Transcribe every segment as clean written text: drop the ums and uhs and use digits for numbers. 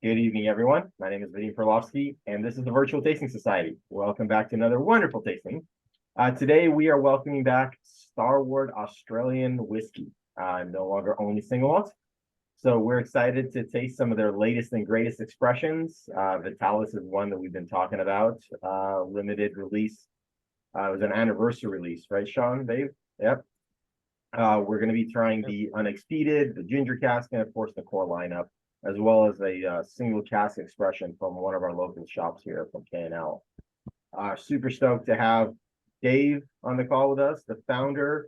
Good evening, everyone. My name is Vadim Perlovsky, and this is the Virtual Tasting Society. Welcome back to another wonderful tasting. Today, we are welcoming back Starward Australian whiskey, no longer only single malt. So we're excited to taste some of their latest and greatest expressions. Vitale is one that we've been talking about, limited release. It was an anniversary release, right, Sean, Dave? Yep. We're going to be trying the Unexpeded, the Ginger Cask, and of course the core lineup, as well as a single cask expression from one of our local shops here from K&L. Super stoked to have Dave on the call with us, the founder,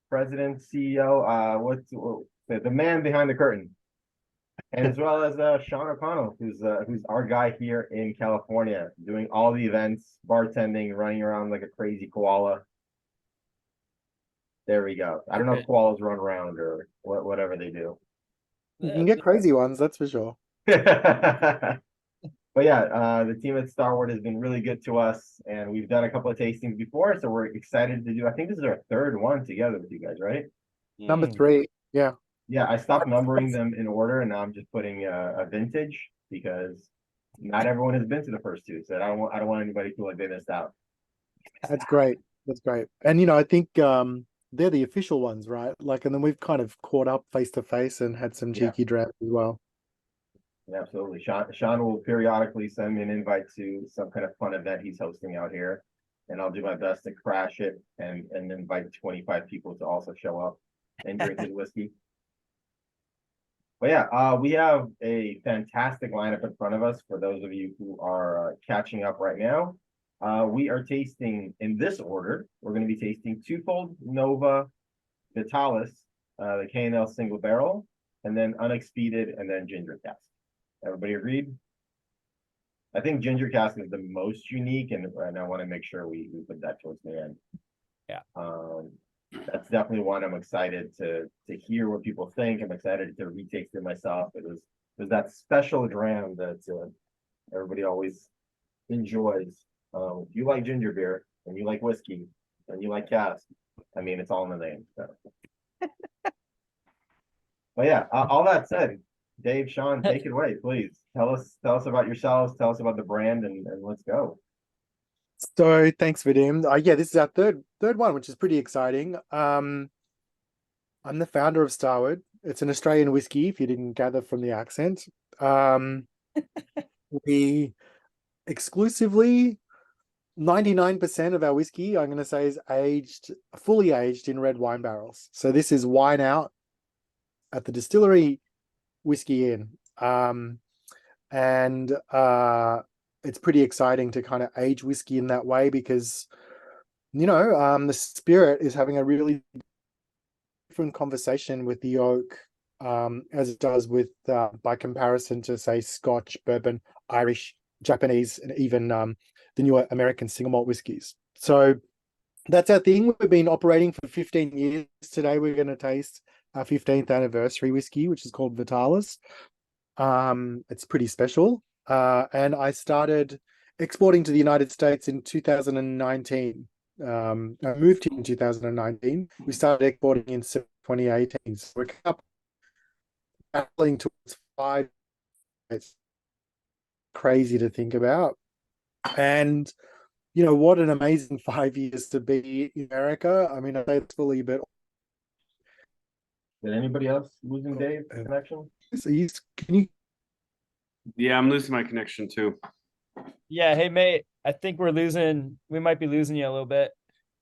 president, CEO, the man behind the curtain, and as well as Sean O'Connell, who's our guy here in California, doing all the events, bartending, running around like a crazy koala. There we go. I don't know if koalas run around or whatever they do. You can get crazy ones, that's for sure. But yeah, the team at Starward has been really good to us, and we've done a couple of tastings before, so we're excited to do. I think this is our third one together with you guys, right? Number 3, yeah. Yeah, I stopped numbering them in order, and now I'm just putting a vintage because not everyone has been to the first two, so I don't want anybody to feel like they missed out. That's great. That's great. And I think they're the official ones, right? Like, and then we've kind of caught up face to face and had some cheeky drafts as well. Yeah, absolutely. Sean will periodically send me an invite to some kind of fun event he's hosting out here, and I'll do my best to crash it and invite 25 people to also show up and drink his whiskey. But yeah, we have a fantastic lineup in front of us for those of you who are catching up right now. We are tasting in this order. We're going to be tasting Twofold, Nova, Vitalis, the K&L single barrel, and then Unexpeded, and then Ginger Cask. Everybody agreed? I think Ginger Cask is the most unique, and I want to make sure we put that towards the end. Yeah. That's definitely one I'm excited to hear what people think. I'm excited to retaste it myself. It was that special dram that everybody always enjoys. If you like ginger beer and you like whiskey and you like cask, I mean, it's all in the name. So. But yeah, all that said, Dave, Sean, take it away, please. Tell us about yourselves. Tell us about the brand, and let's go. So thanks, Vadim. Yeah, this is our third one, which is pretty exciting. I'm the founder of Starward. It's an Australian whiskey, if you didn't gather from the accent. We exclusively 99% of our whiskey, I'm going to say, is fully aged in red wine barrels. So this is wine out at the distillery, whiskey in. It's pretty exciting to kind of age whiskey in that way because, the spirit is having a really different conversation with the oak as it does with, by comparison to, say, Scotch, bourbon, Irish, Japanese, and even the newer American single malt whiskies. So that's our thing. We've been operating for 15 years. Today we're going to taste our 15th anniversary whiskey, which is called Vitalis. It's pretty special. And I started exporting to the United States in 2019. I moved here in 2019. We started exporting in 2018. So we're battling towards 5. It's crazy to think about. And, what an amazing 5 years to be in America. I mean, I say it's fully, but... Did anybody else losing Dave connection? So can you... Yeah, I'm losing my connection too. Yeah, hey mate, I think we might be losing you a little bit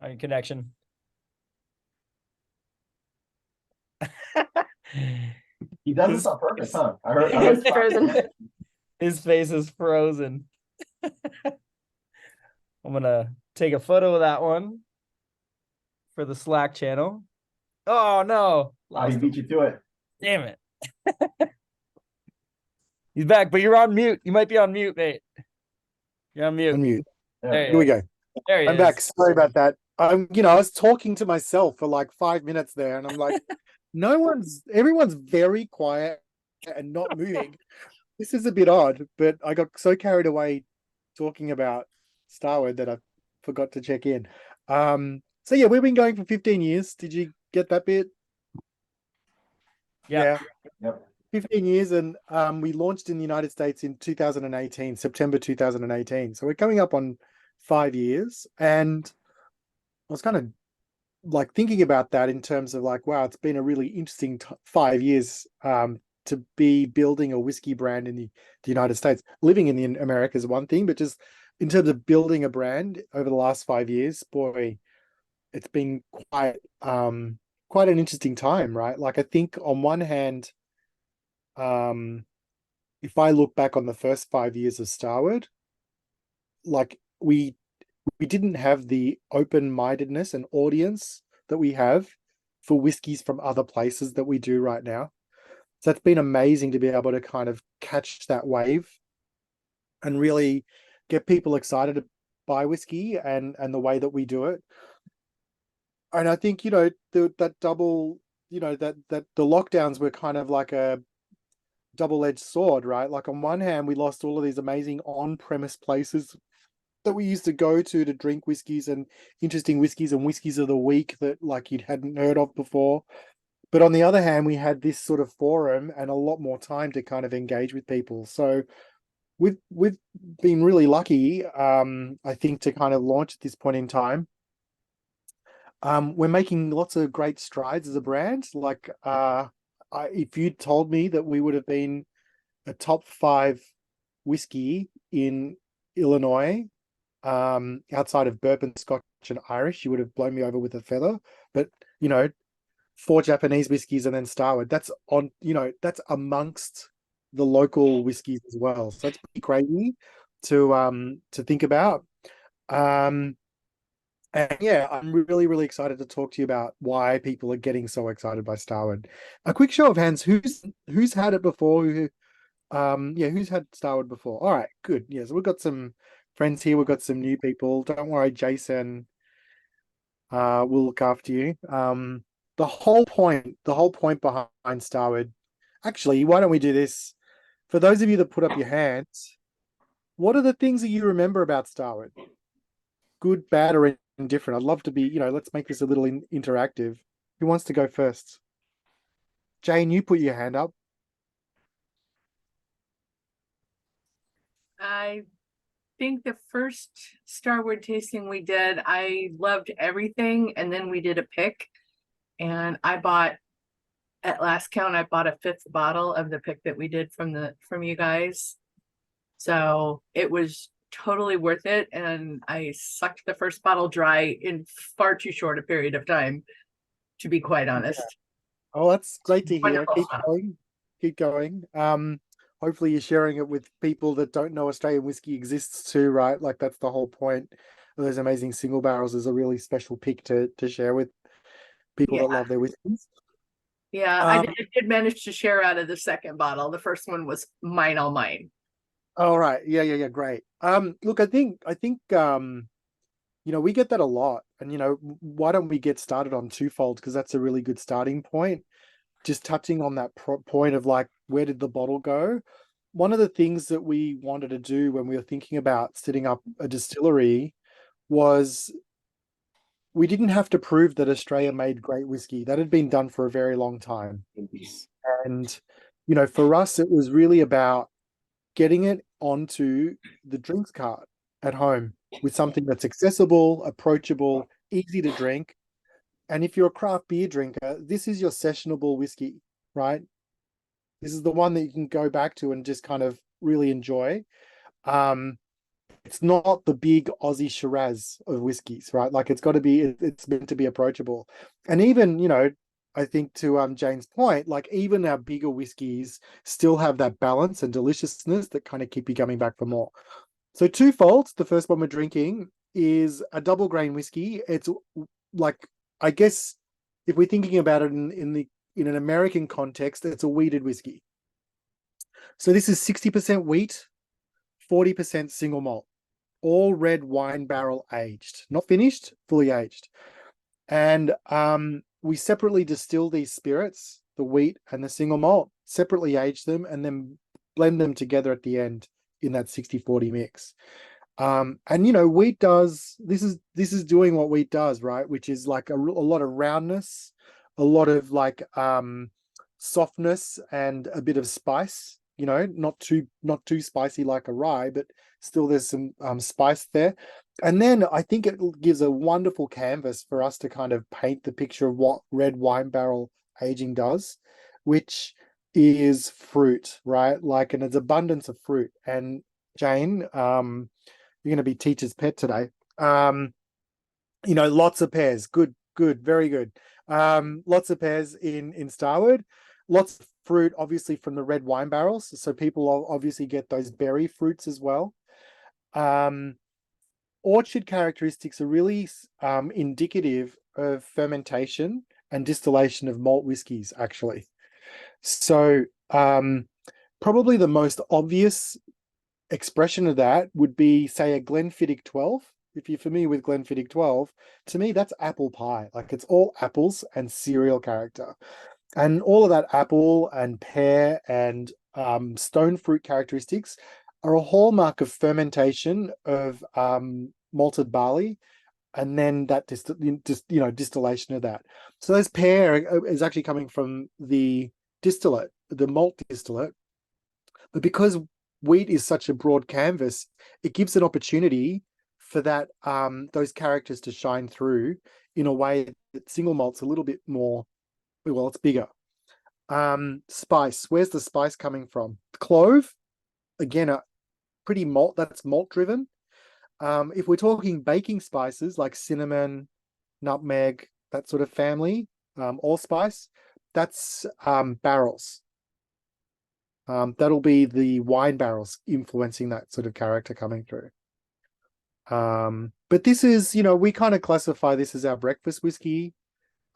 on your connection. He does this on purpose, huh? I heard frozen. His face is frozen. I'm gonna take a photo of that one for the Slack channel. Oh no. He beat you to it. Damn it. He's back, but you're on mute. You might be on mute, mate. You're on mute. Unmute. There Here we go. There he I'm is. back. Sorry about that. I was talking to myself for like 5 minutes there, and I'm like, everyone's very quiet and not moving. This is a bit odd, but I got so carried away talking about Starward that I forgot to check in. So yeah, we've been going for 15 years. Did you get that bit? Yeah. Yep. 15 years, and we launched in the United States in 2018, September 2018. So we're coming up on 5 years, and I was kind of like thinking about that in terms of like, wow, it's been a really interesting 5 years to be building a whiskey brand in the United States. Living in the Americas is one thing, but just in terms of building a brand over the last 5 years, boy, it's been quite an interesting time, right? Like I think on one hand, if I look back on the first 5 years of Starward, like we didn't have the open-mindedness and audience that we have for whiskeys from other places that we do right now. So it's been amazing to be able to kind of catch that wave and really get people excited to buy whiskey and the way that we do it. And I think, that double, that the lockdowns were kind of like a double-edged sword, right? Like on one hand, we lost all of these amazing on-premise places that we used to go to drink whiskeys and interesting whiskeys and whiskeys of the week that like you hadn't heard of before. But on the other hand, we had this sort of forum and a lot more time to kind of engage with people. So we've been really lucky, I think, to kind of launch at this point in time. We're making lots of great strides as a brand. Like if you told me that we would have been a top 5 whiskey in Illinois, outside of bourbon, Scotch, and Irish, you would have blown me over with a feather. But 4 Japanese whiskeys and then Starward, that's amongst the local whiskeys as well. So that's pretty crazy to think about. And yeah, I'm really, really excited to talk to you about why people are getting so excited by Starward. A quick show of hands, who's had it before? Who's had Starward before? All right, good. Yeah, so we've got some friends here. We've got some new people. Don't worry, Jason will look after you. The whole point behind Starward. Actually, why don't we do this? For those of you that put up your hands, what are the things that you remember about Starward? Good, bad, or indifferent? I'd love to be, let's make this a little interactive. Who wants to go first? Jane, you put your hand up. I think the first Starward tasting we did, I loved everything, and then we did a pick, and at last count, I bought a 5th bottle of the pick that we did from you guys. So it was totally worth it, and I sucked the first bottle dry in far too short a period of time, to be quite honest. Yeah. Oh, that's great to hear. Wonderful Keep stuff. going. Keep going. Hopefully you're sharing it with people that don't know Australian whiskey exists too, right? Like that's the whole point of those amazing single barrels, is a really special pick to share with people that love their whiskeys. Yeah, I did manage to share out of the second bottle. The first one was mine, all mine. All right. Yeah. Great. Look, I think we get that a lot, and why don't we get started on twofold, because that's a really good starting point. Just touching on that point of like, where did the bottle go? One of the things that we wanted to do when we were thinking about setting up a distillery was we didn't have to prove that Australia made great whiskey. That had been done for a very long time. And, for us, it was really about getting it onto the drinks cart at home with something that's accessible, approachable, easy to drink. And if you're a craft beer drinker, this is your sessionable whiskey, right? This is the one that you can go back to and just kind of really enjoy. It's not the big Aussie Shiraz of whiskeys, right? Like it's meant to be approachable. And even, I think to Jane's point, like even our bigger whiskeys still have that balance and deliciousness that kind of keep you coming back for more. So twofold. The first one we're drinking is a double grain whiskey. It's like, I guess if we're thinking about it in an American context, it's a wheated whiskey. So this is 60% wheat, 40% single malt, all red wine barrel aged, not finished, fully aged. And we separately distill these spirits, the wheat and the single malt, separately age them, and then blend them together at the end in that 60-40 mix. And wheat does this is doing what wheat does, right? Which is like a lot of roundness, a lot of like softness and a bit of spice. You know, not too spicy like a rye, but still there's some spice there. And then I think it gives a wonderful canvas for us to kind of paint the picture of what red wine barrel aging does, which is fruit, right? Like, and it's abundance of fruit. And Jane, you're going to be teacher's pet today. You know, lots of pears. Good, very good. Lots of pears in Starward. Lots of fruit, obviously, from the red wine barrels. So people obviously get those berry fruits as well. Orchard characteristics are really indicative of fermentation and distillation of malt whiskies, actually. So probably the most obvious expression of that would be, say, a Glenfiddich 12. If you're familiar with Glenfiddich 12, to me, that's apple pie. Like, it's all apples and cereal character. And all of that apple and pear and stone fruit characteristics are a hallmark of fermentation of malted barley, and then that distillation of that. So those pear is actually coming from the distillate, the malt distillate. But because wheat is such a broad canvas, it gives an opportunity for that those characters to shine through in a way that single malt's a little bit more, well, it's bigger. Spice, where's the spice coming from? Clove, again, a pretty malt, that's malt driven. If we're talking baking spices like cinnamon, nutmeg, that sort of family, allspice, that's barrels. That'll be the wine barrels influencing that sort of character coming through. But this is, you know, we kind of classify this as our breakfast whiskey.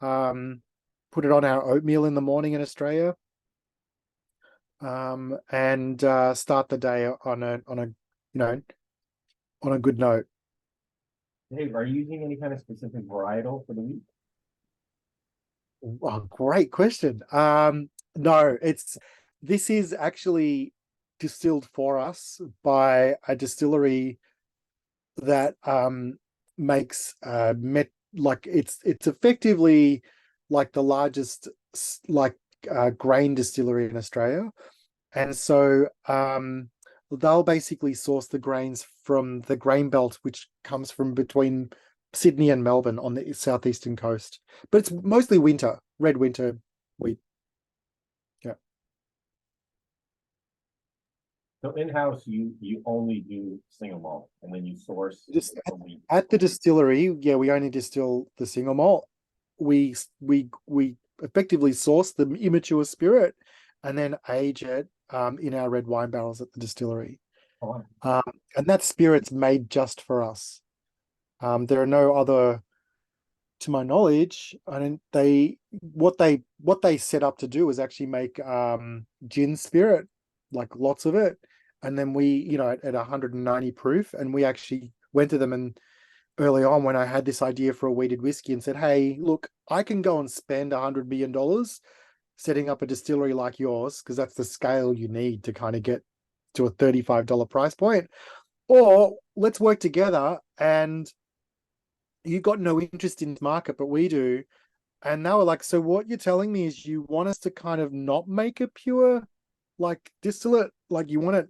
Put it on our oatmeal in the morning in Australia. And start the day on a good note. Dave, are you using any kind of specific varietal for the wheat? Oh, great question. No, this is actually distilled for us by a distillery that makes it's effectively like the largest grain distillery in Australia. And so they'll basically source the grains from the grain belt, which comes from between Sydney and Melbourne on the southeastern coast. But it's mostly red winter wheat. Yeah. So in-house, you only do single malt, and then you source Just the wheat. At the distillery, yeah, we only distill the single malt. We effectively source the immature spirit and then age it in our red wine barrels at the distillery. Oh, wow. And that spirit's made just for us. There are no other, to my knowledge, what they set up to do is actually make gin spirit, like lots of it. And then we, you know, at 190 proof, and we actually went to them and early on when I had this idea for a wheated whiskey and said, hey, look, I can go and spend $100 million setting up a distillery like yours, because that's the scale you need to kind of get to a $35 price point. Or let's work together, and you got no interest in this market, but we do. And now we're like, so what you're telling me is you want us to kind of not make a pure like distillate, like you want it,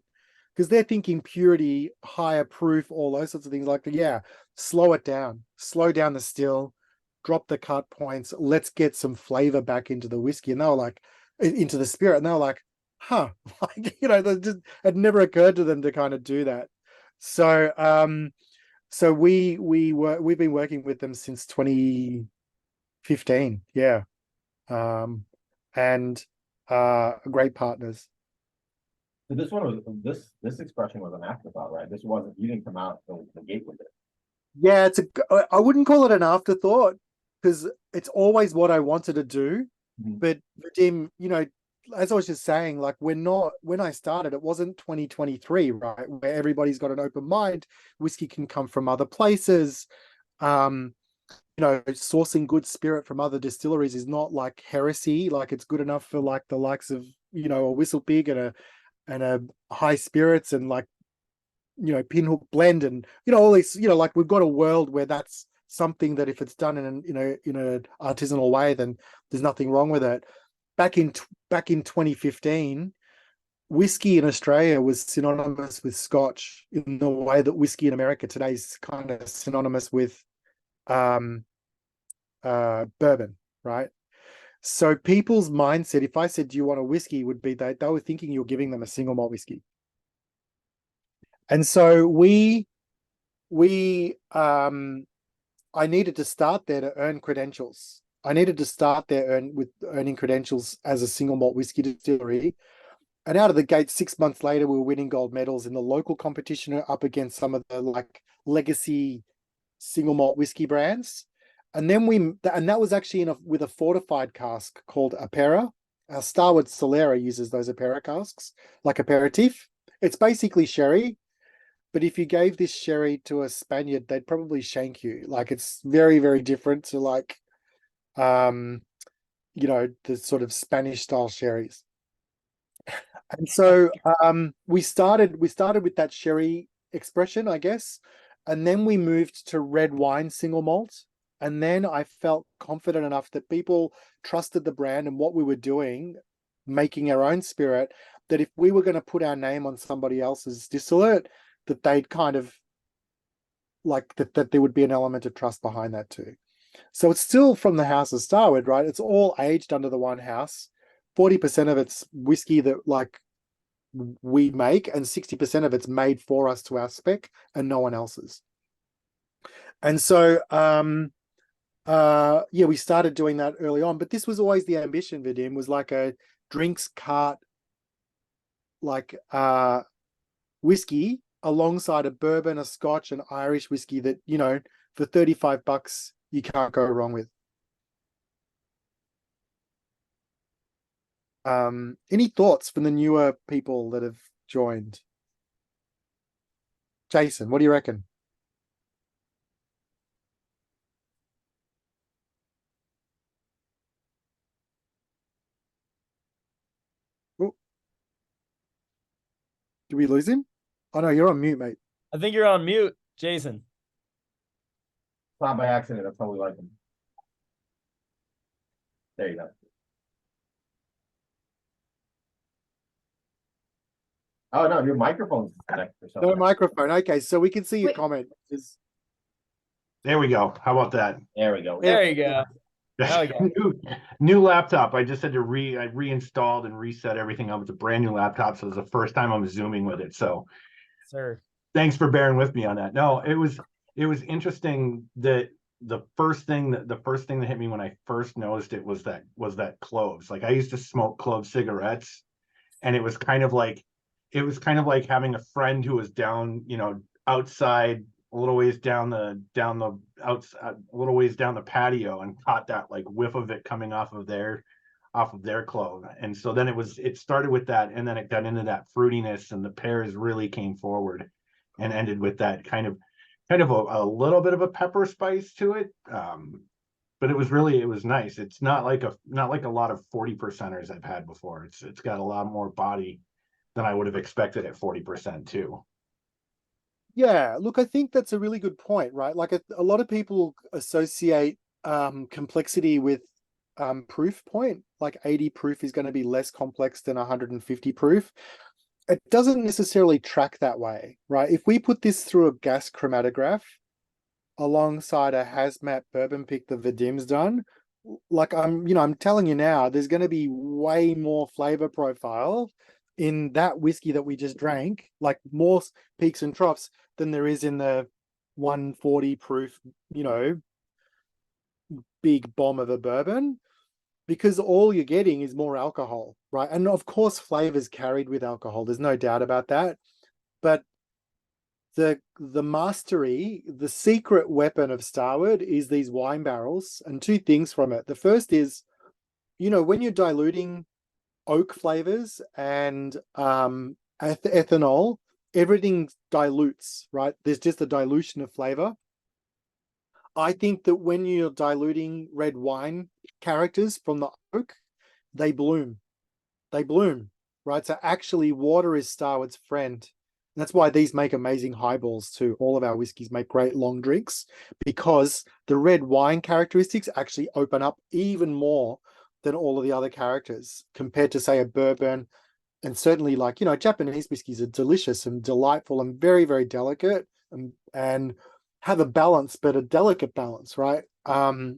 because they're thinking purity, higher proof, all those sorts of things. Like, yeah, slow it down, slow down the still, drop the cut points, let's get some flavor back into the whiskey. And they were like, into the spirit, and they were like, huh, like, you know, it never occurred to them to kind of do that. So so we've been working with them since 2015, yeah. And great partners. So this one was this expression was an afterthought, right? This wasn't, you didn't come out the gate with it. Yeah, I wouldn't call it an afterthought, because it's always what I wanted to do. Mhm. But Vadim, you know, as I was just saying, like when I started, it wasn't 2023, right? Where everybody's got an open mind. Whiskey can come from other places. You know, sourcing good spirit from other distilleries is not like heresy. Like, it's good enough for like the likes of, you know, a Whistle Pig and a High Spirits and like, you know, Pinhook Blend and, you know, all these, you know, like we've got a world where that's something that if it's done in an artisanal way, then there's nothing wrong with it. back in 2015, whiskey in Australia was synonymous with Scotch in the way that whiskey in America today is kind of synonymous with bourbon, right? So people's mindset, if I said, do you want a whiskey, would be they were thinking you're giving them a single malt whiskey. And so I needed to start there to earn credentials. I needed to start there with earning credentials as a single malt whiskey distillery. And out of the gate, 6 months later, we were winning gold medals in the local competition up against some of the like legacy single malt whiskey brands. And then that was actually with a fortified cask called Apera. Starward Solera uses those Apera casks, like aperitif. It's basically sherry, but if you gave this sherry to a Spaniard, they'd probably shank you. Like, it's very, very different to like, the sort of Spanish style sherries. And so we started with that sherry expression, I guess, and then we moved to red wine single malt. And then I felt confident enough that people trusted the brand and what we were doing, making our own spirit, that if we were going to put our name on somebody else's distillate, that they'd kind of like that there would be an element of trust behind that too. So it's still from the house of Starward, right? It's all aged under the one house. 40% of it's whiskey that like we make, and 60% of it's made for us to our spec and no one else's. And so we started doing that early on, but this was always the ambition. Vadim was like a drinks cart, like whiskey alongside a bourbon, a Scotch, and Irish whiskey that, for $35 you can't go wrong with. Any thoughts from the newer people that have joined? Jason, what do you reckon? Oh. Did we lose him? Oh no, you're on mute, mate. I think you're on mute, Jason. Not by accident. That's how we like them. There you go. Oh no, your microphone's disconnected or something. No microphone. Okay, so we can see your Wait. comment. There we go. How about that? There we go. There you go. Now we got it. New laptop. I just had to I reinstalled and reset everything up. It's a brand new laptop, so it's the first time I'm zooming with it. So Sir. thanks for bearing with me on that. No, it was interesting that the first thing that hit me when I first noticed it was that cloves. Like, I used to smoke clove cigarettes, and it was kind of like having a friend who was down, outside a little ways down the patio and caught that like whiff of it coming off of their clove. And so then it started with that, and then it got into that fruitiness, and the pears really came forward and ended with that kind of a little bit of a pepper spice to it. But it was nice. It's not like a lot of 40%ers I've had before. It's got a lot more body than I would have expected at 40% too. Yeah, look, I think that's a really good point, right? Like a lot of people associate complexity with proof point, like 80 proof is going to be less complex than 150 proof. It doesn't necessarily track that way, right? If we put this through a gas chromatograph alongside a hazmat bourbon pick that Vadim's done, like I'm telling you now, there's going to be way more flavor profile in that whiskey that we just drank, like more peaks and troughs than there is in the 140 proof, big bomb of a bourbon, because all you're getting is more alcohol, right? And of course, flavors carried with alcohol. There's no doubt about that. But the mastery, the secret weapon of Starward is these wine barrels, and two things from it. The first is, when you're diluting oak flavors and ethanol, everything dilutes, right? There's just a dilution of flavor. I think that when you're diluting red wine characters from the oak, they bloom, right? So actually water is Starward's friend. And that's why these make amazing highballs too. All of our whiskeys make great long drinks, because the red wine characteristics actually open up even more than all of the other characters compared to, say, a bourbon. And certainly, like, Japanese whiskeys are delicious and delightful and very, very delicate, and have a balance, but a delicate balance, right?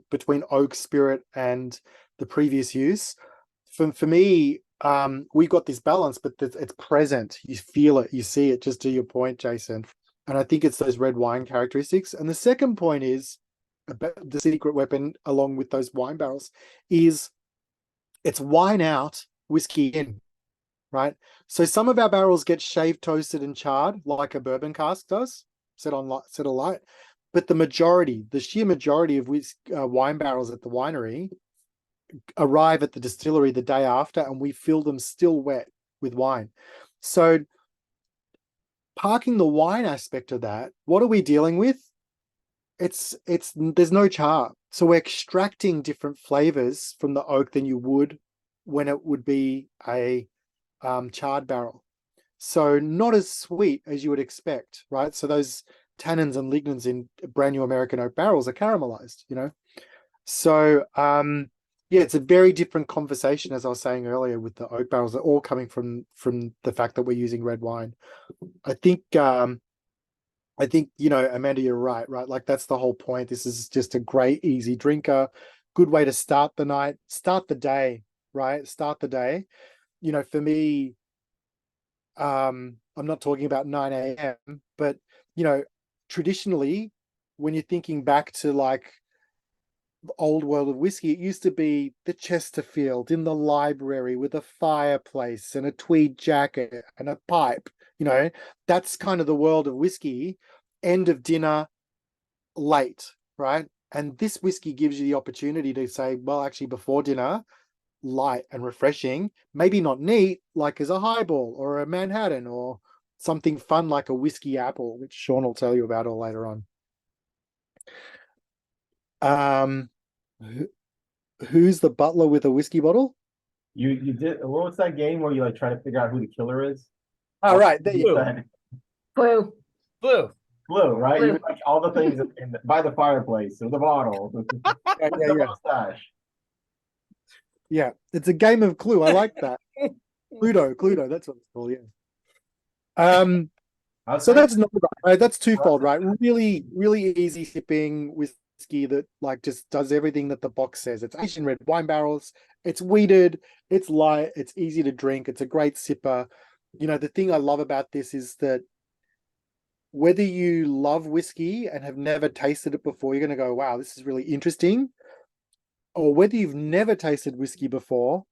Between oak, spirit, and the previous use. For me, we got this balance, but it's present. You feel it, you see it, just to your point, Jason. And I think it's those red wine characteristics. And the second point is about the secret weapon, along with those wine barrels, is it's wine out, whiskey in, right? So some of our barrels get shaved, toasted, and charred like a bourbon cask does, set alight. But the sheer majority of wine barrels at the winery arrive at the distillery the day after, and we fill them still wet with wine. So parking the wine aspect of that, what are we dealing with? It's there's no char. So we're extracting different flavors from the oak than you would when it would be a charred barrel. So not as sweet as you would expect, right? So those tannins and lignans in brand new American oak barrels are caramelized, So yeah, it's a very different conversation, as I was saying earlier, with the oak barrels. They're all coming from the fact that we're using red wine. I think Amanda, you're right? Like, that's the whole point. This is just a great, easy drinker, good way to start the night, start the day, right? Start the day. For me, I'm not talking about 9 a.m., but traditionally, when you're thinking back to like the old world of whiskey, it used to be the Chesterfield in the library with a fireplace and a tweed jacket and a pipe. That's kind of the world of whiskey. End of dinner, late, right? And this whiskey gives you the opportunity to say, well, actually, before dinner, light and refreshing, maybe not neat like as a highball or a Manhattan, or something fun like a whiskey apple, which Sean will tell you about all later on. Who's the butler with a whiskey bottle? You did. What was that game where you like try to figure out who the killer is? All right, there you Blue. go. Blue. Blue. Blue, right? Blue. You like all the things by the fireplace with the bottle. Yeah. The mustache. Yeah, it's a game of Clue. I like that. Cluedo. That's what it's called. Yeah. So that's not right. That's twofold, right? Really, really easy sipping whiskey that like just does everything that the box says. It's Asian red wine barrels. It's weeded. It's light. It's easy to drink. It's a great sipper. The thing I love about this is that whether you love whiskey and have never tasted it before, you're going to go, wow, this is really interesting. Or whether you've never tasted whiskey before,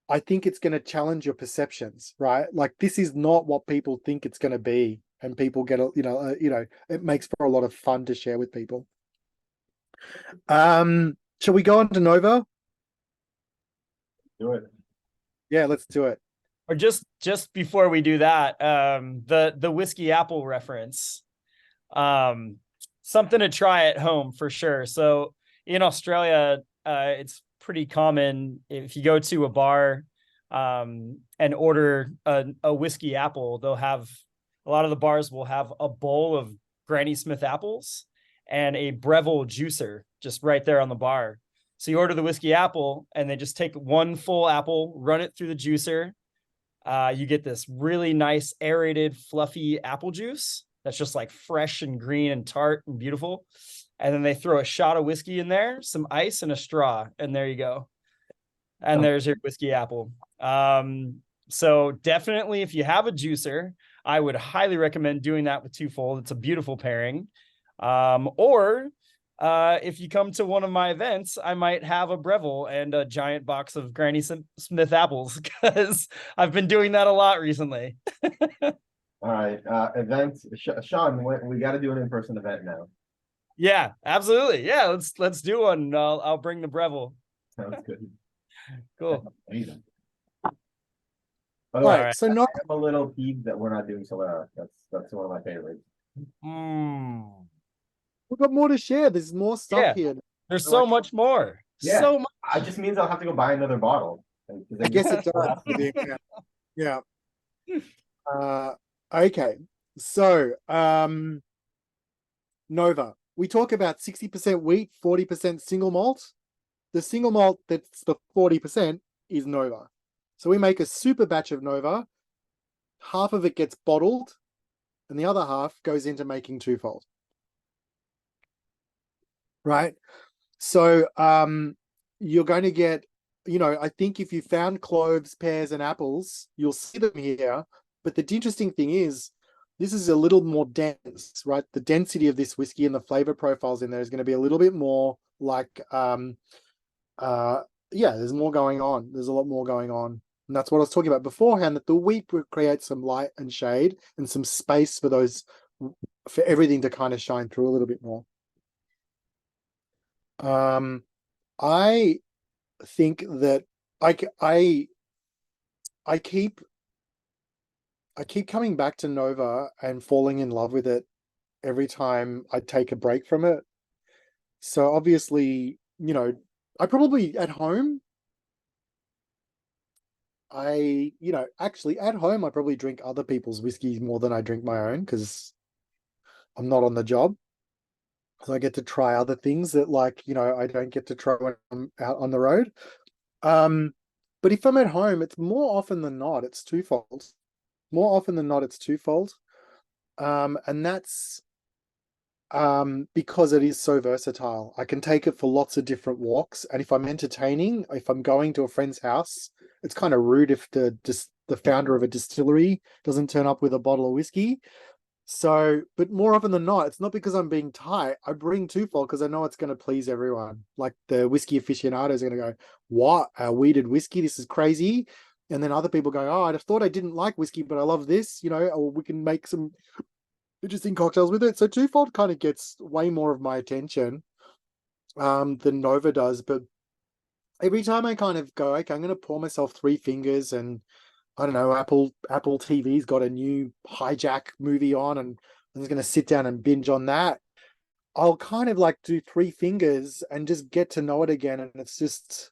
I think it's going to challenge your perceptions, right? Like, this is not what people think it's going to be, and people get it makes for a lot of fun to share with people. Shall we go on to Nova? Do it. Yeah, let's do it. Or just before we do that, the whiskey apple reference, something to try at home for sure. So in Australia, it's pretty common if you go to a bar and order a whiskey apple, they'll have, a lot of the bars will have a bowl of Granny Smith apples and a Breville juicer just right there on the bar. So you order the whiskey apple and they just take one full apple, run it through the juicer. You get this really nice aerated, fluffy apple juice that's just like fresh and green and tart and beautiful. And then they throw a shot of whiskey in there, some ice, and a straw, and there you go. And there's your whiskey apple. So definitely, if you have a juicer, I would highly recommend doing that with twofold. It's a beautiful pairing. Or if you come to one of my events, I might have a Breville and a giant box of Granny Smith apples, because I've been doing that a lot recently. All right. Events. Sean, we got to do an in-person event now. Yeah, absolutely. Yeah, let's do one. I'll bring the Breville. Sounds good. Cool. Amazing. All right. So I'm a little peeved that we're not doing Solera. That's one of my favorites. We've got more to share. There's more stuff here. There's so much more. Yeah. So much. It just means I'll have to go buy another bottle. I guess it does. Yeah. Okay. So, Nova. We talk about 60% wheat, 40% single malt. the single malt that's the 40% is Nova. So we make a super batch of Nova. Half of it gets bottled, and the other half goes into making twofold. Right? So you're going to get, I think if you found cloves, pears, and apples, you'll see them here. But the interesting thing is, this is a little more dense, right? The density of this whiskey and the flavor profiles in there is going to be a little bit more like, there's more going on. There's a lot more going on. And that's what I was talking about beforehand, that the wheat would create some light and shade and some space for everything to kind of shine through a little bit more. I think that I keep coming back to Nova and falling in love with it every time I take a break from it. So obviously, I probably at home, actually at home, I probably drink other people's whiskeys more than I drink my own because I'm not on the job. So I get to try other things that I don't get to try when I'm out on the road. But if I'm at home, it's more often than not, it's twofold. More often than not, it's twofold. And that's because it is so versatile. I can take it for lots of different walks. And if I'm entertaining, if I'm going to a friend's house, it's kind of rude if the founder of a distillery doesn't turn up with a bottle of whiskey. So, but more often than not, it's not because I'm being tight. I bring twofold because I know it's going to please everyone. Like the whiskey aficionados are going to go, what, a weeded whiskey? This is crazy. And then other people go, oh, I thought I didn't like whiskey, but I love this, or we can make some interesting cocktails with it. So twofold kind of gets way more of my attention than Nova does. But every time I kind of go, okay, I'm going to pour myself Three Fingers, and I don't know, Apple TV's got a new Hijack movie on, and I'm just going to sit down and binge on that. I'll kind of do Three Fingers and just get to know it again. And it's just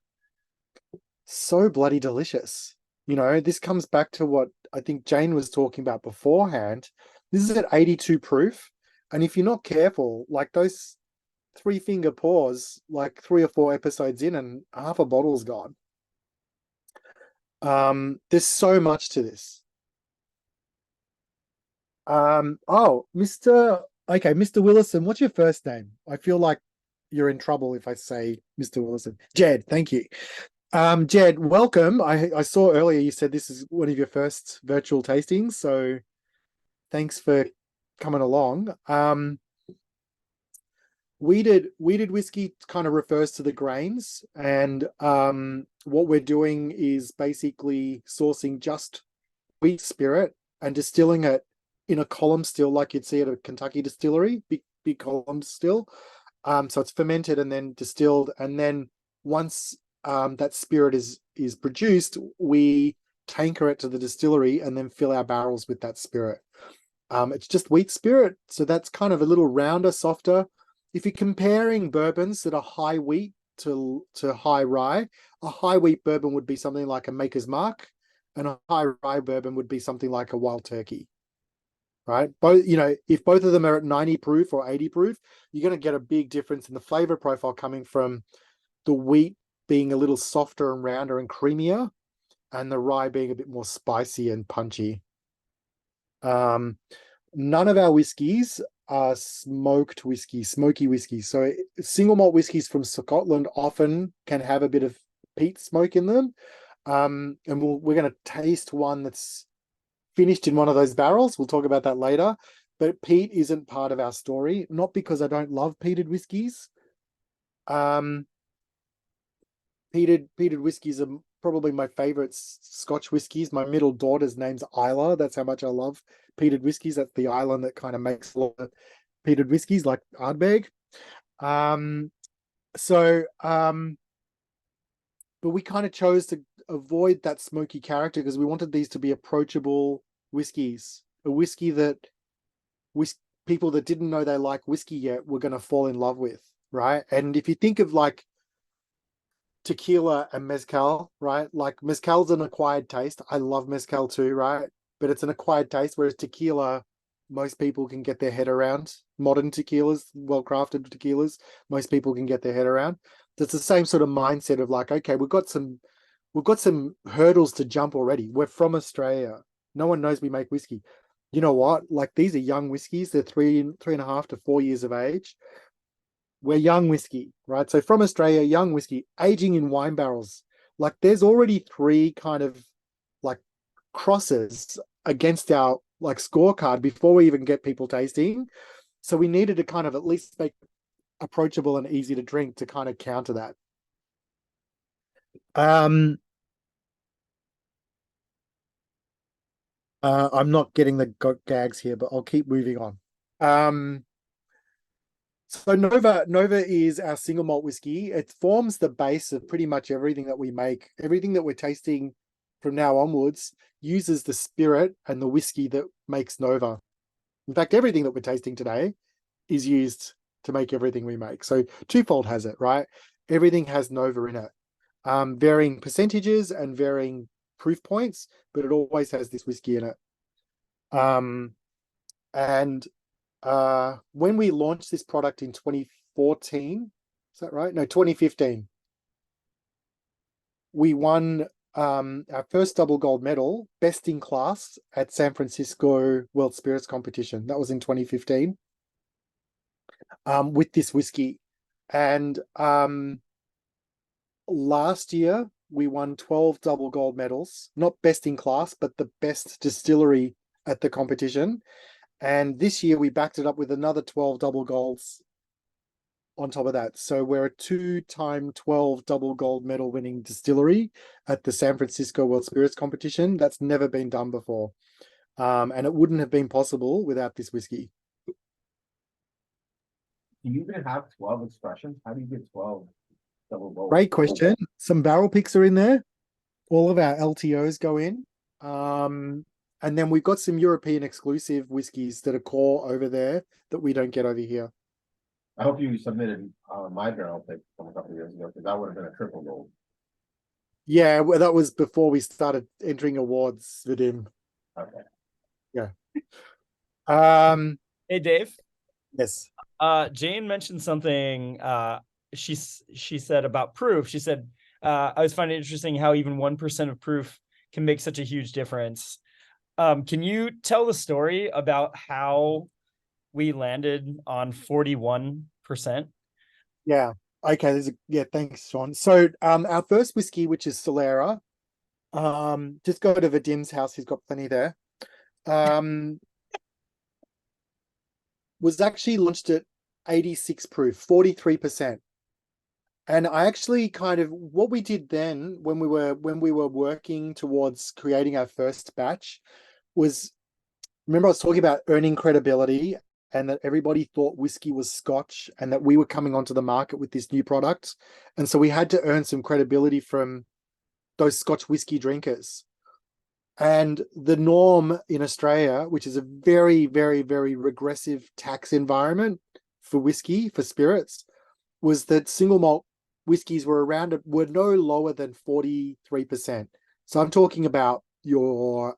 so bloody delicious. This comes back to what I think Jane was talking about beforehand. This is at 82 proof. And if you're not careful, those Three Finger pours, 3 or 4 episodes in and half a bottle's gone. There's so much to this. Mr. Willison, what's your first name? I feel like you're in trouble if I say Mr. Willison. Jed, thank you. Jed, welcome. I saw earlier you said this is one of your first virtual tastings, so thanks for coming along. Weeded whiskey kind of refers to the grains, and what we're doing is basically sourcing just wheat spirit and distilling it in a column still, like you'd see at a Kentucky distillery, big column still. So it's fermented and then distilled, and then once that spirit is produced, we tanker it to the distillery and then fill our barrels with that spirit. It's just wheat spirit, so that's kind of a little rounder, softer. If you're comparing bourbons that are high wheat to high rye, a high wheat bourbon would be something like a Maker's Mark, and a high rye bourbon would be something like a Wild Turkey. Right? Both, if both of them are at 90 proof or 80 proof, you're going to get a big difference in the flavor profile coming from the wheat being a little softer and rounder and creamier, and the rye being a bit more spicy and punchy. None of our whiskeys are smoky whiskeys. So single malt whiskeys from Scotland often can have a bit of peat smoke in them. And we're going to taste one that's finished in one of those barrels. We'll talk about that later. But peat isn't part of our story, not because I don't love peated whiskeys. Peated whiskeys are probably my favorite Scotch whiskeys. My middle daughter's name's Isla. That's how much I love peated whiskeys. That's the island that kind of makes a lot of peated whiskeys, like Ardbeg. But we kind of chose to avoid that smoky character because we wanted these to be approachable whiskeys. A whiskey that people that didn't know they like whiskey yet were going to fall in love with, right? And if you think of tequila and mezcal, right? Mezcal's an acquired taste. I love mezcal too, right? But it's an acquired taste, whereas tequila, most people can get their head around. Modern tequilas, well-crafted tequilas, most people can get their head around. It's the same sort of mindset of like, okay, we've got some hurdles to jump already. We're from Australia. No one knows we make whiskey. You know what? Like, these are young whiskeys. They're 3.5 to 4 years of age. We're young whiskey, right? So from Australia, young whiskey, aging in wine barrels. Like, there's already 3 kind of like crosses against our like scorecard before we even get people tasting. So we needed to kind of at least make approachable and easy to drink to kind of counter that. I'm not getting the gags here, but I'll keep moving on. So Nova is our single malt whiskey. It forms the base of pretty much everything that we make. Everything that we're tasting from now onwards uses the spirit and the whiskey that makes Nova. In fact, everything that we're tasting today is used to make everything we make. So Twofold has it, right? Everything has Nova in it. Varying percentages and varying proof points, but it always has this whiskey in it. When we launched this product in 2014, is that right? No, 2015, we won our first double gold medal, best in class, at San Francisco World Spirits Competition. That was in 2015, with this whiskey. And last year we won 12 double gold medals, not best in class, but the best distillery at the competition. And this year we backed it up with another 12 double golds on top of that. So we're a 2-time 12 double gold medal winning distillery at the San Francisco World Spirits Competition. That's never been done before. And it wouldn't have been possible without this whiskey. Do you even have 12 expressions? How do you get 12 double gold? Great question. Some barrel picks are in there. All of our LTOs go in. And then we've got some European exclusive whiskies that are core over there that we don't get over here. I hope you submitted my barrel pick from a couple of years ago, because that would have been a triple gold. Yeah, well, that was before we started entering awards with him. Okay. Yeah. Hey, Dave. Yes. Jane mentioned something. She said about proof. She said, I was finding it interesting how even 1% of proof can make such a huge difference. Can you tell the story about how we landed on 41%? Yeah. Okay. Thanks, Sean. So our first whiskey, which is Solera, just go to Vadim's house, he's got plenty there. Was actually launched at 86 proof, 43%. And I actually kind of, what we did then when we were working towards creating our first batch was, remember I was talking about earning credibility and that everybody thought whiskey was Scotch and that we were coming onto the market with this new product. And so we had to earn some credibility from those Scotch whiskey drinkers. And the norm in Australia, which is a very, very, very regressive tax environment for whiskey, for spirits, was that single malt whiskeys were no lower than 43%. So I'm talking about your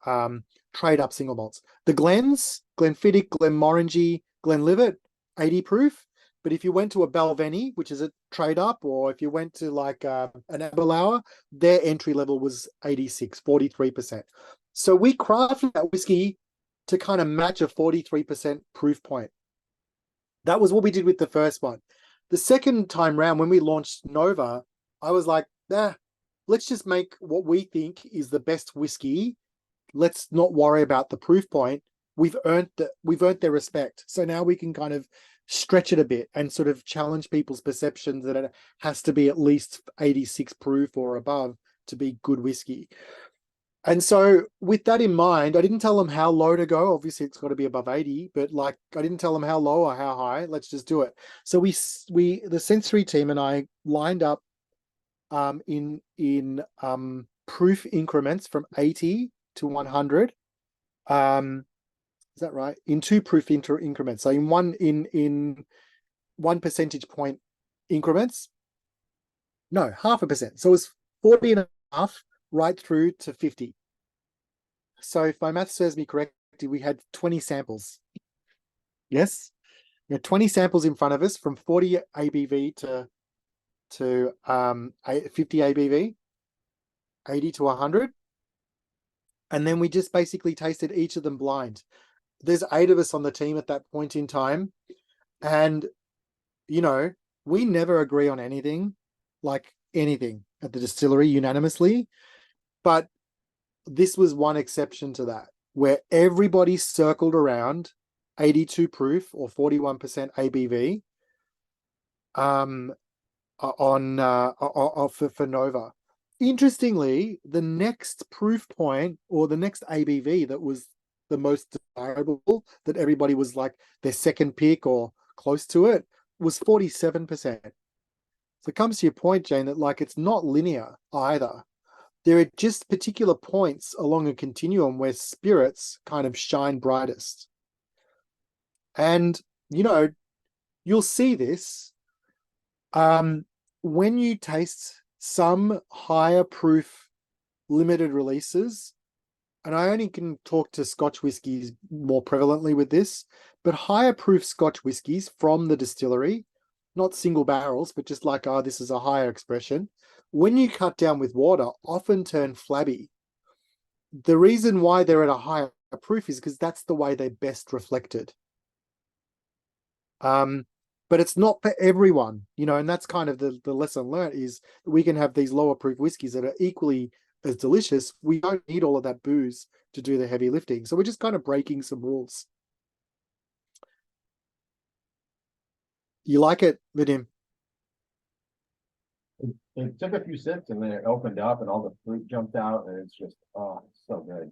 trade up single malts. The Glens, Glenfiddich, Glenmorangie, Glenlivet, 80 proof. But if you went to a Balvenie, which is a trade up, or if you went to like an Aberlour, their entry level was 86, 43%. So we crafted that whiskey to kind of match a 43% proof point. That was what we did with the first one. The second time round, when we launched Nova, I was like, let's just make what we think is the best whiskey. Let's not worry about the proof point. We've earned their respect. So now we can kind of stretch it a bit and sort of challenge people's perceptions that it has to be at least 86 proof or above to be good whiskey. And so with that in mind, I didn't tell them how low to go. Obviously it's got to be above 80, but like, I didn't tell them how low or how high. Let's just do it. So the sensory team and I lined up in proof increments from 80 to 100. Is that right? In 2 proof increments. So in 1 percentage point increments. No, 0.5%. So it's 40 and a half right through to 50. So if my math serves me correctly, we had 20 samples. Yes? We had 20 samples in front of us from 40 ABV to to 50 ABV, 80 to 100. And then we just basically tasted each of them blind. There's 8 of us on the team at that point in time. And, you know, we never agree on anything, like anything at the distillery unanimously. But this was one exception to that, where everybody circled around 82 proof or 41% ABV for Nova. Interestingly, the next proof point or the next ABV that was the most desirable, that everybody was like their second pick or close to it, was 47%. So it comes to your point, Jane, that like it's not linear either. There are just particular points along a continuum where spirits kind of shine brightest. And, you know, you'll see this when you taste some higher proof limited releases, and I only can talk to Scotch whiskies more prevalently with this, but higher proof Scotch whiskies from the distillery, not single barrels, but just like, this is a higher expression, when you cut down with water, often turn flabby. The reason why they're at a higher proof is because that's the way they're best reflected. But it's not for everyone, you know, and that's kind of the lesson learned, is that we can have these lower proof whiskeys that are equally as delicious. We don't need all of that booze to do the heavy lifting. So we're just kind of breaking some rules. You like it, Vadim? It took a few sips and then it opened up and all the fruit jumped out and it's just, it's so good.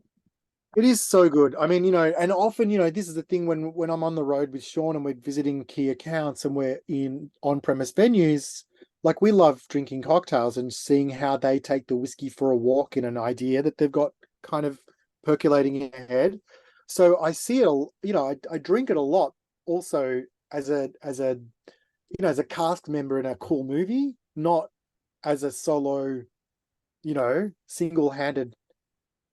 It is so good. I mean, you know, and often, you know, this is the thing when I'm on the road with Sean and we're visiting key accounts and we're in on-premise venues, like we love drinking cocktails and seeing how they take the whiskey for a walk in an idea that they've got kind of percolating in their head. So I see it, you know, I drink it a lot also as a cast member in a cool movie, not as a solo, you know, single-handed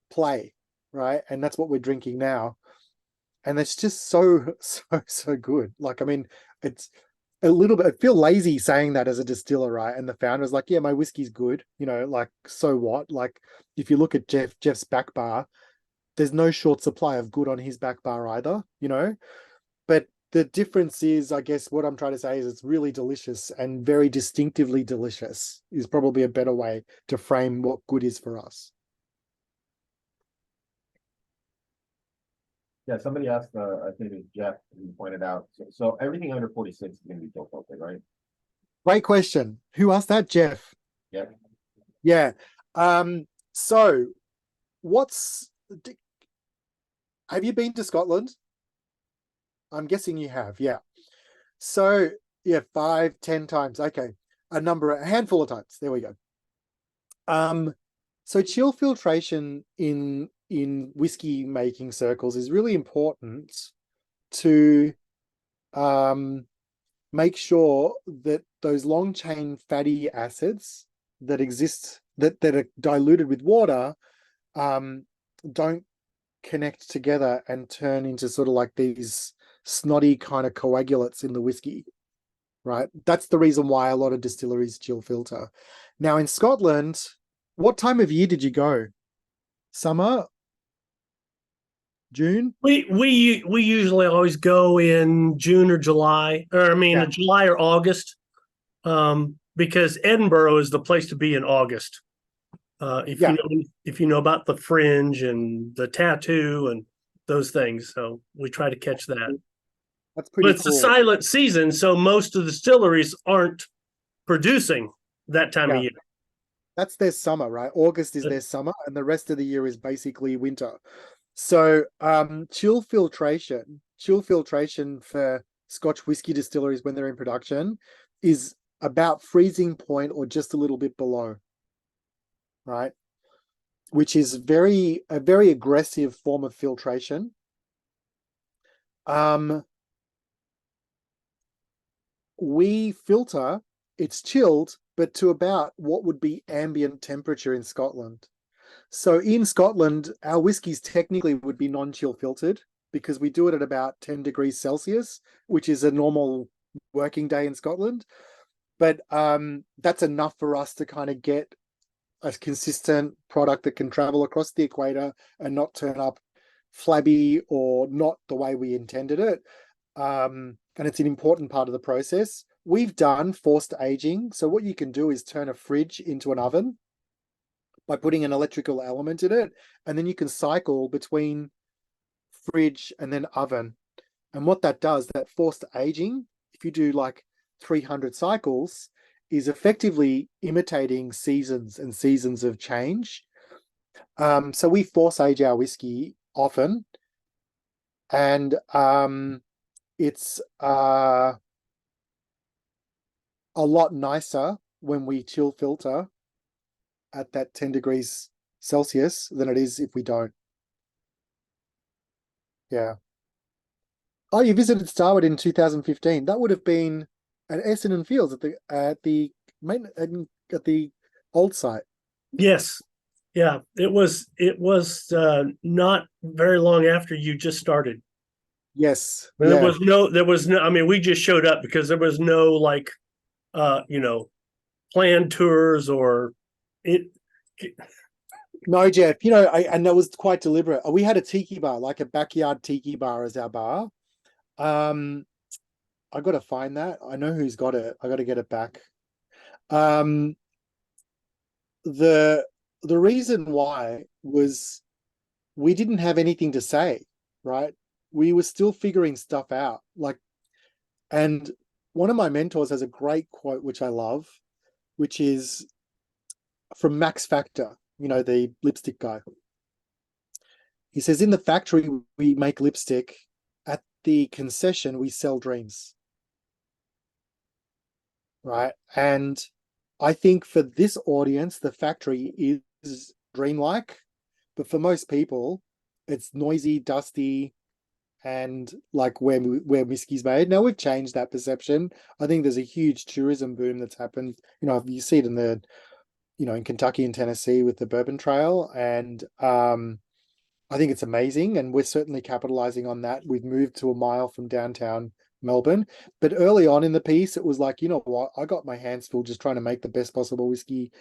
play. Right. And that's what we're drinking now. And it's just so good. Like, I mean, it's a little bit, I feel lazy saying that as a distiller, right? And the founder's like, yeah, my whiskey's good, you know, like, so what? Like, if you look at Jeff's back bar, there's no short supply of good on his back bar either, you know? But the difference is, I guess what I'm trying to say is it's really delicious, and very distinctively delicious is probably a better way to frame what good is for us. Yeah, somebody asked, I think it was Jeff, who pointed out, so everything under 46 is going to be chill filtered, right? Great question. Who asked that? Jeff. Yeah. Yeah. So have you been to Scotland? I'm guessing you have. Yeah. So yeah, 5, 10 times. Okay. A handful of times. There we go. So chill filtration in whiskey making circles is really important to make sure that those long chain fatty acids that exist that are diluted with water don't connect together and turn into sort of like these snotty kind of coagulates in the whiskey, right? That's the reason why a lot of distilleries chill filter. Now in Scotland, what time of year did you go? Summer? June? We usually always go in June or July, or I mean July or August, because Edinburgh is the place to be in August. If you know about the fringe and the tattoo and those things, so we try to catch that. That's pretty But it's cool. a silent season, so most of the distilleries aren't producing that time of year. That's their summer, right? August is their summer, and the rest of the year is basically winter. So chill filtration for Scotch whiskey distilleries when they're in production is about freezing point or just a little bit below, right? Which is a very aggressive form of filtration. We filter, it's chilled, but to about what would be ambient temperature in Scotland. So in Scotland, our whiskies technically would be non-chill filtered because we do it at about 10 degrees Celsius, which is a normal working day in Scotland. but that's enough for us to kind of get a consistent product that can travel across the equator and not turn up flabby or not the way we intended it. And it's an important part of the process. We've done forced aging. So what you can do is turn a fridge into an oven by putting an electrical element in it, and then you can cycle between fridge and then oven. And what that does, that forced aging, if you do like 300 cycles, is effectively imitating seasons and seasons of change. So we force age our whiskey often, and it's a lot nicer when we chill filter at that 10 degrees Celsius than it is if we don't. Yeah. Oh, you visited Starward in 2015. That would have been at Essendon Fields at the old site. Yes. Yeah. It was not very long after you just started. Yes. There was no, I mean, we just showed up because there was no like planned tours or it. No, Jeff, and that was quite deliberate. We had a tiki bar, like a backyard tiki bar as our bar. I got to find that. I know who's got it. I got to get it back. The reason why was we didn't have anything to say, right? We were still figuring stuff out. And one of my mentors has a great quote, which I love, which is from Max Factor, the lipstick guy. He says, in the factory, we make lipstick. At the concession, we sell dreams. Right. And I think for this audience, the factory is dreamlike, but for most people, it's noisy, dusty, and like where whiskey's made. Now we've changed that perception. I think there's a huge tourism boom that's happened. You see it in in Kentucky and Tennessee with the Bourbon Trail, and I think it's amazing, and we're certainly capitalizing on that. We've moved to a mile from downtown Melbourne, but early on in the piece, it was like, you know what, I got my hands full just trying to make the best possible whiskey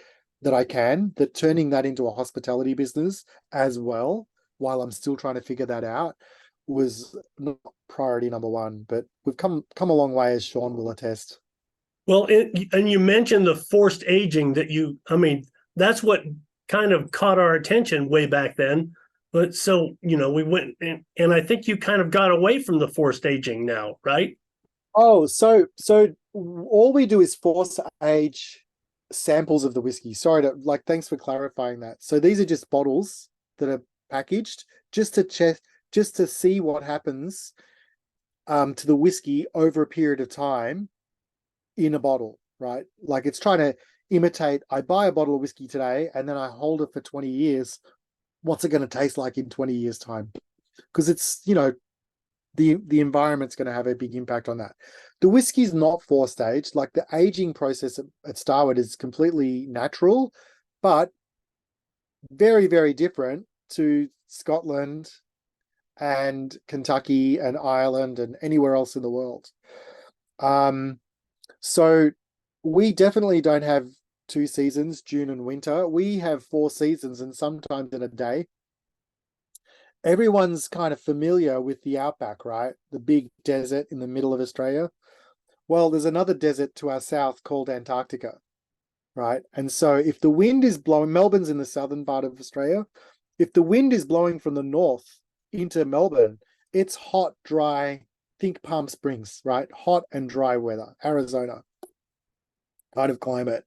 that I can, that turning that into a hospitality business as well, while I'm still trying to figure that out, was not priority number one. But we've come a long way, as Sean will attest. Well, and you mentioned the forced aging that's what kind of caught our attention way back then. But so, we went and I think you kind of got away from the forced aging now, right? Oh, so all we do is force age samples of the whiskey. Thanks for clarifying that. So these are just bottles that are packaged just to see what happens to the whiskey over a period of time in a bottle, right? Like it's trying to imitate, I buy a bottle of whiskey today and then I hold it for 20 years. What's it going to taste like in 20 years time? Because it's, the environment's going to have a big impact on that. The whiskey's not forced aged. Like the aging process at Starward is completely natural, but very, very different to Scotland and Kentucky and Ireland and anywhere else in the world. So we definitely don't have 2 seasons, June and winter. We have 4 seasons, and sometimes in a day. Everyone's kind of familiar with the outback, right? The big desert in the middle of Australia. Well, there's another desert to our south called Antarctica, right? And so if the wind is blowing, Melbourne's in the southern part of Australia. If the wind is blowing from the north into Melbourne, it's hot, dry, think Palm Springs, right? Hot and dry weather, Arizona kind of climate.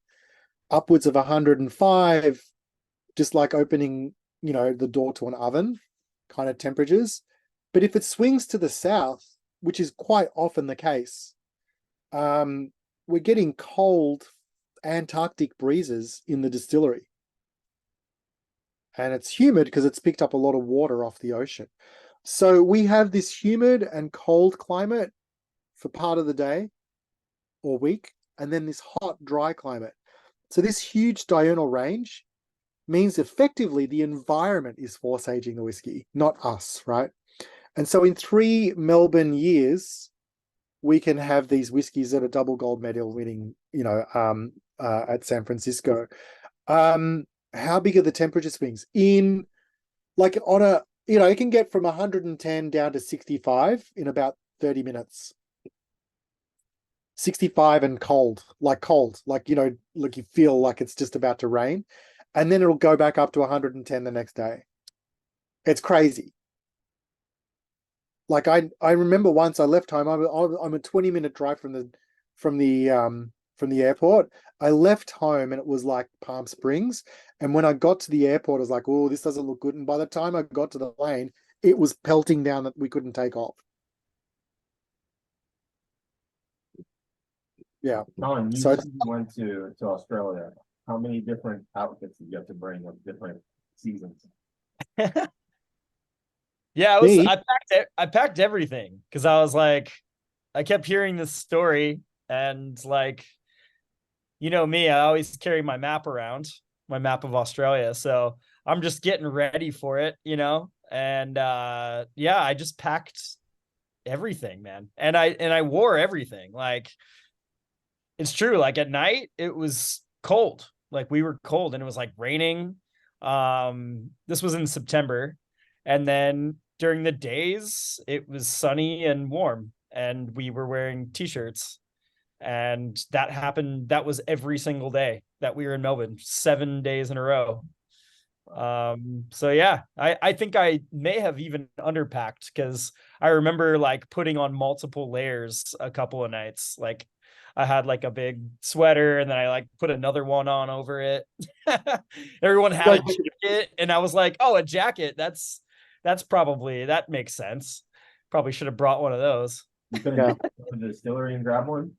Upwards of 105, just like opening, the door to an oven kind of temperatures. But if it swings to the south, which is quite often the case, we're getting cold Antarctic breezes in the distillery. And it's humid because it's picked up a lot of water off the ocean. So we have this humid and cold climate for part of the day or week, and then this hot, dry climate. So this huge diurnal range means effectively the environment is force aging the whiskey, not us, right? And so in 3 Melbourne years, we can have these whiskeys that are double gold medal winning, at San Francisco. How big are the temperature swings in, like on a, it can get from 110 down to 65 in about 30 minutes. 65 and cold, like, like you feel like it's just about to rain, and then it'll go back up to 110 the next day. It's crazy. Like I remember once I left home. I'm a 20-minute drive from the airport. I left home and it was like Palm Springs. And when I got to the airport, I was like, oh, this doesn't look good. And by the time I got to the plane, it was pelting down that we couldn't take off. Yeah. Colin, you So went to Australia. How many different outfits did you have to bring with different seasons? Yeah, Me? I packed everything because I was like, I kept hearing this story, and like, you know me, I always carry my map around, my map of Australia. So I'm just getting ready for it, and yeah, I just packed everything, man. And I wore everything. Like, it's true. Like at night, it was cold. Like we were cold and it was like raining. This was in September. And then during the days, it was sunny and warm. And we were wearing t-shirts. And that happened. That was every single day that we were in Melbourne, 7 days in a row. So yeah, I think I may have even underpacked, because I remember like putting on multiple layers a couple of nights. Like I had like a big sweater and then I like put another one on over it. Everyone had a jacket and I was like, oh, a jacket. That makes sense. Probably should have brought one of those. You couldn't go to the distillery and grab one?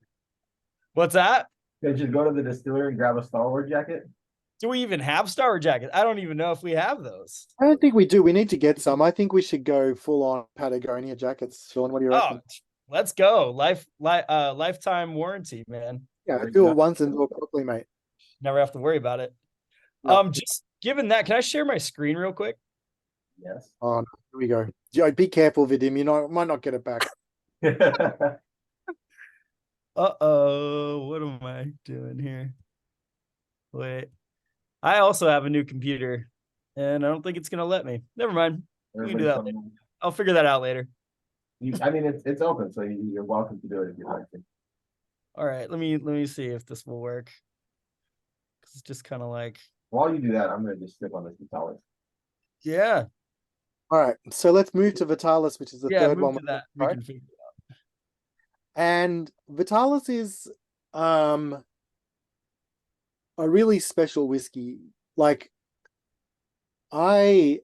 What's that? You could just go to the distillery and grab a Starward jacket? Do we even have Starward jackets? I don't even know if we have those. I don't think we do. We need to get some. I think we should go full on Patagonia jackets. Sean, what do you reckon? Oh, let's go. Lifetime warranty, man. Yeah, do it once and do it properly, mate. Never have to worry about it. Yeah. Just given that, can I share my screen real quick? Yes. Oh, no, here we go. Yeah, be careful, Vidim. Might not get it back. Uh-oh, what am I doing here? Wait. I also have a new computer, and I don't think it's gonna let me. Never mind. We can do that later. I'll figure that out later. I mean, it's open, so you're welcome to do it if you'd like to. All right, let me see if this will work. It's just kind of like, while you do that, I'm gonna just stick on this Vitale. Yeah. All right, so let's move to Vitalis, which is the third one. To that. We can figure it out. And Vitalis is a really special whiskey. Like, I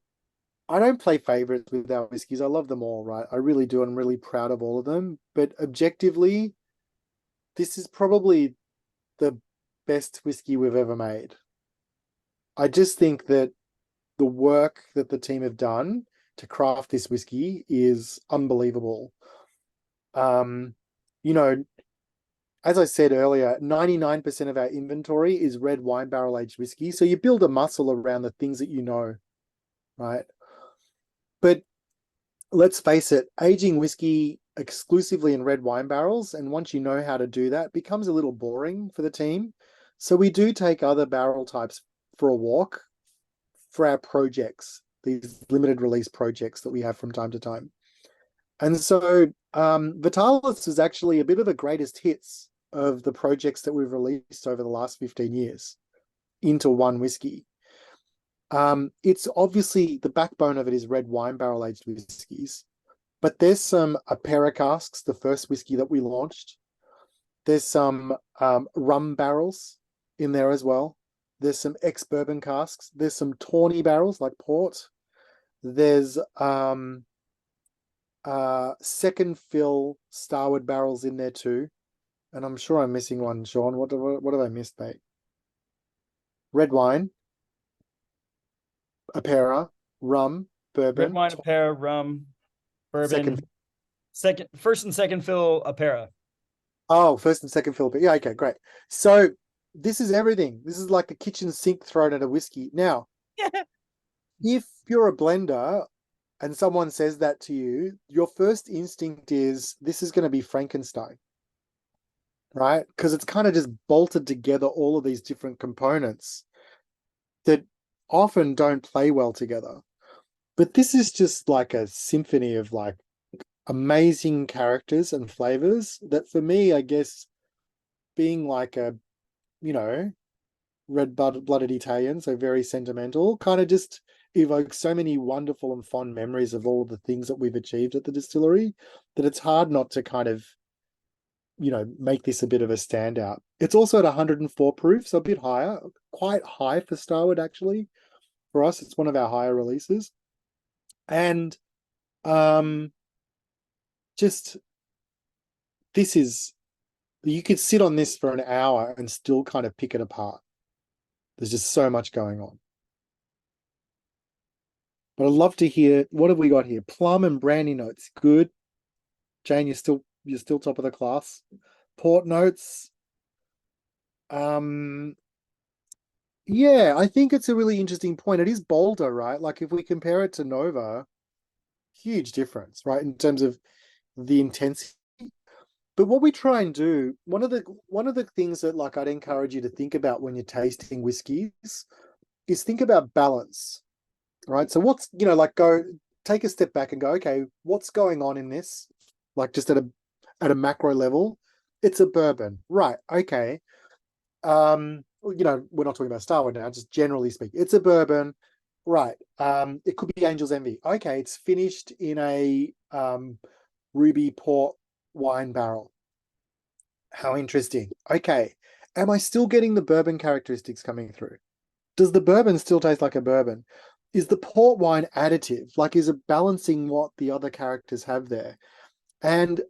don't play favorites with our whiskeys. I love them all, right? I really do. I'm really proud of all of them. But objectively, this is probably the best whiskey we've ever made. I just think that the work that the team have done to craft this whiskey is unbelievable. As I said earlier, 99% of our inventory is red wine barrel aged whiskey. So you build a muscle around the things that you know, right? But let's face it, aging whiskey exclusively in red wine barrels, and once you know how to do that, becomes a little boring for the team. So we do take other barrel types for a walk for our projects, these limited release projects that we have from time to time. And so Vitalis is actually a bit of a greatest hits of the projects that we've released over the last 15 years into one whiskey. It's obviously, the backbone of it is red wine barrel aged whiskeys, but there's some Apera casks, the first whiskey that we launched. There's some rum barrels in there as well. There's some ex-bourbon casks. There's some tawny barrels like port. There's second fill Starward barrels in there too. And I'm sure I'm missing one, Sean. What have I missed, mate? Red wine, Apera, rum, bourbon. Red wine, Apera, rum, bourbon. First and second fill Apera. Oh, first and second fill. Yeah, okay, great. So this is everything. This is like a kitchen sink thrown at a whiskey. Now, if you're a blender and someone says that to you, your first instinct is this is going to be Frankenstein, right? Because it's kind of just bolted together all of these different components that often don't play well together. But this is just like a symphony of like amazing characters and flavors that for me, I guess, being like a, you know, red-blooded Italian, so very sentimental, kind of just evokes so many wonderful and fond memories of all of the things that we've achieved at the distillery that it's hard not to kind of, you know, make this a bit of a standout. It's also at 104 proof, so a bit higher, quite high for Starward actually. For us, it's one of our higher releases. And just this is, you could sit on this for an hour and still kind of pick it apart. There's just so much going on. But I'd love to hear, what have we got here? Plum and brandy notes. Good. Jane, you're still top of the class. Port notes. Yeah, I think it's a really interesting point. It is bolder, right? Like if we compare it to Nova, huge difference, right? In terms of the intensity. But what we try and do, one of the things that like I'd encourage you to think about when you're tasting whiskeys is think about balance, right? So what's, you know, like go take a step back and go, okay, what's going on in this? Like just at a macro level, it's a bourbon, right? Okay. You know, we're not talking about Starward now, just generally speaking. It's a bourbon, right? It could be Angel's Envy. Okay, it's finished in a ruby port wine barrel. How interesting. Okay. Am I still getting the bourbon characteristics coming through? Does the bourbon still taste like a bourbon? Is the port wine additive? Like, is it balancing what the other characters have there? And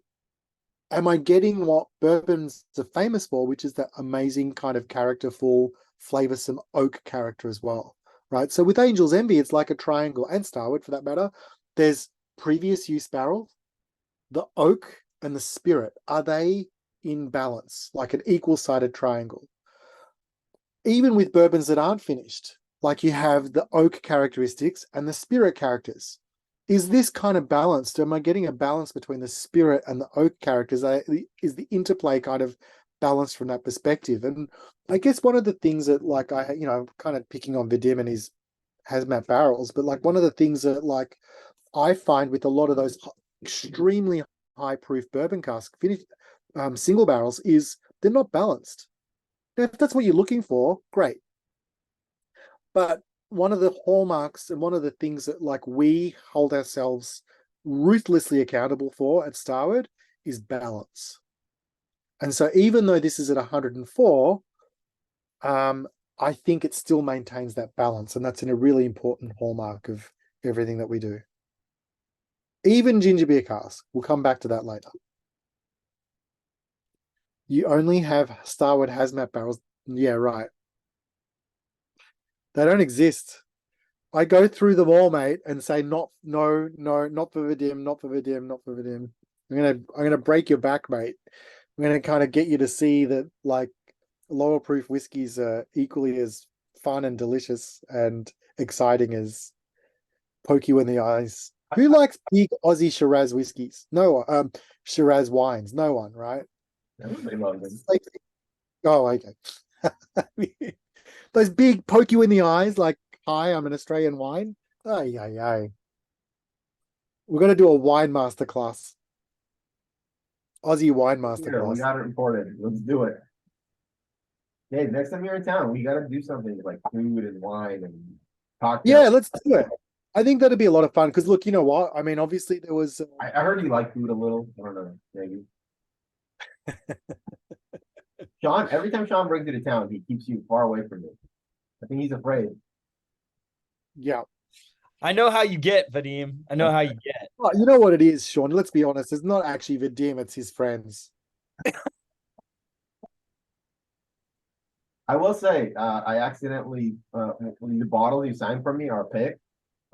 am I getting what bourbons are famous for, which is that amazing kind of characterful, flavorsome oak character as well, right? So with Angel's Envy, it's like a triangle, and Starward for that matter. There's previous use barrel, the oak and the spirit. Are they in balance, like an equal-sided triangle? Even with bourbons that aren't finished, like you have the oak characteristics and the spirit characters. Is this kind of balanced? Am I getting a balance between the spirit and the oak characters? Is the interplay kind of balanced from that perspective? And I guess one of the things that like kind of picking on Vadim and his hazmat barrels, but like one of the things that like I find with a lot of those extremely high proof bourbon cask finished single barrels is they're not balanced. Now, if that's what you're looking for, great. But one of the hallmarks and one of the things that like we hold ourselves ruthlessly accountable for at Starward is balance. And so even though this is at 104, I think it still maintains that balance. And that's a really important hallmark of everything that we do. Even ginger beer cask. We'll come back to that later. You only have Starward hazmat barrels. Yeah, right. They don't exist. I go through them all, mate, and say no, not for Vadim, not for Vadim, not for Vadim. I'm gonna break your back, mate. I'm gonna kind of get you to see that like lower proof whiskeys are equally as fun and delicious and exciting as poke you in the eyes. Who likes big Aussie Shiraz whiskeys? No one. Shiraz wines. No one, right? Everybody loves them. Like, oh, okay. Those big poke you in the eyes, like, hi, I'm an Australian wine. Ay, ay, ay. We're going to do a wine masterclass. Aussie wine Here, we masterclass. got it imported. Let's do it. Hey, next time you're in town, we got to do something like food and wine and cocktails. Yeah, let's do it. I think that'd be a lot of fun because, look, you know what? I mean, obviously there was. I heard you like food a little. I don't know, maybe. Sean, every time Sean brings you to town, he keeps you far away from you. I think he's afraid. Yeah. I know how you get, Vadim. I know how you get. Well, you know what it is, Sean. Let's be honest. It's not actually Vadim, it's his friends. I will say, I accidentally, the bottles you signed for me are picked.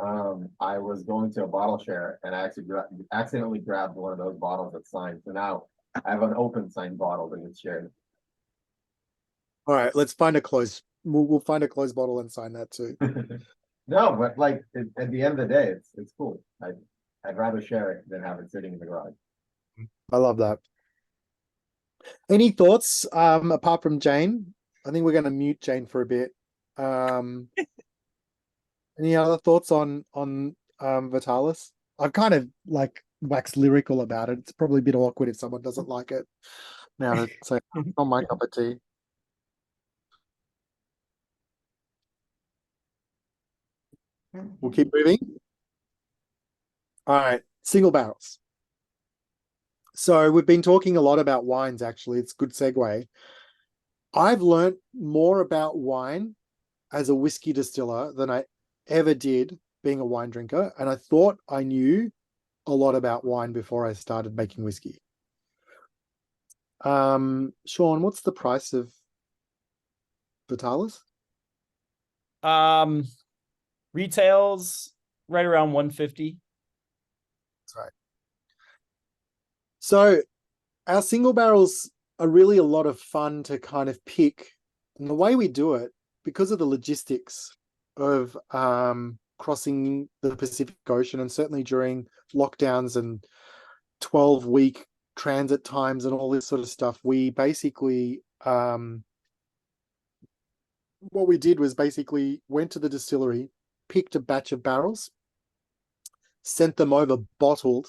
I was going to a bottle share and I actually accidentally grabbed one of those bottles that's signed. So now I have an open signed bottle that gets shared. All right, let's find a close. We'll find a closed bottle and sign that too. No, but like at the end of the day, it's cool. I'd rather share it than have it sitting in the garage. I love that. Any thoughts apart from Jane? I think we're going to mute Jane for a bit. Any other thoughts on Vitalis? I've kind of like waxed lyrical about it. It's probably a bit awkward if someone doesn't like it now to say it's not my cup of tea. We'll keep moving. All right, single barrels. So we've been talking a lot about wines, actually. It's a good segue. I've learned more about wine as a whiskey distiller than I ever did being a wine drinker. And I thought I knew a lot about wine before I started making whiskey. Sean, what's the price of Vitalis? Retails right around 150. That's right. So our single barrels are really a lot of fun to kind of pick. And the way we do it, because of the logistics of crossing the Pacific Ocean, and certainly during lockdowns and 12-week transit times and all this sort of stuff, we basically what we did was basically went to the distillery, picked a batch of barrels, sent them over bottled,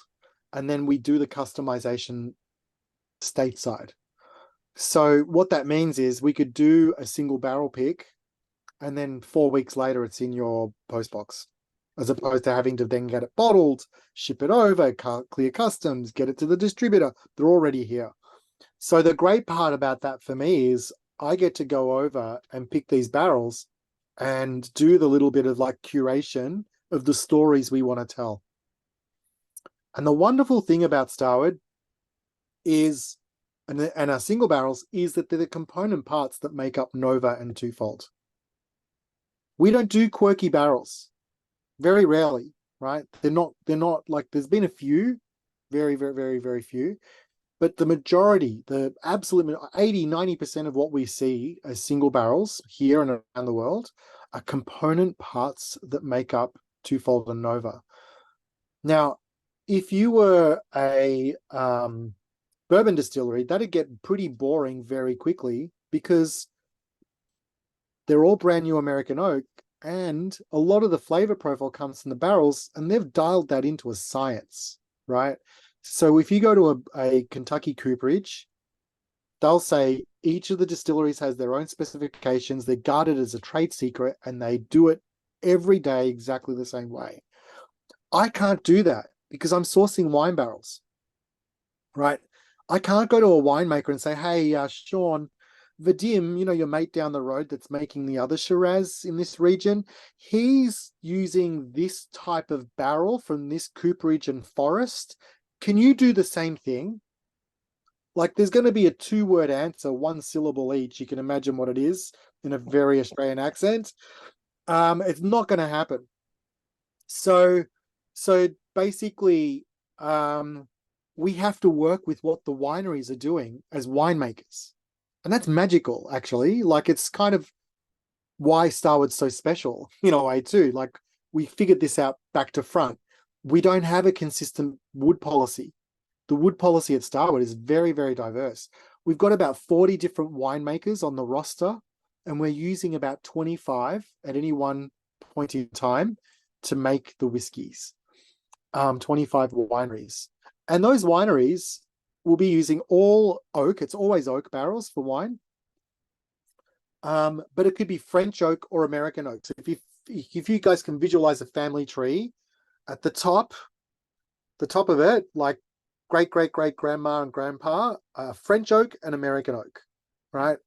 and then we do the customization stateside. So what that means is we could do a single barrel pick, and then 4 weeks later it's in your post box, as opposed to having to then get it bottled, ship it over, clear customs, get it to the distributor. They're already here. So the great part about that for me is I get to go over and pick these barrels and do the little bit of like curation of the stories we want to tell. And the wonderful thing about Starward is, and our single barrels, is that they're the component parts that make up Nova and Twofold. We don't do quirky barrels, very rarely, right? They're not like, there's been a few, very, very, very, very few, but the majority, the absolute 80, 90% of what we see as single barrels here and around the world are component parts that make up Twofold and Nova. Now, if you were a bourbon distillery, that'd get pretty boring very quickly, because they're all brand new American oak, and a lot of the flavor profile comes from the barrels, and they've dialed that into a science, right? So if you go to a Kentucky cooperage, they'll say each of the distilleries has their own specifications. They're guarded as a trade secret, and they do it every day exactly the same way. I can't do that because I'm sourcing wine barrels, right? I can't go to a winemaker and say, hey, Sean, Vadim, your mate down the road that's making the other Shiraz in this region, he's using this type of barrel from this cooperage and forest. Can you do the same thing? Like, there's going to be a 2-word answer, 1 syllable each. You can imagine what it is in a very Australian accent. It's not going to happen. So basically, we have to work with what the wineries are doing as winemakers. And that's magical, actually. Like, it's kind of why Starward's so special in a way too. Like, we figured this out back to front. We don't have a consistent wood policy. The wood policy at Starward is very, very diverse. We've got about 40 different winemakers on the roster, and we're using about 25 at any one point in time to make the whiskies. 25 wineries. And those wineries will be using all oak. It's always oak barrels for wine. But it could be French oak or American oak. So if you guys can visualize a family tree, at the top of it, like great grandma and grandpa, French oak and American oak, right?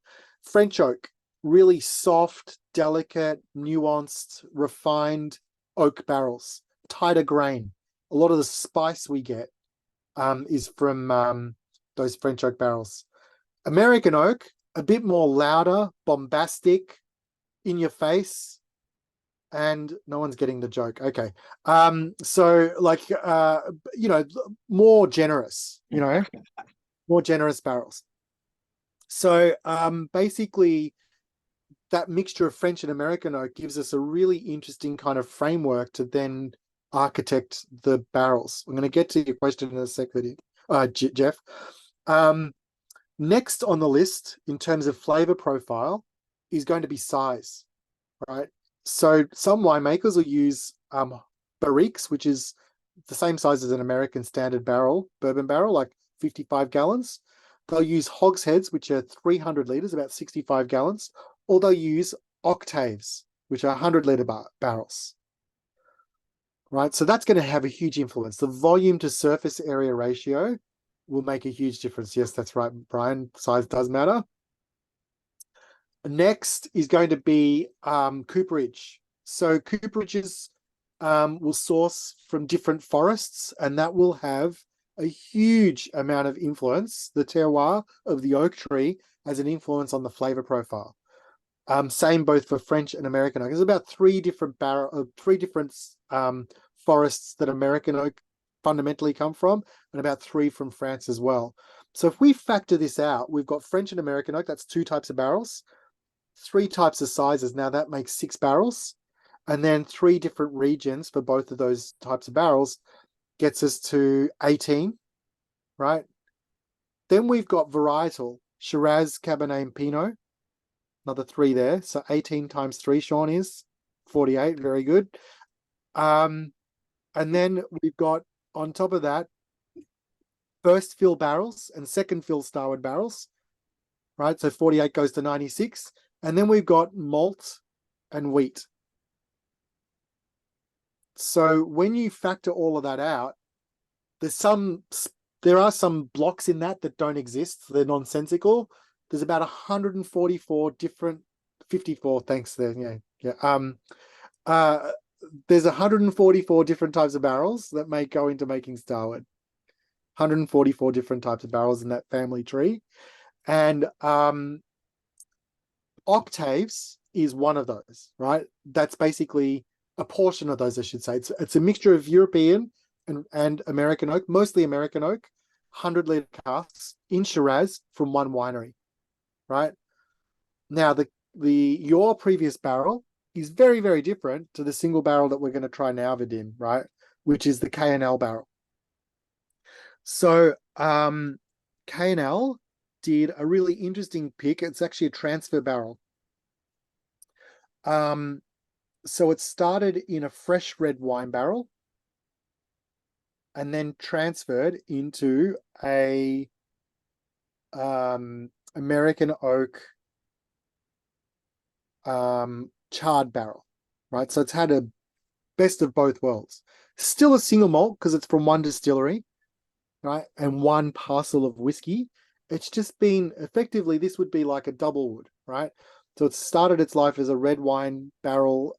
French oak, really soft, delicate, nuanced, refined oak barrels, tighter grain. A lot of the spice we get is from those French oak barrels. American oak, a bit more louder, bombastic, in your face, and no one's getting the joke. Okay. So like, more generous, more generous barrels. So basically, that mixture of French and American oak gives us a really interesting kind of framework to then architect the barrels. I'm going to get to your question in a sec, Jeff. Next on the list in terms of flavor profile is going to be size, right? So some winemakers will use barriques, which is the same size as an American standard barrel, bourbon barrel, like 55 gallons. They'll use hogsheads, which are 300 liters, about 65 gallons, or they'll use octaves, which are 100-liter barrels. Right, so that's going to have a huge influence. The volume to surface area ratio will make a huge difference. Yes, that's right, Brian. Size does matter. Next is going to be cooperage. So cooperages will source from different forests, and that will have a huge amount of influence. The terroir of the oak tree has an influence on the flavor profile. Same both for French and American oak. There's about three different forests that American oak fundamentally come from, and about 3 from France as well. So if we factor this out, we've got French and American oak, that's 2 types of barrels, 3 types of sizes, now that makes 6 barrels, and then 3 different regions for both of those types of barrels gets us to 18, right? Then we've got varietal, Shiraz, Cabernet, and Pinot, another 3 there. So 18 times 3, Sean, is 48, very good. And then we've got, on top of that, first fill barrels and second fill Starward barrels, right? So 48 goes to 96. And then we've got malt and wheat. So when you factor all of that out, there are some blocks in that don't exist. They're nonsensical. There's about 144 different, 54, thanks there, yeah. There's 144 different types of barrels that may go into making Starward. 144 different types of barrels in that family tree. And octaves is one of those, right? That's basically a portion of those, I should say. It's a mixture of European and American oak, mostly American oak, 100-liter casks in Shiraz from one winery, right? Now, your previous barrel is very, very different to the single barrel that we're going to try now, Vadim, right? Which is the K&L barrel. So K&L did a really interesting pick. It's actually a transfer barrel. So it started in a fresh red wine barrel and then transferred into a American oak charred barrel, right? So it's had a best of both worlds. Still a single malt because it's from one distillery, right? And one parcel of whiskey. It's just been effectively, this would be like a double wood, right? So it started its life as a red wine barrel,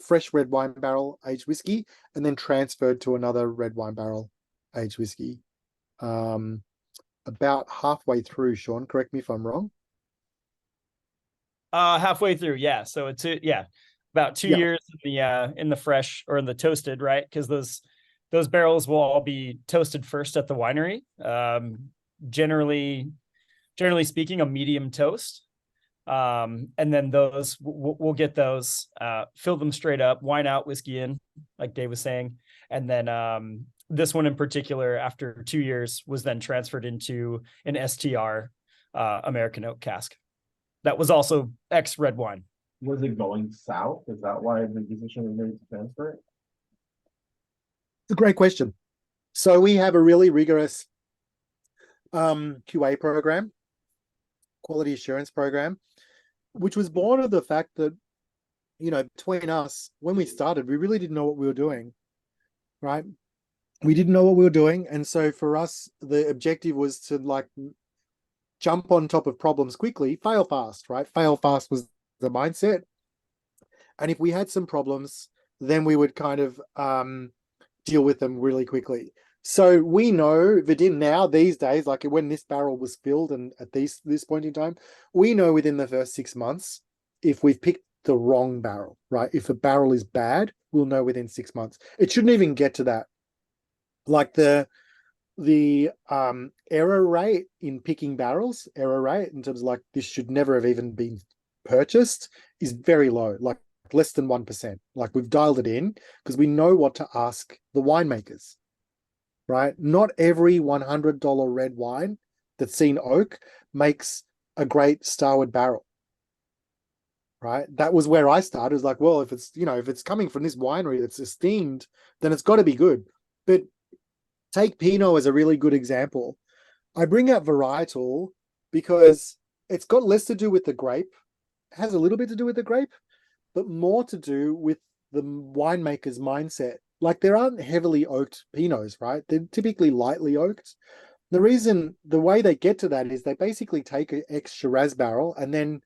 fresh red wine barrel aged whiskey, and then transferred to another red wine barrel aged whiskey. About halfway through, Sean, correct me if I'm wrong. Halfway through, yeah. So it's about 2 years in the fresh or in the toasted, right? Because those barrels will all be toasted first at the winery. Generally speaking, a medium toast. And then those we'll get those, fill them straight up, wine out, whiskey in, like Dave was saying, and then this one in particular, after 2 years, was then transferred into an STR American oak cask. That was also ex-red wine. Was it going south? Is that why the decision was made to transfer it? It's a great question. So we have a really rigorous QA program, quality assurance program, which was born of the fact that, between us, when we started, we really didn't know what we were doing, right? We didn't know what we were doing. And so for us, the objective was to jump on top of problems quickly, fail fast, right? Fail fast was the mindset. And if we had some problems, then we would kind of deal with them really quickly. So we know within now these days, like when this barrel was filled and at this point in time, we know within the first 6 months if we've picked the wrong barrel, right? If a barrel is bad, we'll know within 6 months. It shouldn't even get to that. Like the error rate in picking barrels, in terms of this should never have even been purchased is very low, like less than 1%. Like we've dialed it in because we know what to ask the winemakers, right? Not every $100 red wine that's seen oak makes a great Starward barrel, right? That was where I started. It's like, well, if it's, if it's coming from this winery that's esteemed, then it's got to be good. But take Pinot as a really good example. I bring up varietal because it's got less to do with the grape, has a little bit to do with the grape, but more to do with the winemaker's mindset. Like there aren't heavily oaked Pinots, right? They're typically lightly oaked. The way they get to that is they basically take an ex Shiraz barrel and then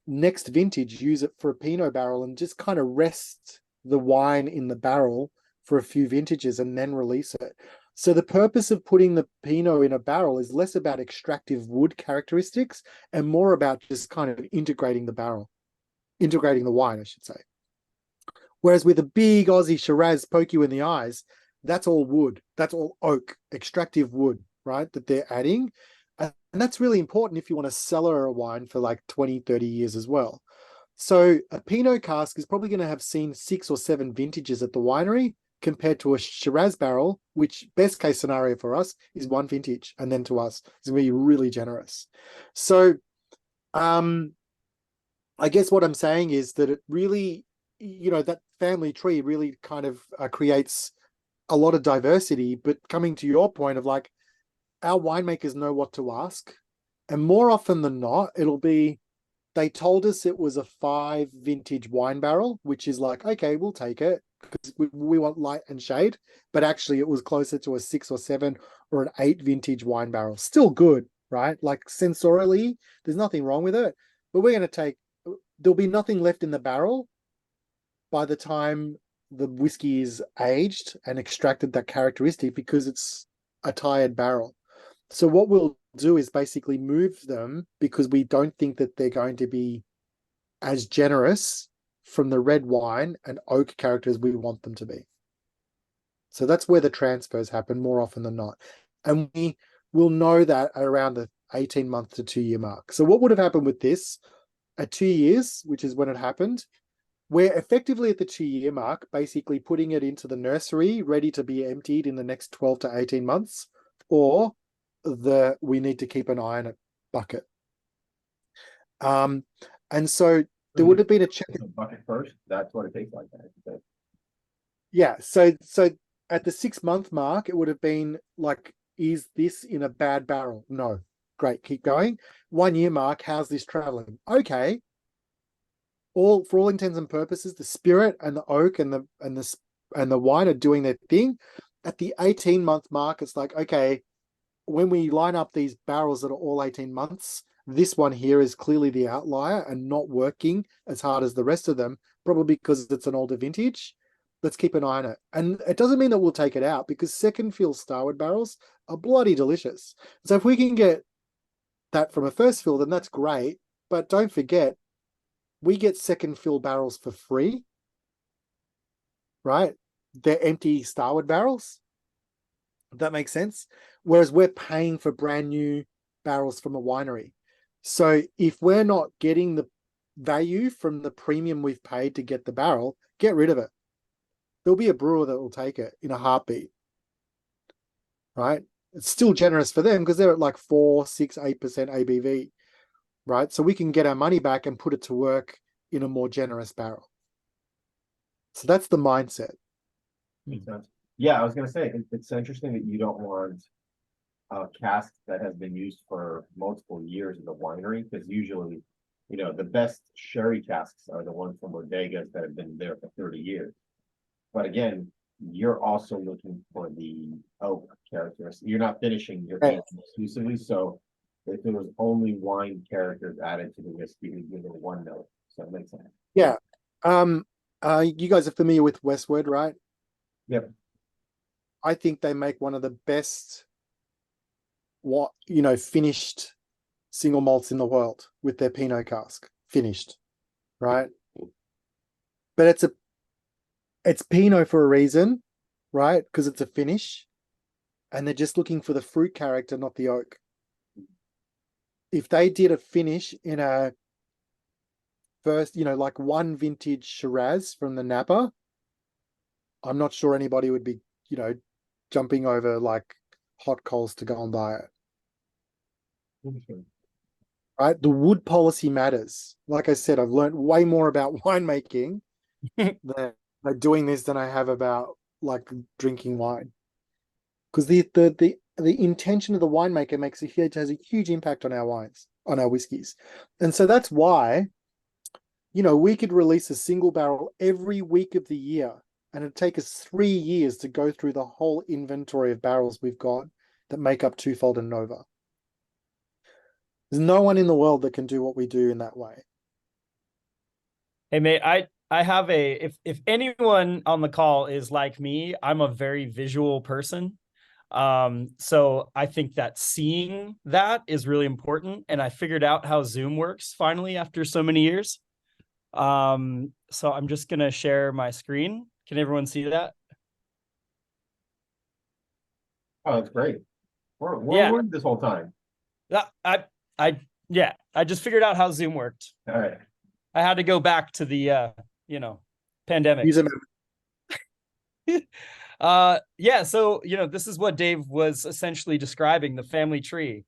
next vintage use it for a Pinot barrel and just kind of rest the wine in the barrel for a few vintages and then release it. So the purpose of putting the Pinot in a barrel is less about extractive wood characteristics and more about just kind of integrating the wine, I should say. Whereas with a big Aussie Shiraz poke you in the eyes, that's all wood, that's all oak, extractive wood, right, that they're adding. And that's really important if you want to cellar a wine for like 20, 30 years as well. So a Pinot cask is probably going to have seen 6 or 7 vintages at the winery compared to a Shiraz barrel, which best case scenario for us is 1 vintage. And then to us, it's going to be really generous. So I guess what I'm saying is that it really, that family tree really kind of creates a lot of diversity. But coming to your point of like, our winemakers know what to ask. And more often than not, it'll be, they told us it was a 5 vintage wine barrel, which is like, okay, we'll take it because we want light and shade. But actually it was closer to a 6 or 7 or an 8 vintage wine barrel. Still good, right? Like sensorially, there's nothing wrong with it. But we're going to there'll be nothing left in the barrel by the time the whiskey is aged and extracted that characteristic because it's a tired barrel. So what we'll do is basically move them because we don't think that they're going to be as generous from the red wine and oak characters we want them to be. So that's where the transfers happen more often than not. And we will know that at around the 18-month to 2-year mark. So what would have happened with this at 2 years, which is when it happened, we're effectively at the 2-year mark, basically putting it into the nursery, ready to be emptied in the next 12 to 18 months, or we need to keep an eye on it bucket. And so there would have been a check. Bucket first. That's what it takes like that. Yeah. So at the 6-month mark, it would have been like, is this in a bad barrel? No. Great. Keep going. 1-year mark. How's this traveling? Okay. For all intents and purposes, the spirit and the oak and the wine are doing their thing. At the 18-month mark, it's like, okay, when we line up these barrels that are all 18 months, this one here is clearly the outlier and not working as hard as the rest of them, probably because it's an older vintage. Let's keep an eye on it. And it doesn't mean that we'll take it out because second fill Starward barrels are bloody delicious. So if we can get that from a first fill, then that's great. But don't forget, we get second fill barrels for free, right? They're empty Starward barrels. If that makes sense. Whereas we're paying for brand new barrels from a winery. So if we're not getting the value from the premium we've paid to get the barrel, get rid of it. There'll be a brewer that will take it in a heartbeat, right? It's still generous for them because they're at like 4, 6, 8% ABV, right? So we can get our money back and put it to work in a more generous barrel. So that's the mindset. Makes sense. Yeah, I was gonna say it's interesting that you don't want a cask that has been used for multiple years in the winery, because usually, the best sherry casks are the ones from bodegas that have been there for 30 years. But again, you're also looking for the oak characteristics. You're not finishing your Right. exclusively. So if there was only wine characters added to the whiskey, we give it 1 note. So that makes sense. Yeah. You guys are familiar with Westward, right? Yep. I think they make one of the best finished single malts in the world with their Pinot cask finished, right? But it's Pinot for a reason, right? Because it's a finish, and they're just looking for the fruit character, not the oak. If they did a finish in a first, like one vintage Shiraz from the Napa, I'm not sure anybody would be, jumping over like hot coals to go and buy it. Interesting. Right? The wood policy matters. Like I said, I've learned way more about winemaking than by doing this than I have about like drinking wine. Because the intention of the winemaker has a huge impact on our wines, on our whiskeys. And so that's why, we could release a single barrel every week of the year, and it'd take us 3 years to go through the whole inventory of barrels we've got that make up Twofold and Nova. There's no one in the world that can do what we do in that way. Hey, mate, I have if anyone on the call is like me, I'm a very visual person. So I think that seeing that is really important. And I figured out how Zoom works finally after so many years. So I'm just going to share my screen. Can everyone see that? Oh, that's great. We're Yeah. working this whole time. I just figured out how Zoom worked. All right. I had to go back to the, pandemic. Use them. Yeah, so this is what Dave was essentially describing, the family tree.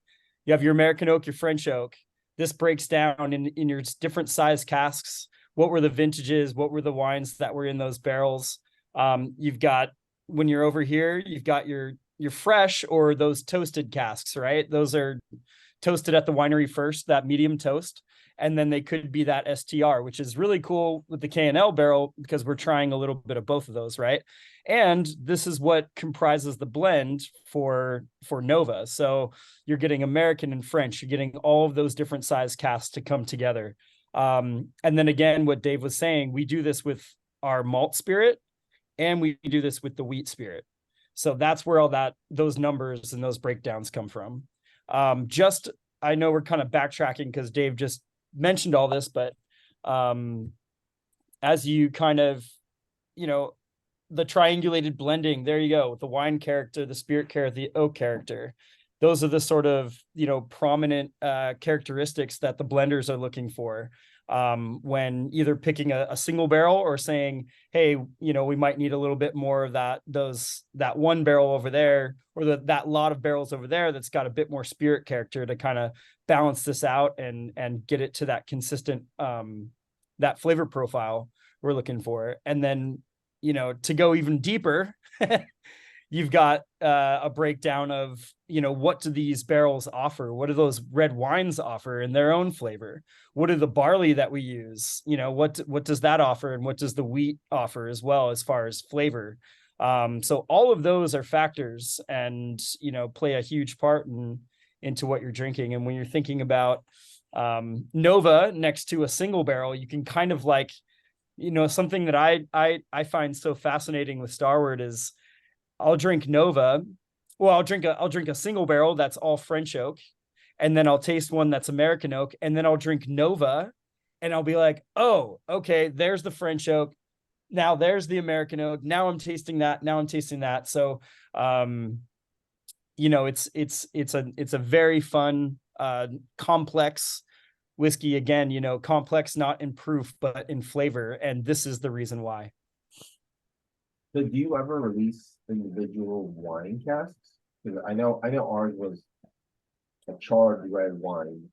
You have your American oak, your French oak. This breaks down in your different size casks. What were the vintages? What were the wines that were in those barrels? You've got, when you're over here, you've got your fresh or those toasted casks, right? Those are toasted at the winery first, that medium toast. And then they could be that STR, which is really cool with the K&L barrel because we're trying a little bit of both of those, right? And this is what comprises the blend for Nova. So you're getting American and French, you're getting all of those different size casks to come together. And then again, what Dave was saying, we do this with our malt spirit and we do this with the wheat spirit. So that's where all those numbers and those breakdowns come from. I know we're kind of backtracking because Dave just mentioned all this, but as you kind of, the triangulated blending, there you go, with the wine character, the spirit character, the oak character. Those are the sort of, prominent characteristics that the blenders are looking for when either picking a single barrel or saying, hey, we might need a little bit more of that one barrel over there, or that lot of barrels over there that's got a bit more spirit character to kind of balance this out and get it to that consistent, that flavor profile we're looking for. And then, to go even deeper, you've got a breakdown of, what do these barrels offer? What do those red wines offer in their own flavor? What are the barley that we use? What does that offer? And what does the wheat offer as well, as far as flavor? So all of those are factors and, play a huge part into what you're drinking. And when you're thinking about Nova next to a single barrel, you can kind of like, something that I find so fascinating with Starward is I'll drink Nova. Well, I'll drink a single barrel that's all French oak, and then I'll taste one that's American oak, and then I'll drink Nova, and I'll be like, oh, okay, there's the French oak. Now there's the American oak. Now I'm tasting that. Now I'm tasting that. So, it's a very fun, complex whiskey. Again, complex not in proof but in flavor, and this is the reason why. So do you ever release individual wine casks? Because I know ours was a charred red wine.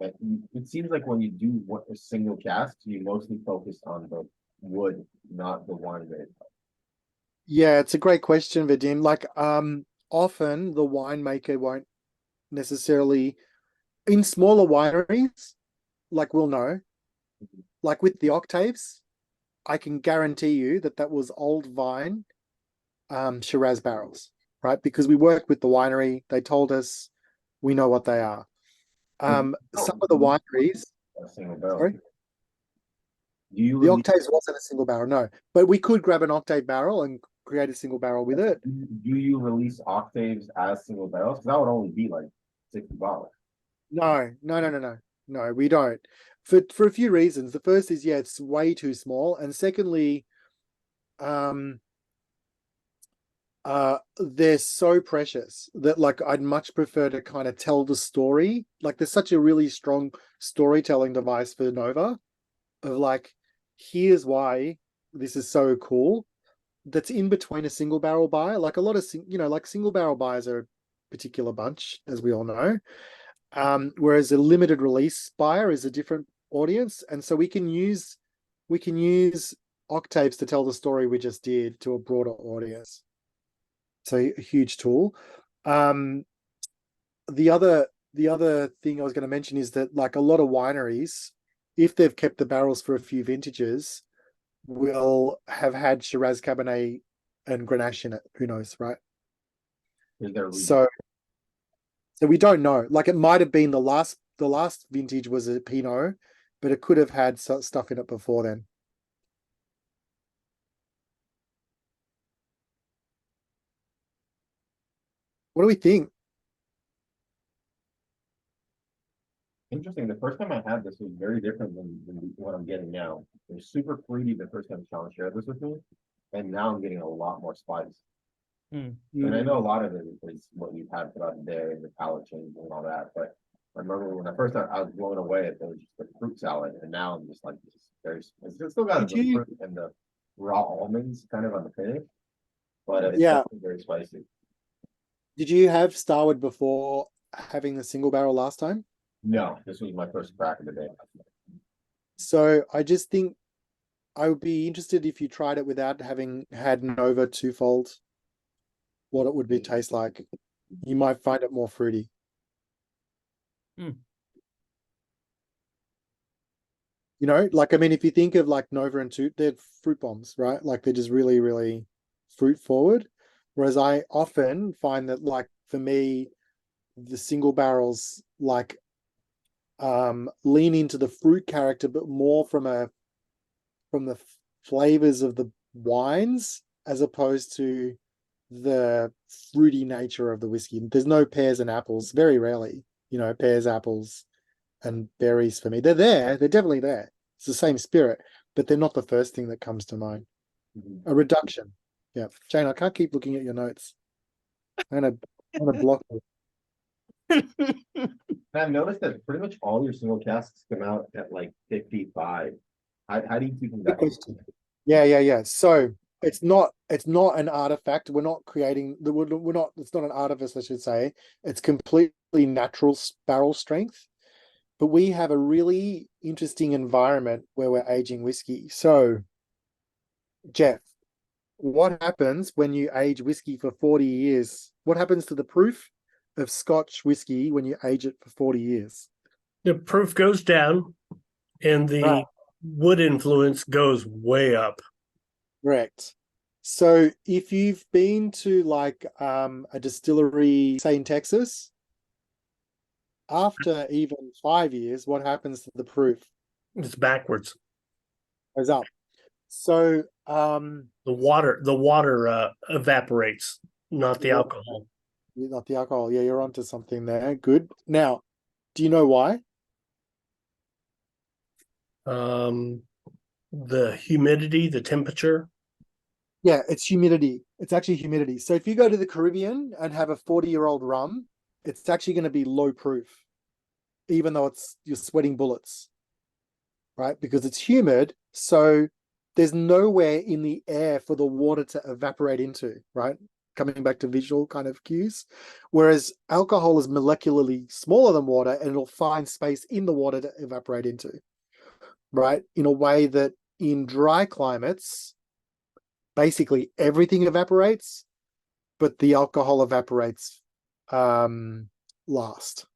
But it seems like when you do a single cask, you mostly focus on the wood, not the wine rate. Yeah, it's a great question, Vadim. Like, often the winemaker won't necessarily, in smaller wineries, like we'll know, like with the octaves, I can guarantee you that was old vine Shiraz barrels, right? Because we worked with the winery, they told us we know what they are. Some of the wineries, A single barrel. sorry? Do you The release, octaves wasn't a single barrel, no. But we could grab an octave barrel and create a single barrel with it. do you release octaves as single barrels? Because that would only be like $60. No, we don't. For a few reasons. The first is, yeah, it's way too small. And secondly, they're so precious that like I'd much prefer to kind of tell the story. Like there's such a really strong storytelling device for Nova of like, here's why this is so cool. That's in between a single barrel buyer. Like a lot of, like single barrel buyers are a particular bunch, as we all know. Whereas a limited release buyer is a different audience. And so we can use octaves to tell the story we just did to a broader audience. So a huge tool. The other thing I was going to mention is that like a lot of wineries, if they've kept the barrels for a few vintages, will have had Shiraz, Cabernet, and Grenache in it. Who knows, right? So we don't know. Like it might have been the last vintage was a Pinot, but it could have had stuff in it before then. What do we think? Interesting. The first time I had this was very different than what I'm getting now. It was super fruity the first time Sean shared this with me, and now I'm getting a lot more spice. And I know a lot of it is what we've had throughout the day and the palate change and all that. But I remember when I first started, I was blown away at the fruit salad, and now I'm just like, it's still got the fruit and the raw almonds kind of on the finish, but it's definitely very spicy. Did you have Starward before having the single barrel last time? No, this was my first crack of the day. So I just think I would be interested if you tried it without having had Nova twofold, what it would be taste like. You might find it more fruity. You know, like, I mean, if you think of like Nova and Two, they're fruit bombs, right? Like they're just really, really fruit forward. Whereas I often find that like for me, the single barrels like lean into the fruit character, but more from the flavors of the wines as opposed to the fruity nature of the whiskey. There's no pears and apples, very rarely, pears, apples, and berries for me. They're there, they're definitely there. It's the same spirit, but they're not the first thing that comes to mind. A reduction. Yeah. Jane, I can't keep looking at your notes. I'm gonna block it. I've noticed that pretty much all your single casks come out at like 55. How do you keep them that? Yeah. So it's not an artifact. We're not creating it's not an artifice, I should say. It's completely natural barrel strength. But we have a really interesting environment where we're aging whiskey. So, Jeff, what happens when you age whiskey for 40 years? What happens to the proof of Scotch whiskey when you age it for 40 years? The proof goes down and the wood influence goes way up. Correct. So if you've been to like a distillery, say in Texas, after even 5 years, what happens to the proof? It's backwards. Goes up. So the water evaporates, not the alcohol. Not the alcohol. Yeah, you're onto something there. Good. Now, do you know why? The humidity, the temperature. Yeah, it's humidity. It's actually humidity. So if you go to the Caribbean and have a 40-year-old rum, it's actually going to be low proof, even though you're sweating bullets, right? Because it's humid. So there's nowhere in the air for the water to evaporate into, right? Coming back to visual kind of cues. Whereas alcohol is molecularly smaller than water and it'll find space in the water to evaporate into, right? In a way that in dry climates, basically everything evaporates, but the alcohol evaporates last,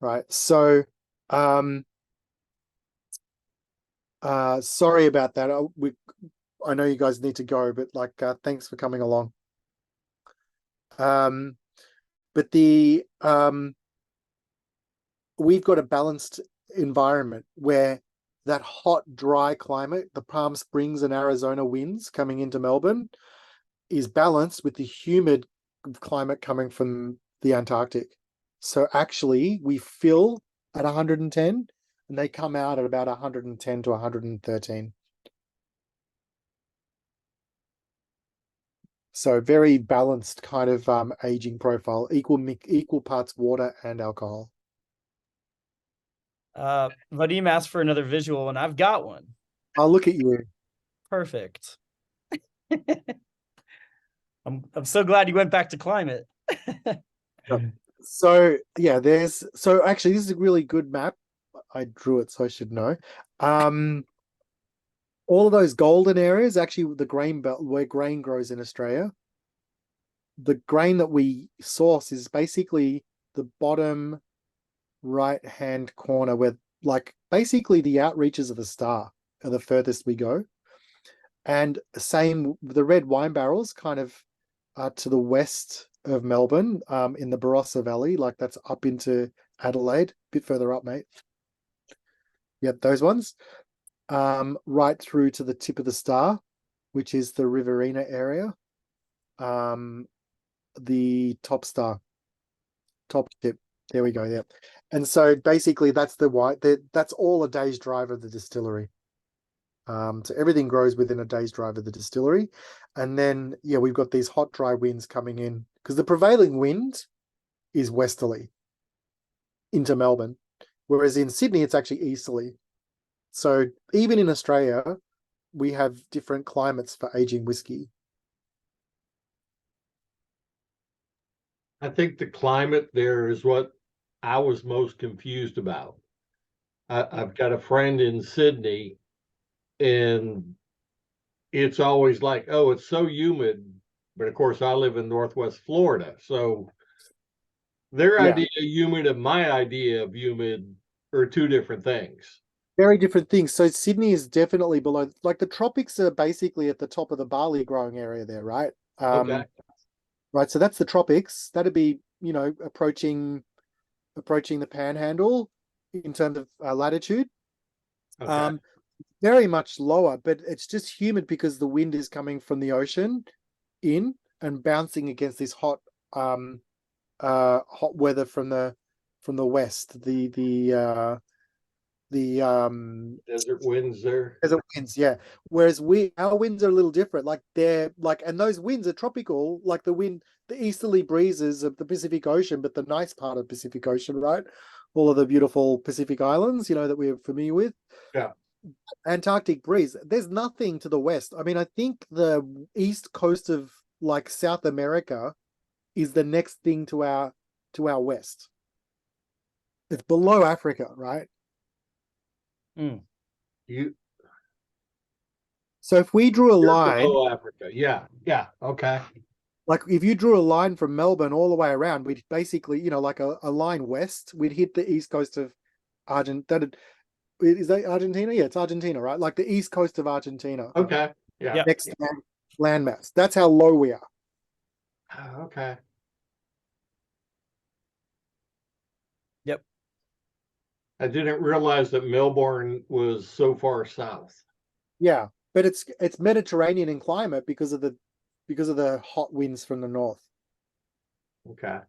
right? So sorry about that. I know you guys need to go, but like thanks for coming along. But we've got a balanced environment where that hot, dry climate, the Palm Springs and Arizona winds coming into Melbourne, is balanced with the humid climate coming from the Antarctic. So actually, we fill at 110 and they come out at about 110 to 113. So very balanced kind of aging profile, equal parts water and alcohol. Vadim asked for another visual, and I've got one. I'll look at you. Perfect. I'm so glad you went back to climate. So yeah, so actually this is a really good map. I drew it, so I should know. All of those golden areas, actually the grain belt where grain grows in Australia. The grain that we source is basically the bottom right hand corner where like basically the outreaches of the star are the furthest we go. And same, the red wine barrels kind of are to the west of Melbourne, in the Barossa Valley, like that's up into Adelaide, a bit further up, mate. Yep, those ones. Right through to the tip of the star, which is the Riverina area. The top star, top tip. There we go. Yeah. And so basically that's that's all a day's drive of the distillery. So everything grows within a day's drive of the distillery. And then, yeah, we've got these hot, dry winds coming in because the prevailing wind is westerly into Melbourne, whereas in Sydney, it's actually easterly. So even in Australia, we have different climates for aging whiskey. I think the climate there is what I was most confused about. I've got a friend in Sydney, and it's always like, oh, it's so humid. But of course, I live in Northwest Florida. So their Yeah. idea of humid and my idea of humid are two different things. Very different things. So Sydney is definitely below, like the tropics are basically at the top of the barley growing area there, right? Okay. Right. So that's the tropics. That'd be, you know, approaching the panhandle in terms of latitude. Okay. Very much lower, but it's just humid because the wind is coming from the ocean in and bouncing against this hot weather from the west. The Desert winds there. desert winds, yeah. Whereas our winds are a little different. Like they're like, and those winds are tropical, like the easterly breezes of the Pacific Ocean, but the nice part of the Pacific Ocean, right? All of the beautiful Pacific Islands, you know, that we're familiar with. Yeah. Antarctic breeze. There's nothing to the west. I mean, I think the east coast of like South America is the next thing to our west. It's below Africa, right? So if we drew a line, Below Africa. Yeah. Yeah. Okay. like if you drew a line from Melbourne all the way around, we'd basically, you know, like a line west, we'd hit the east coast of Argentina. Is that Argentina? Yeah, it's Argentina, right? Like the east coast of Argentina. Okay. Yeah. Next landmass. That's how low we are. Okay. Yep. I didn't realize that Melbourne was so far south. Yeah, but it's Mediterranean in climate because of the hot winds from the north. Okay.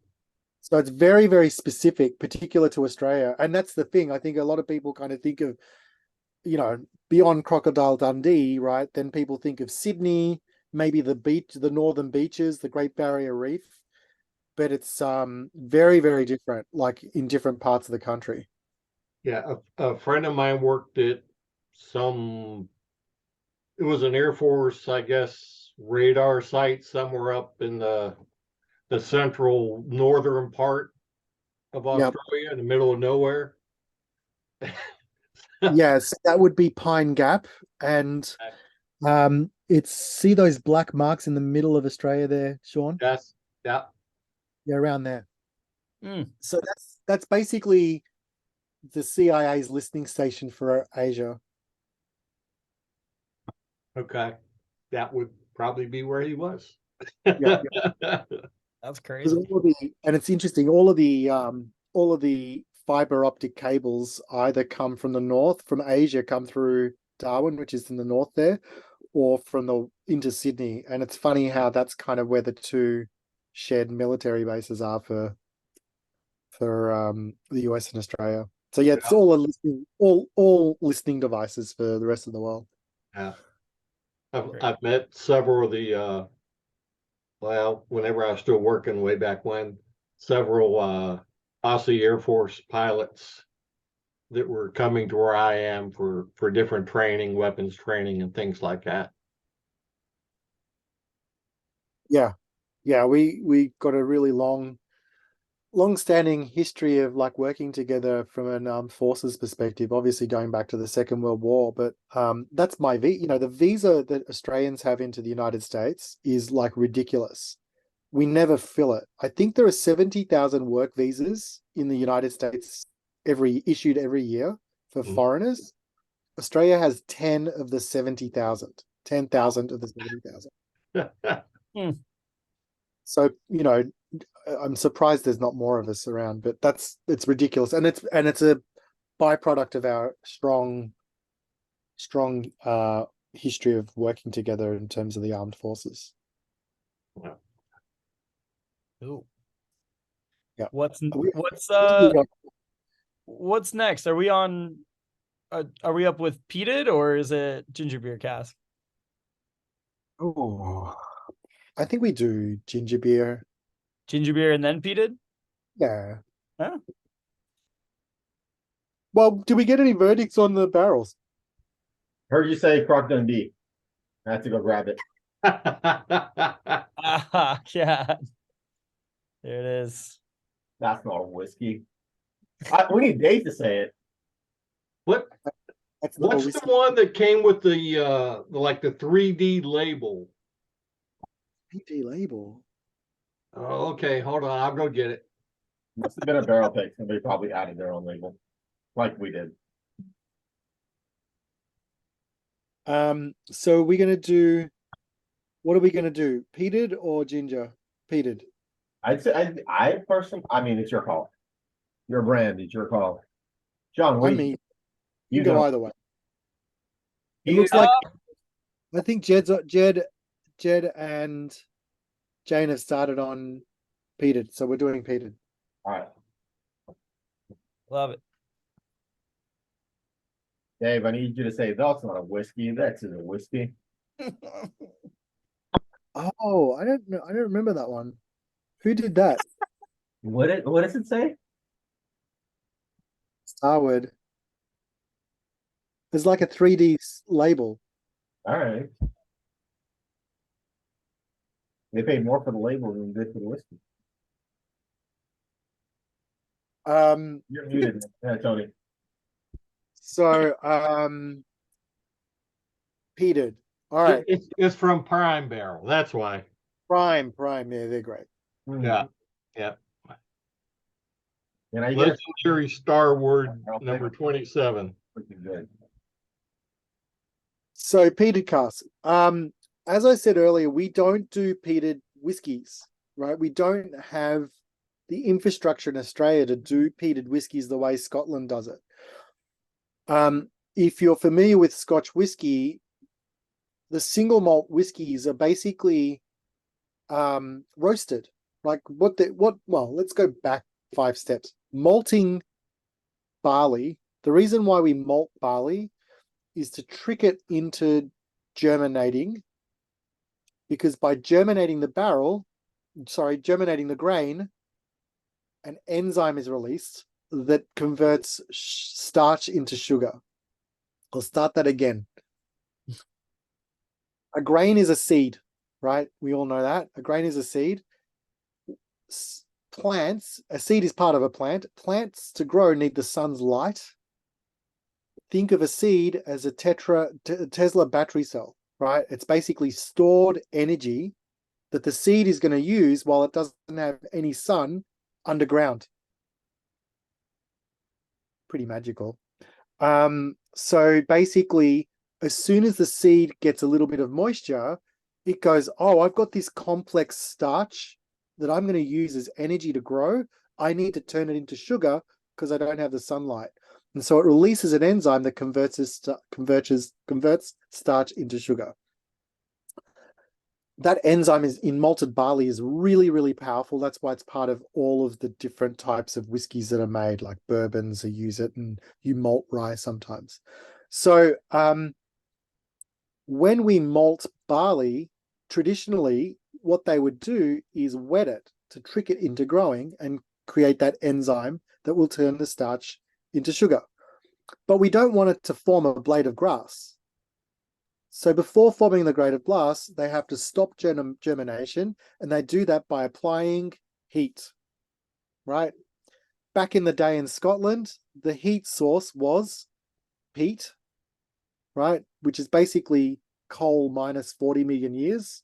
So it's very, very specific, particular to Australia. And that's the thing. I think a lot of people kind of think of, you know, beyond Crocodile Dundee, right? Then people think of Sydney, maybe the beach, the northern beaches, the Great Barrier Reef. But it's very, very different, like in different parts of the country. Yeah. A friend of mine worked at it was an Air Force, I guess, radar site somewhere up in the central northern part of Australia, in the middle of nowhere. Yes, that would be Pine Gap. And see those black marks in the middle of Australia there, Sean? Yes. Yeah. Yeah, around there. So that's basically the CIA's listening station for Asia. Okay. That would probably be where he was. Yeah. That's crazy. And it's interesting, all of the fiber optic cables either come from the north, from Asia, come through Darwin, which is in the north there, or from into Sydney. And it's funny how that's kind of where the two shared military bases are for the US and Australia. So yeah, it's all listening devices for the rest of the world. Yeah. I've met several of the whenever I was still working way back when, several Aussie Air Force pilots that were coming to where I am for different training, weapons training and things like that. Yeah. Yeah, we got a really long-standing history of like working together from an armed forces perspective, obviously going back to the Second World War. But that's the visa that Australians have into the United States is like ridiculous. We never fill it. I think there are 70,000 work visas in the United States issued every year for Mhm. foreigners. Australia has 10 of the 70,000. 10,000 of the 70,000. So, I'm surprised there's not more of us around, but it's ridiculous. And it's a byproduct of our strong history of working together in terms of the armed forces. Ooh. Yeah. What's We- what's next? Are we on? Are we up with peated or is it ginger beer cask? Oh, I think we do ginger beer. Ginger beer and then peated? Yeah. Huh? Well, do we get any verdicts on the barrels? Heard you say Croc Dundee. I have to go grab it. Ah, yeah. There it is. That's not whiskey. We need Dave to say it. What That's not a what's the whiskey. one that came with the like the 3D label? PD label. Oh, okay, hold on, I'll go get it. Must have been a barrel pick. Somebody probably added their own label, like we did. So we're gonna do. What are we gonna do? Peated or ginger? Peated. I'd say I personally. I mean, it's your call. Your brand. It's your call. John, what I do mean, you you can go know? either way. It Peated- looks like I think Jed and Jane have started on peated, so we're doing peated. All right, Love it. Dave. I need you to say that's not a whiskey. That's a whiskey. Oh, I don't know. I don't remember that one. Who did that? What does it say? Starward. There's like a 3D label. All right. They paid more for the label than they did for the whiskey. You're muted, Tony. So peated. All right. It's from Prime Barrel, that's why. Prime. Yeah, they're great. Yeah, yeah. And I guess Legendary Starward I'll take number it. 27. pretty good. So peated cask. As I said earlier, we don't do peated whiskies, right? We don't have the infrastructure in Australia to do peated whiskies the way Scotland does it. If you're familiar with Scotch whiskey, the single malt whiskies are basically roasted. Like let's go back 5 steps. Malting barley. The reason why we malt barley is to trick it into germinating, because by germinating the grain, an enzyme is released that converts starch into sugar. I'll start that again. A grain is a seed, right? We all know that. A grain is a seed. A seed is part of a plant. Plants to grow need the sun's light. Think of a seed as a Tesla battery cell, right? It's basically stored energy that the seed is going to use while it doesn't have any sun underground. Pretty magical. So basically, as soon as the seed gets a little bit of moisture, it goes, oh, I've got this complex starch that I'm going to use as energy to grow. I need to turn it into sugar because I don't have the sunlight. And so it releases an enzyme that converts starch into sugar. That enzyme is in malted barley is really, really powerful. That's why it's part of all of the different types of whiskeys that are made, like bourbons who use it, and you malt rye sometimes. So when we malt barley, traditionally, what they would do is wet it to trick it into growing and create that enzyme that will turn the starch into sugar. but we don't want it to form a blade of grass. So before forming the blade of grass, they have to stop germination, and they do that by applying heat, right? Back in the day in Scotland, the heat source was peat, right? Which is basically coal minus 40 million years.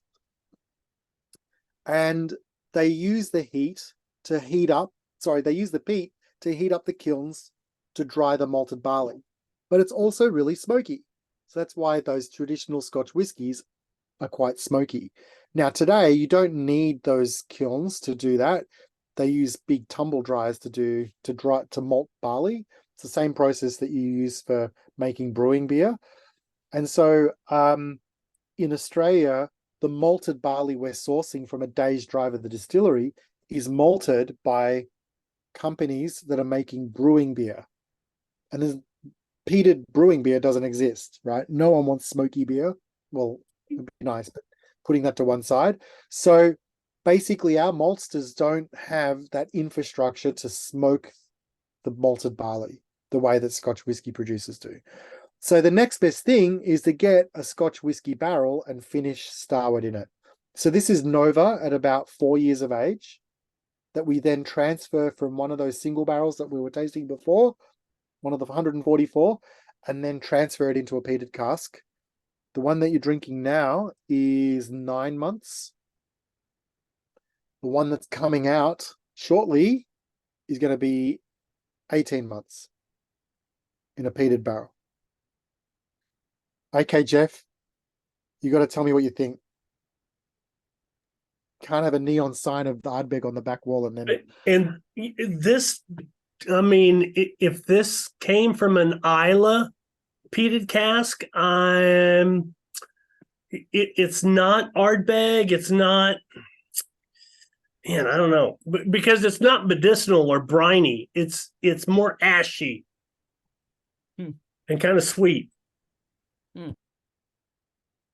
And they use the heat to heat up, they use the peat to heat up the kilns to dry the malted barley. But it's also really smoky. So that's why those traditional Scotch whiskies are quite smoky. Now today, you don't need those kilns to do that. They use big tumble dryers to malt barley. It's the same process that you use for making brewing beer. And so in Australia, the malted barley we're sourcing from a day's drive of the distillery is malted by companies that are making brewing beer. And peated brewing beer doesn't exist, right? No one wants smoky beer. Well, it'd be nice, but putting that to one side. So basically our maltsters don't have that infrastructure to smoke the malted barley the way that Scotch whiskey producers do. So the next best thing is to get a Scotch whiskey barrel and finish Starward in it. So this is Nova at about 4 years of age that we then transfer from one of those single barrels that we were tasting before, one of the 144, and then transfer it into a peated cask. The one that you're drinking now is 9 months. The one that's coming out shortly is going to be 18 months in a peated barrel. Okay, Jeff, you got to tell me what you think. Can't have a neon sign of the Ardbeg on the back wall and then... And this, I mean, if this came from an Isla peated cask, it's not Ardbeg, it's not... Man, I don't know, because it's not medicinal or briny. It's more ashy and kind of sweet.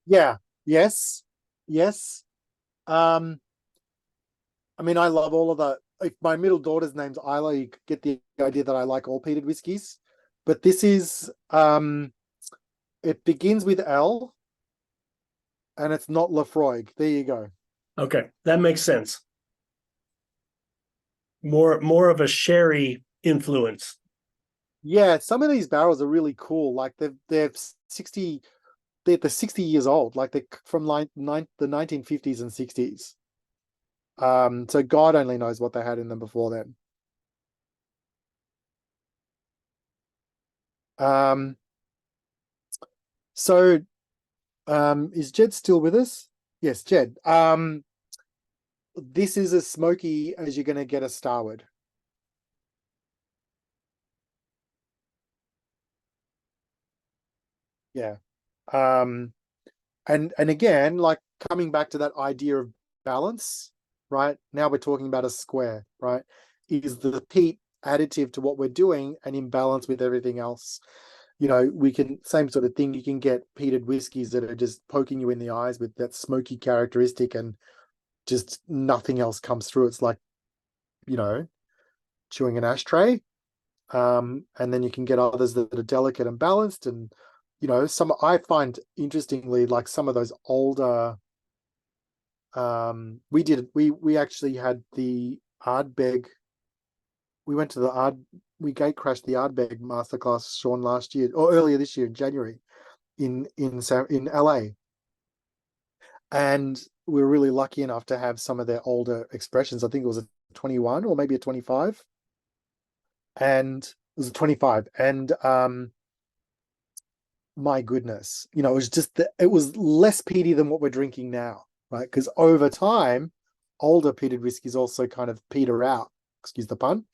Yeah. Yes. I mean, I love all of the. If my middle daughter's name's Isla, you get the idea that I like all peated whiskies. But this is, it begins with L, and it's not Lafroig. There you go. Okay, that makes sense. More of a sherry influence. Yeah, some of these barrels are really cool. Like they're 60 years old. Like they're from the 1950s and 60s. So God only knows what they had in them before then. Is Jed still with us? Yes, Jed. This is as smoky as you're going to get a Starward. Yeah. And again, like coming back to that idea of balance, right? Now we're talking about a square, right? Is the peat additive to what we're doing and in balance with everything else? You know, same sort of thing, you can get peated whiskies that are just poking you in the eyes with that smoky characteristic and just nothing else comes through. It's like, you know, chewing an ashtray. And then you can get others that are delicate and balanced. And, you know, I find interestingly, like some of those older, we actually had the Ardbeg. We went to we gate crashed the Ardbeg masterclass, Sean, last year or earlier this year in January in LA. And we were really lucky enough to have some of their older expressions. I think it was a 21 or maybe a 25. And it was a 25. And my goodness, you know, it was less peaty than what we're drinking now, right? Because over time, older peated whiskeys also kind of peter out, excuse the pun,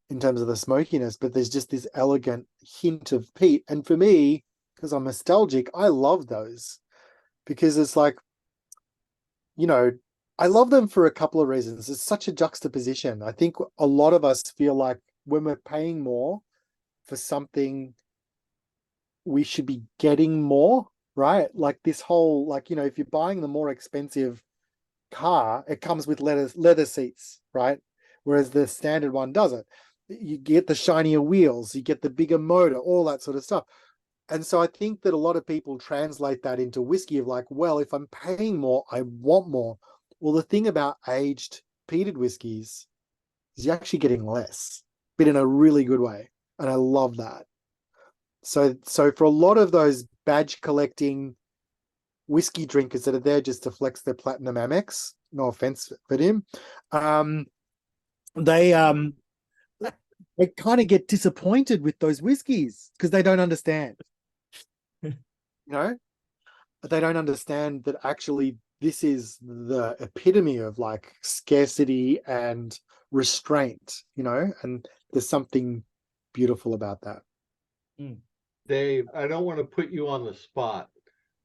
in terms of the smokiness, but there's just this elegant hint of peat. And for me, because I'm nostalgic, I love those because it's like, you know, I love them for a couple of reasons. It's such a juxtaposition. I think a lot of us feel like when we're paying more for something, we should be getting more, right? Like this whole, like, you know, if you're buying the more expensive car, it comes with leather seats, right? Whereas the standard one doesn't. you get the shinier wheels, you get the bigger motor, all that sort of stuff. And so I think that a lot of people translate that into whiskey of like, well, if I'm paying more, I want more. Well, the thing about aged peated whiskeys is you're actually getting less, but in a really good way. And I love that. So for a lot of those badge collecting whiskey drinkers that are there just to flex their platinum Amex, no offense for him, they kind of get disappointed with those whiskeys because they don't understand. You know, they don't understand that actually this is the epitome of like scarcity and restraint, you know, and there's something beautiful about that. Dave, I don't want to put you on the spot,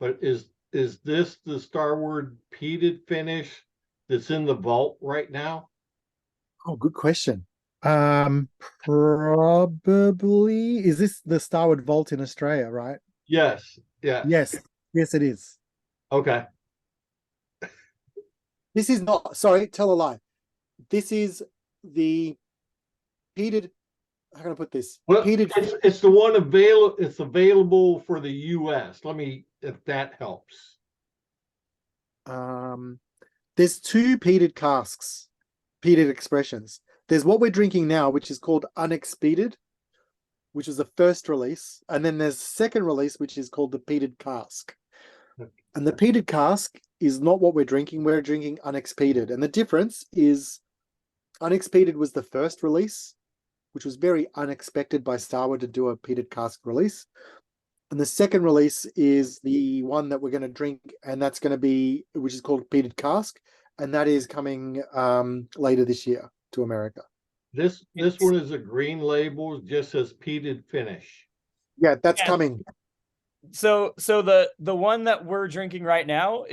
but is this the Starward peated finish that's in the vault right now? Oh, good question. Probably. Is this the Starward Vault in Australia, right? Yes. Yeah. Yes. Yes, it is. Okay. This is not, sorry, tell a lie. This is the peated, how can I put this? Well, Peated. it's the one available. It's available for the U.S. Let me, if that helps. There's two peated casks, peated expressions. There's what we're drinking now, which is called Unexpeeded, which is the first release. And then there's the second release, which is called the peated cask. And the peated cask is not what we're drinking. We're drinking Unexpeeded. And the difference is Unexpeeded was the first release, which was very unexpected by Starward to do a peated cask release. And the second release is the one that we're going to drink, and that's going to be, which is called peated cask. And that is coming later this year to America. This one is a green label, just says peated finish. Yeah, that's coming. So the one that we're drinking right now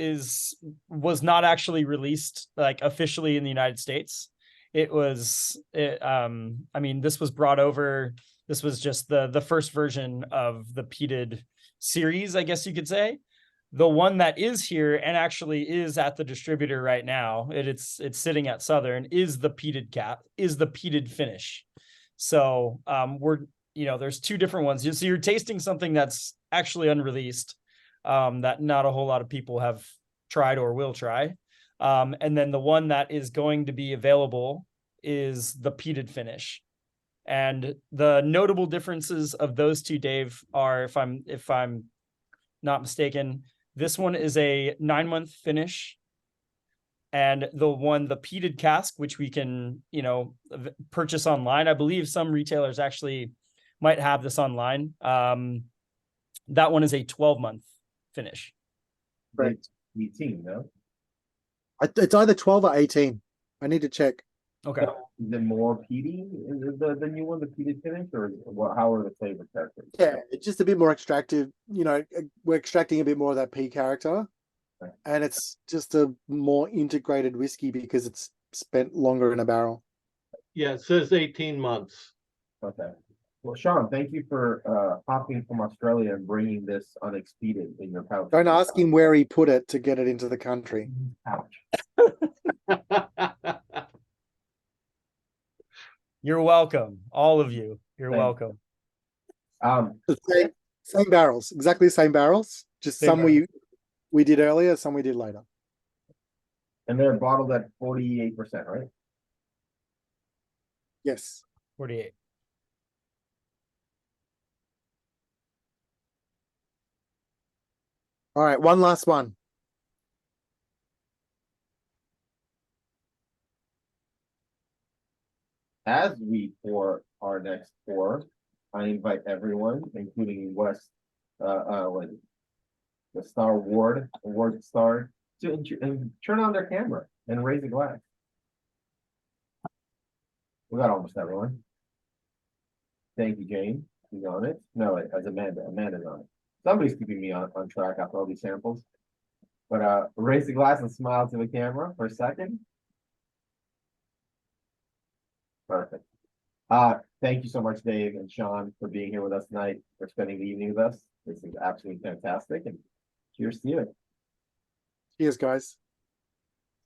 was not actually released like officially in the United States. I mean, this was brought over. This was just the first version of the peated series, I guess you could say. The one that is here and actually is at the distributor right now, it's sitting at Southern, is the peated finish. So there's two different ones. So you're tasting something that's actually unreleased, that not a whole lot of people have tried or will try. And then the one that is going to be available is the peated finish. And the notable differences of those two, Dave, are, if I'm not mistaken, this one is a 9-month finish. And the peated cask, which we can, purchase online. I believe some retailers actually might have this online. That one is a 12-month finish. Right. 18, no? It's either 12 or 18. I need to check. Okay. Is it more peaty? Is the new one the peated finish, or how are the flavor characters? Yeah, it's just a bit more extractive. We're extracting a bit more of that P character. Okay. And it's just a more integrated whiskey because it's spent longer in a barrel. Yeah, it says 18 months. Okay. Well, Sean, thank you for hopping from Australia and bringing this Unexpeeded in your pouch. Don't ask him where he put it to get it into the country. Pouch. You're welcome. All of you. You're welcome. The same barrels, exactly the same barrels. Just Same some we did earlier, some we did later. And they're bottled at 48%, right? Yes. 48. All right, one last one. As we pour our next pour, I invite everyone, including West, the Starward, Award Star, to turn on their camera and raise a glass. We got almost everyone. Thank you, Jane. She's on it. No, as Amanda. Amanda's on it. Somebody's keeping me on track after all these samples. But raise the glass and smile to the camera for a second. Perfect. Thank you so much, Dave and Sean, for being here with us tonight, for spending the evening with us. This is absolutely fantastic, and cheers to you. Cheers, guys.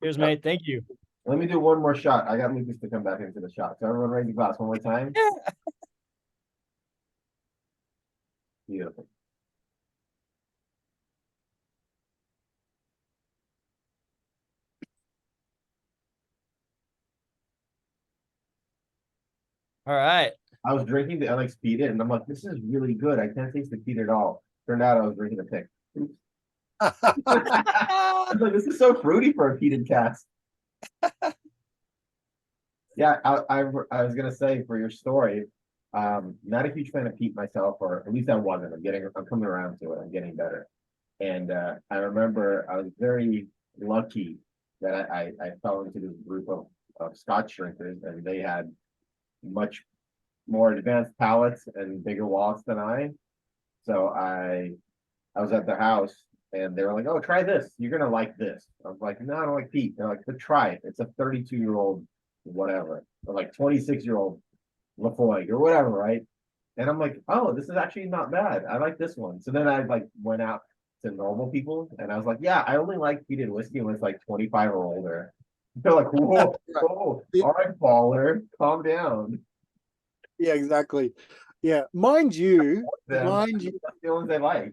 Cheers, mate. Thank you. Let me do one more shot. I got Lucas to come back into the shot. So everyone raise the glass one more time. Beautiful. All right. I was drinking the LX peated, and I'm like, this is really good. I can't taste the peat at all. Turned out I was drinking a pick. Oops. I was like, this is so fruity for a peated cast. Yeah, I was gonna say for your story, not a huge fan of peat myself, or at least I wasn't. I'm coming around to it. I'm getting better. And I remember I was very lucky that I fell into this group of Scotch drinkers, and they had much more advanced palates and bigger wallets than I. So I was at their house and they were like, "Oh, try this. You're gonna like this." I was like, "No, I don't like peat." They're like, "But try it. It's a 32-year-old whatever, or like 26-year-old Lafroig or whatever, right?" And I'm like, "Oh, this is actually not bad. I like this one." So then I like went out to normal people and I was like, "Yeah, I only like peated whiskey when it's like 25 or older." They're like, "Whoa, whoa, all right, baller, calm down." Yeah, exactly. Yeah, mind you, That's the ones they like.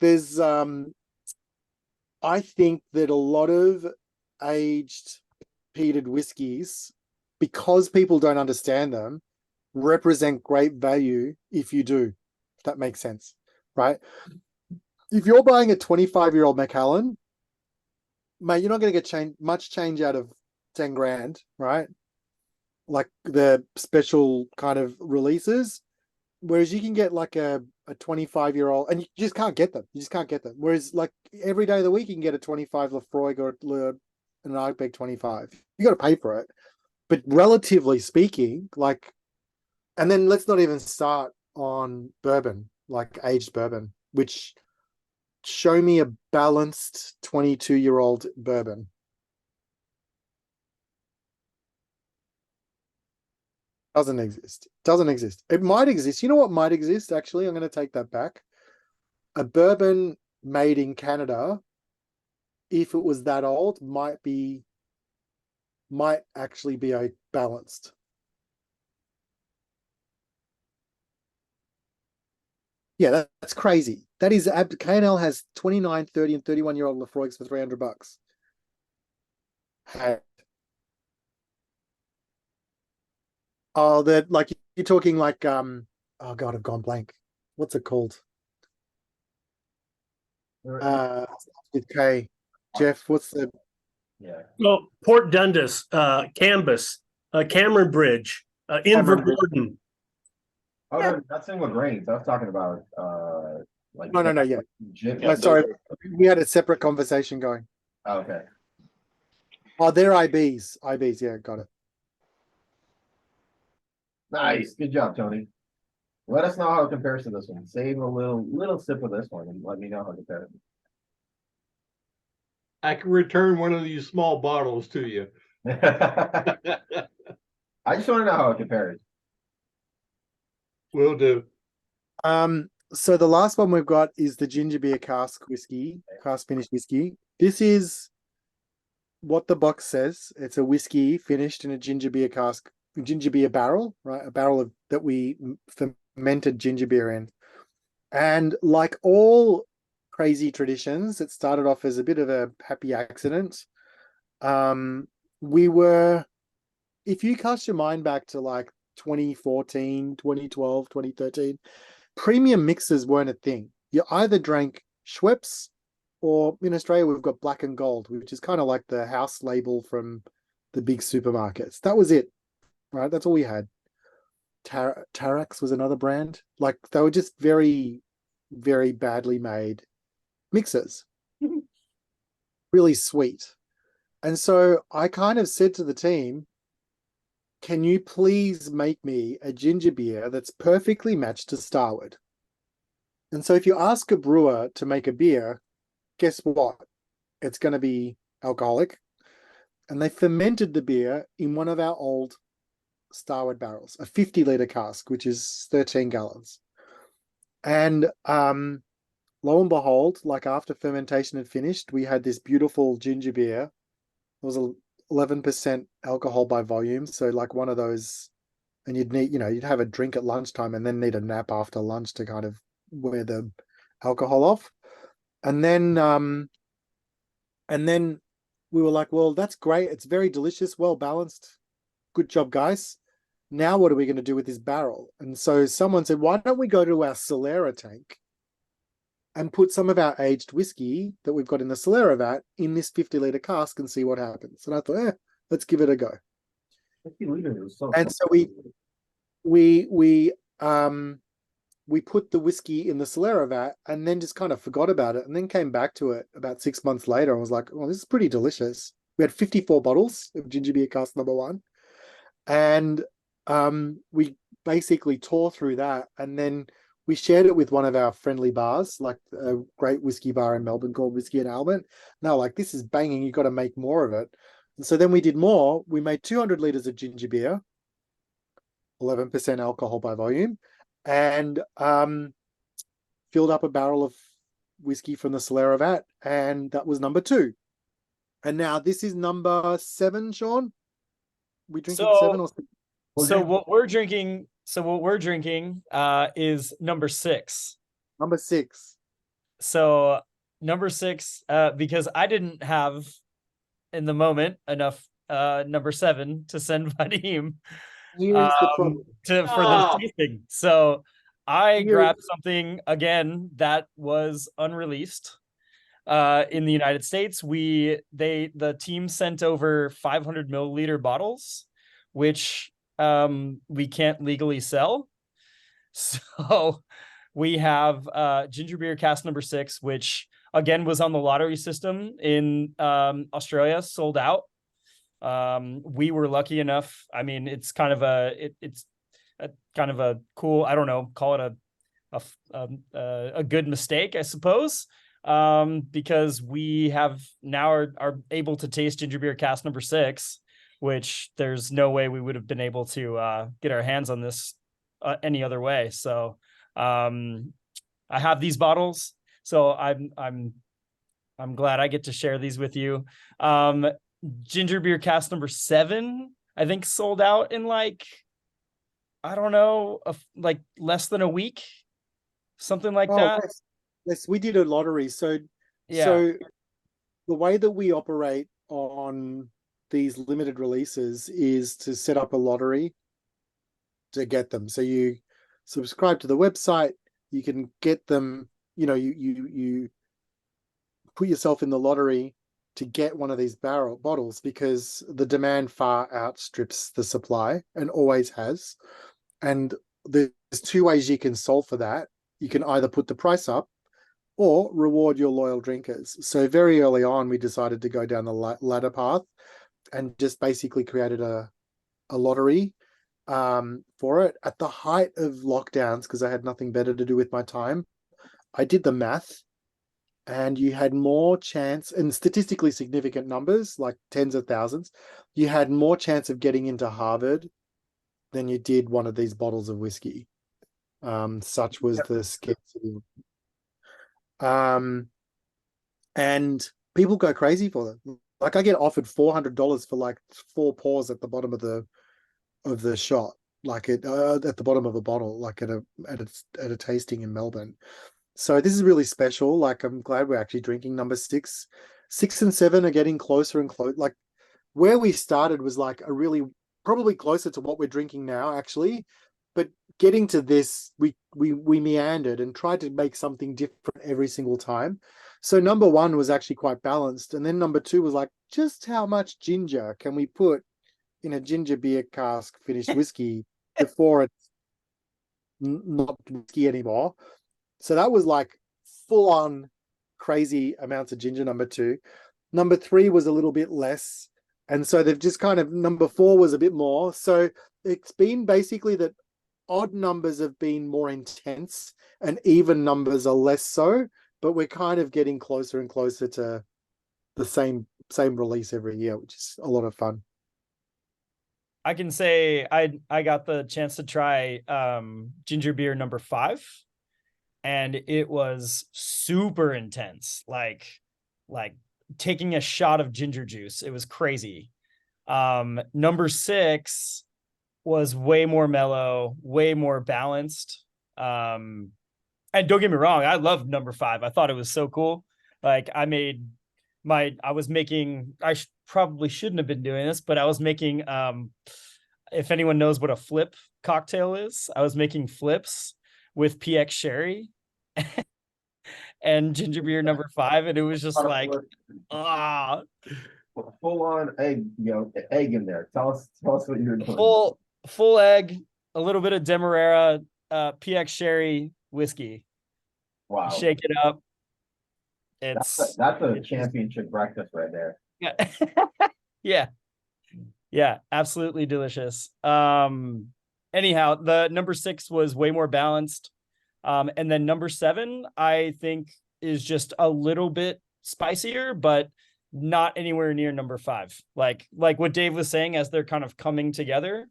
there's I think that a lot of aged peated whiskies, because people don't understand them, represent great value if you do, if that makes sense, right? If you're buying a 25-year-old Macallan, mate, you're not going to get much change out of 10 grand, right? Like the special kind of releases. Whereas you can get like a 25-year-old, and you just can't get them. You just can't get them. Whereas like every day of the week, you can get a 25 Lafroig or an Ardbeg 25. You got to pay for it. But relatively speaking, like, and then let's not even start on bourbon, like aged bourbon, which show me a balanced 22-year-old bourbon. Doesn't exist. Doesn't exist. It might exist. You know what might exist, actually? I'm going to take that back. A bourbon made in Canada, if it was that old, might actually be a balanced. Yeah, that's crazy. That is, KNL has 29, 30, and 31-year-old Lafroigs for $300. Hey. Oh, that, like, you're talking like oh god, I've gone blank. What's it called? With K. Jeff, what's the Yeah. Well, Port Dundas, Canvas, Cameron Bridge, Invergordon. Oh no, not single grains. I was talking about like no, yeah. gin. No, sorry. We had a separate conversation going. Oh, okay. Oh, they're IBs. IBs, yeah, got it. Nice. Good job, Tony. Let us know how it compares to this one. Save a little sip of this one and let me know how it compares. I can return one of these small bottles to you. I just want to know how it compares. Will do. So the last one we've got is the ginger beer cask finished whiskey. This is what the box says. It's a whiskey finished in a ginger beer barrel, right? A barrel that we fermented ginger beer in. And like all crazy traditions, it started off as a bit of a happy accident. If you cast your mind back to like 2014, 2012, 2013, premium mixers weren't a thing. You either drank Schweppes, or in Australia, we've got Black and Gold, which is kind of like the house label from the big supermarkets. That was it, right? That's all we had. Tarax was another brand. Like, they were just very, very badly made mixers. Really sweet. And so I kind of said to the team, can you please make me a ginger beer that's perfectly matched to Starward? And so if you ask a brewer to make a beer, guess what? It's going to be alcoholic. And they fermented the beer in one of our old Starward barrels, a 50-liter cask, which is 13 gallons. And lo and behold, like after fermentation had finished, we had this beautiful ginger beer It was 11% alcohol by volume. So like one of those, and you'd need, you'd have a drink at lunchtime and then need a nap after lunch to kind of wear the alcohol off. And then we were like, well, that's great. It's very delicious, well balanced. Good job, guys. Now what are we going to do with this barrel? And so someone said, why don't we go to our Solera tank and put some of our aged whiskey that we've got in the Solera vat in this 50-liter cask and see what happens. And I thought, let's give it a go. 50 liters. And so we put the whiskey in the Solera vat and then just kind of forgot about it, and then came back to it about 6 months later and was like, oh, this is pretty delicious. We had 54 bottles of ginger beer cask number 1. And we basically tore through that, and then we shared it with one of our friendly bars, like a great whiskey bar in Melbourne called Whiskey and Albert. Now, like, this is banging, you've got to make more of it. And so then we did more. We made 200 liters of ginger beer, 11% alcohol by volume, and filled up a barrel of whiskey from the Solera vat, and that was number 2. And now this is number 7, Sean. We drinking 7 or 6? So what we're drinking is number 6. Number 6. So number 6, because I didn't have in the moment enough number 7 to send Vadim Here's the problem. for this tasting. So I grabbed something again that was unreleased in the United States. The team sent over 500 milliliter bottles, which we can't legally sell. So we have ginger beer cask number 6, which again was on the lottery system in Australia, sold out. We were lucky enough. I mean, it's kind of it's a kind of a cool, I don't know, call it a good mistake, I suppose. Because we have now are able to taste ginger beer cask number 6, which there's no way we would have been able to get our hands on this any other way. So I have these bottles, so I'm glad I get to share these with you. Ginger beer cask number 7, I think, sold out in like, I don't know, like less than a week, something like that. Yes, we did a lottery. So the way that we operate on these limited releases is to set up a lottery to get them. So you subscribe to the website, you can get them, you put yourself in the lottery to get one of these barrel bottles, because the demand far outstrips the supply and always has. And there's 2 ways you can solve for that. You can either put the price up or reward your loyal drinkers. So very early on, we decided to go down the latter path and just basically created a lottery for it. At the height of lockdowns, because I had nothing better to do with my time, I did the math, and you had more chance, in statistically significant numbers, like tens of thousands, you had more chance of getting into Harvard than you did one of these bottles of whiskey. Such was the scarcity. And people go crazy for them. Like, I get offered $400 for like 4 pours at the bottom of the shot, like at the bottom of a bottle, like at a tasting in Melbourne. So this is really special. Like, I'm glad we're actually drinking number 6. 6 and 7 are getting closer and closer. Like, where we started was like a really probably closer to what we're drinking now, actually. But getting to this, we meandered and tried to make something different every single time. So number 1 was actually quite balanced, and then number 2 was like, just how much ginger can we put in a ginger beer cask finished whiskey before it's not whiskey anymore? So that was like full on crazy amounts of ginger, number 2. Number 3 was a little bit less. And so they've just kind of, number 4 was a bit more. So it's been basically that odd numbers have been more intense and even numbers are less so, but we're kind of getting closer and closer to the same release every year, which is a lot of fun. I can say I got the chance to try ginger beer number 5, and it was super intense, like taking a shot of ginger juice. It was crazy. Number 6 was way more mellow, way more balanced. And don't get me wrong, I loved number 5. I thought it was so cool. Like I was making, probably shouldn't have been doing this, but I was making, if anyone knows what a flip cocktail is, I was making flips with PX sherry and ginger beer number 5. And it was just like, full on egg, egg in there. Tell us what you're doing. Full egg, a little bit of Demerara, PX sherry whiskey. Wow. Shake it up. That's a championship breakfast right there. Yeah. Yeah, absolutely delicious. Anyhow, the number 6 was way more balanced. And then number 7, I think, is just a little bit spicier, but not anywhere near number 5. Like what Dave was saying, as they're kind of coming together,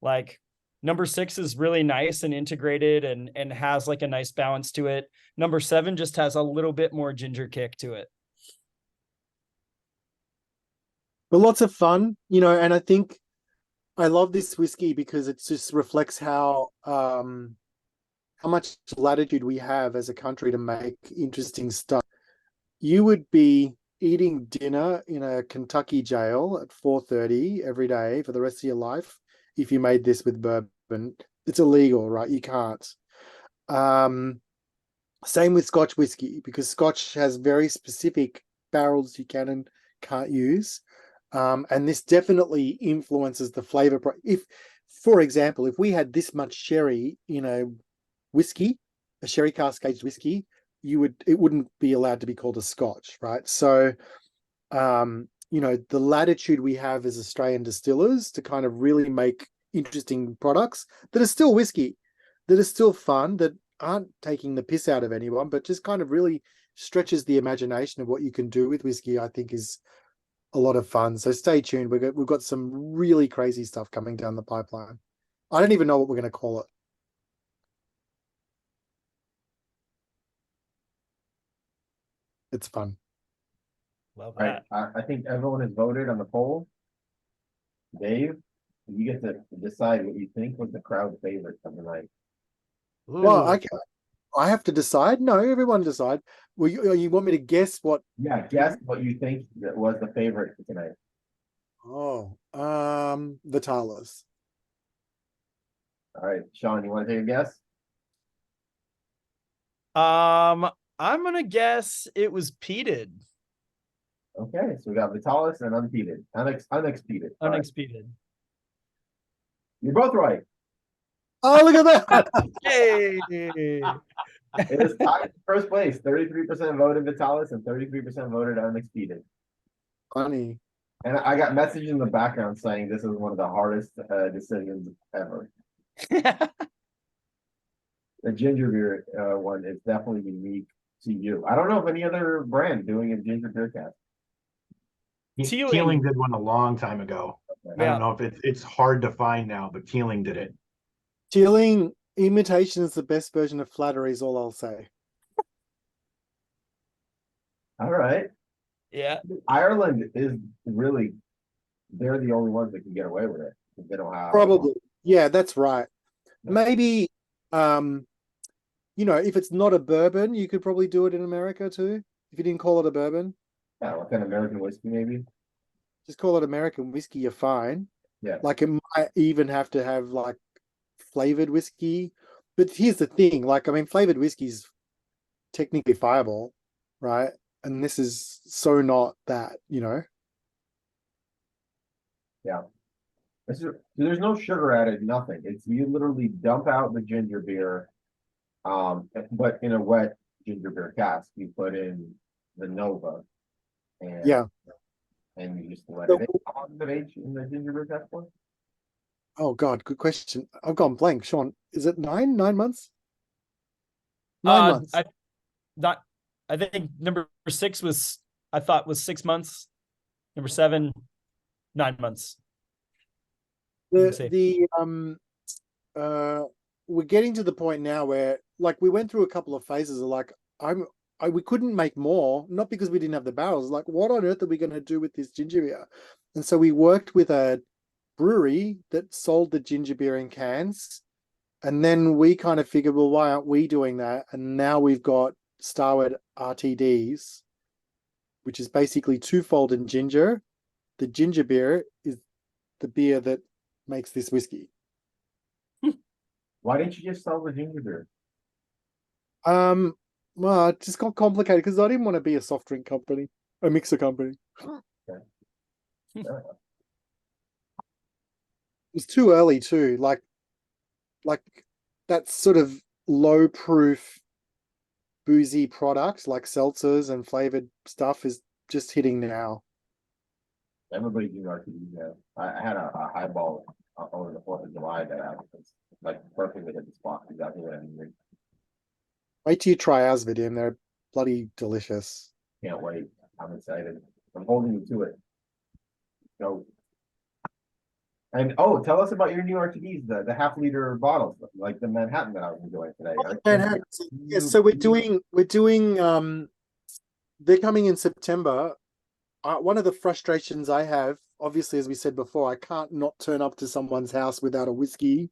like number 6 is really nice and integrated and has like a nice balance to it. Number 7 just has a little bit more ginger kick to it. But lots of fun, and I think I love this whiskey because it just reflects how much latitude we have as a country to make interesting stuff. You would be eating dinner in a Kentucky jail at 4:30 every day for the rest of your life if you made this with bourbon. It's illegal, right? You can't. Same with Scotch whiskey, because Scotch has very specific barrels you can and can't use. And this definitely influences the flavor. For example, if we had this much sherry in a whiskey, a sherry cask aged whiskey, it wouldn't be allowed to be called a Scotch, right? So, the latitude we have as Australian distillers to kind of really make interesting products that are still whiskey, that are still fun, that aren't taking the piss out of anyone, but just kind of really stretches the imagination of what you can do with whiskey, I think is a lot of fun. So stay tuned. We've got some really crazy stuff coming down the pipeline. I don't even know what we're going to call it. It's fun. Love All right. that. I think everyone has voted on the poll. Dave, you get to decide what you think was the crowd favorite of the night. Well, I have to decide. No, everyone decide. Well, you want me to guess what? Yeah, guess what you think that was the favorite for tonight. Oh, Vitalis. All right, Sean, you want to take a guess? I'm gonna guess it was peated. Okay, so we got Vitalis and unpeated, unexpeeded. All right. Unexpeeded. You're both right. Oh, look at that! Hey. It is tied for first place. 33% voted Vitalis and 33% voted unexpeeded. Funny. And I got messages in the background saying this is one of the hardest decisions ever. The ginger beer one is definitely unique to you. I don't know of any other brand doing a ginger beer cast. Teeling did one a long time ago. Okay. I don't know if it's hard to find now, but Teeling did it. Teeling imitation is the best version of flattery is all I'll say. All right. Yeah. Ireland is really, they're the only ones that can get away with it. They don't have Probably. Yeah, that's right. Maybe, if it's not a bourbon, you could probably do it in America too. If you didn't call it a bourbon. Yeah, like an American whiskey, maybe. Just call it American whiskey, you're fine. Yeah. Like it might even have to have like flavored whiskey. But here's the thing, flavored whiskey is technically fireball, right? And this is so not that, Yeah. There's no sugar added, nothing. It's you literally dump out the ginger beer, but in a wet ginger beer cask, you put in the Nova, and you just let it in. How long does it age in the ginger beer cask for? Oh God, good question. I've gone blank. Sean, is it 9 months? 9 months. I think number 6 was 6 months. Number 7, 9 months. We're getting to the point now where we went through a couple of phases of I'm we couldn't make more, not because we didn't have the barrels. Like, what on earth are we going to do with this ginger beer? And so we worked with a brewery that sold the ginger beer in cans. And then we kind of figured, well, why aren't we doing that? And now we've got Starward RTDs, which is basically twofold in ginger. The ginger beer is the beer that makes this whiskey. Why didn't you just sell the ginger beer? Well, it just got complicated because I didn't want to be a soft drink company, a mixer company. It was too early too. Like that sort of low proof boozy products like seltzers and flavored stuff is just hitting now. Everybody's doing RTDs now. I had a highball over the 4th of July that I was like perfectly hit the spot. Exactly what I needed. Wait till you try ours, Vidian. They're bloody delicious. Can't wait. I'm excited. I'm holding you to it. So, and oh, tell us about your new RTDs, the half-liter bottles, like the Manhattan that I was enjoying today. Manhattan. Yes, so we're doing they're coming in September. One of the frustrations I have, obviously, as we said before, I can't not turn up to someone's house without a whiskey.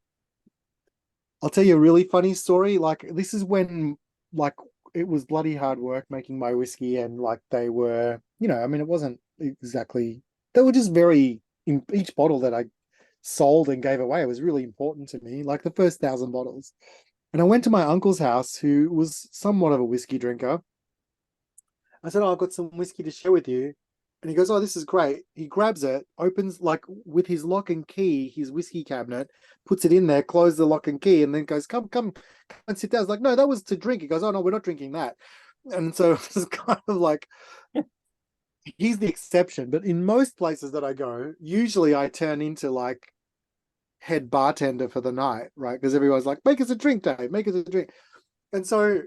I'll tell you a really funny story. Like, this is when, like, it was bloody hard work making my whiskey, and like they were, I mean, it wasn't exactly, they were just very, in each bottle that I sold and gave away, it was really important to me, like the first 1,000 bottles. And I went to my uncle's house, who was somewhat of a whiskey drinker. I said, oh, I've got some whiskey to share with you. And he goes, oh, this is great. He grabs it, opens, like, with his lock and key, his whiskey cabinet, puts it in there, closes the lock and key, and then goes, come and sit down. I was like, no, that was to drink. He goes, oh, no, we're not drinking that. And so it's kind of like, he's the exception. But in most places that I go, usually I turn into like head bartender for the night, right? Because everyone's like, make us a drink, Dave, make us a drink. And so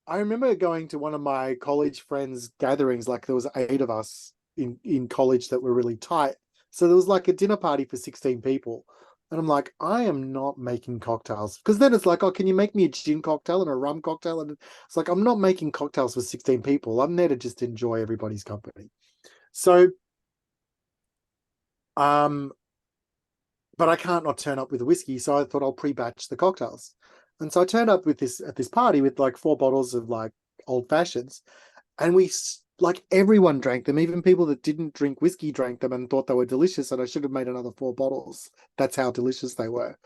I remember going to one of my college friends' gatherings, like there was 8 of us in college that were really tight. So there was like a dinner party for 16 people. And I'm like, I am not making cocktails. Because then it's like, oh, can you make me a gin cocktail and a rum cocktail? And it's like, I'm not making cocktails for 16 people. I'm there to just enjoy everybody's company. So, but I can't not turn up with a whiskey. So I thought I'll pre-batch the cocktails. And so I turned up with this at this party with like 4 bottles of like old fashions, and we like everyone drank them. Even people that didn't drink whiskey drank them and thought they were delicious. And I should have made another 4 bottles. That's how delicious they were.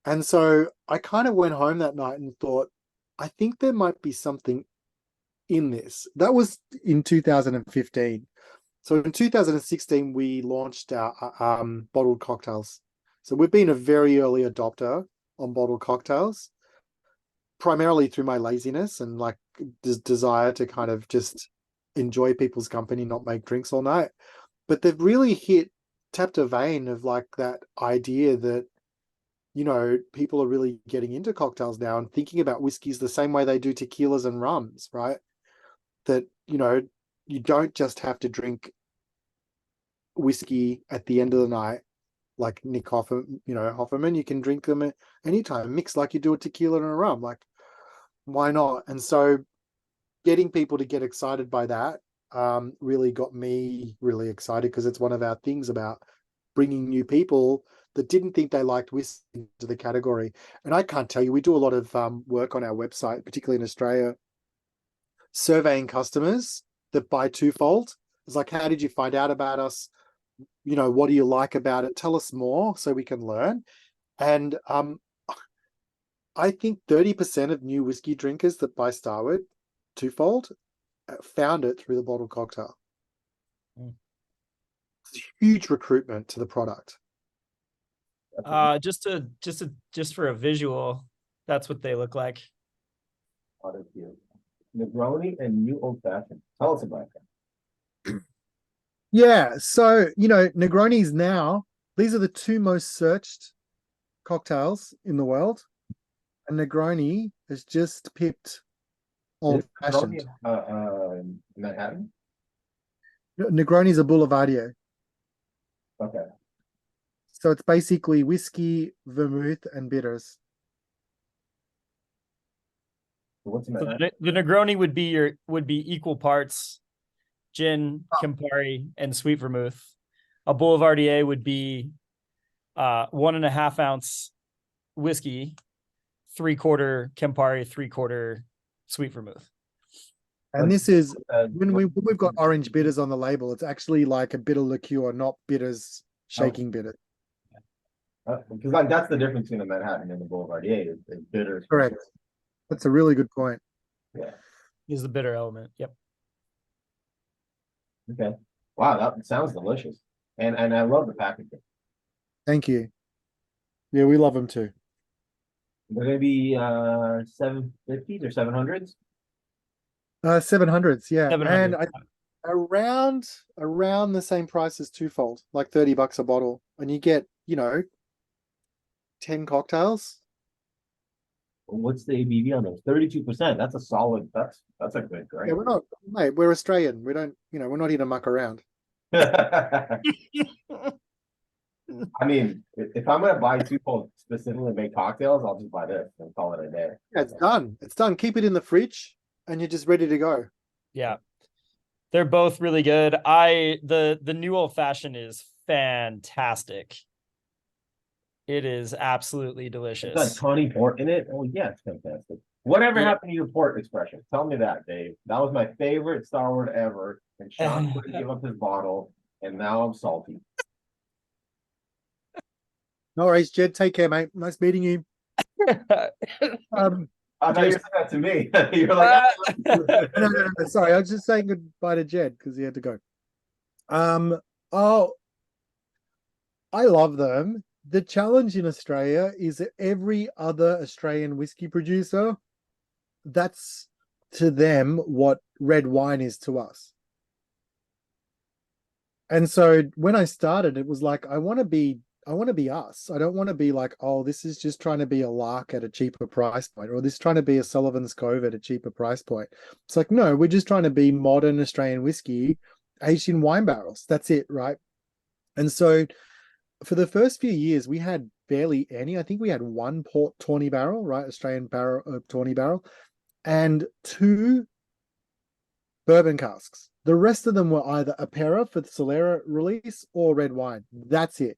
And so I kind of went home that night and thought, I think there might be something in this. That was in 2015. So in 2016, we launched our bottled cocktails. So we've been a very early adopter on bottled cocktails, primarily through my laziness and like desire to kind of just enjoy people's company, not make drinks all night. But they've really tapped a vein of like that idea that, people are really getting into cocktails now and thinking about whiskeys the same way they do tequilas and rums, right? That, you don't just have to drink whiskey at the end of the night like Nick Hofferman, you can drink them at any time, mix like you do a tequila and a rum. Like, why not? And so getting people to get excited by that really got me really excited, because it's one of our things about bringing new people that didn't think they liked whiskey into the category. And I can't tell you, we do a lot of work on our website, particularly in Australia, surveying customers that buy twofold. It's like, how did you find out about us? What do you like about it? Tell us more so we can learn. And I think 30% of new whiskey drinkers that buy Starward twofold found it through the bottled cocktail. It's a huge recruitment to the product. Just for a visual, that's what they look like. Oh, they're cute. Negroni and new old fashioned. Tell us about that. Yeah, so Negronis now, these are the 2 most searched cocktails in the world, and Negroni has just pipped old fashioned. Manhattan. Negroni's a Boulevardier. Okay. So it's basically whiskey, vermouth, and bitters. So what's in So that? the Negroni would be equal parts gin, Campari, and sweet vermouth. A Boulevardier would be 1.5 ounce whiskey, 3/4 Campari, 3/4 sweet vermouth. And this is when what- we've got orange bitters on the label, it's actually like a bitter liqueur, not bitters, shaking bitters. because like, that's the difference between a Manhattan and the Boulevardier is bitter. Correct. That's a really good point. Yeah. Is the bitter element. Yep. Okay. Wow, that sounds delicious. And I love the packaging. Thank you. Yeah, we love them too. They're gonna be 750s or 700s. 700s, yeah. 700. And around the same price as Twofold, like $30 a bottle. And you get, 10 cocktails. What's the ABV on those? 32%. That's a solid. That's a good Yeah, drink. we're Australian. We don't, we're not here to muck around. I mean, if I'm gonna buy Twofold specifically to make cocktails, I'll just buy this and call it a day. Yeah, it's done. It's done. Keep it in the fridge and you're just ready to go. Yeah. They're both really good. The new old fashioned is fantastic. It is absolutely It's delicious. got tawny port in it. Oh yeah, it's fantastic. Whatever Yeah. happened to your port expression? Tell me that, Dave. That was my favorite Starward ever. And Sean couldn't give up his bottle, and now I'm salty. No worries, Jed. Take care, mate. Nice meeting you. Um, I thought you said that to me. You're like, no. Sorry, I was just saying goodbye to Jed because he had to go. Oh, I love them. The challenge in Australia is that every other Australian whiskey producer, that's to them what red wine is to us. And so when I started, it was like, I want to be us. I don't want to be like, oh, this is just trying to be a lark at a cheaper price point, or this is trying to be a Sullivan's Cove at a cheaper price point. It's like, no, we're just trying to be modern Australian whiskey aged in wine barrels. That's it, right? And so for the first few years, we had barely any. I think we had one port tawny barrel, right? Australian barrel, tawny barrel, and 2 bourbon casks. The rest of them were either a Apera for the Solera release or red wine. That's it.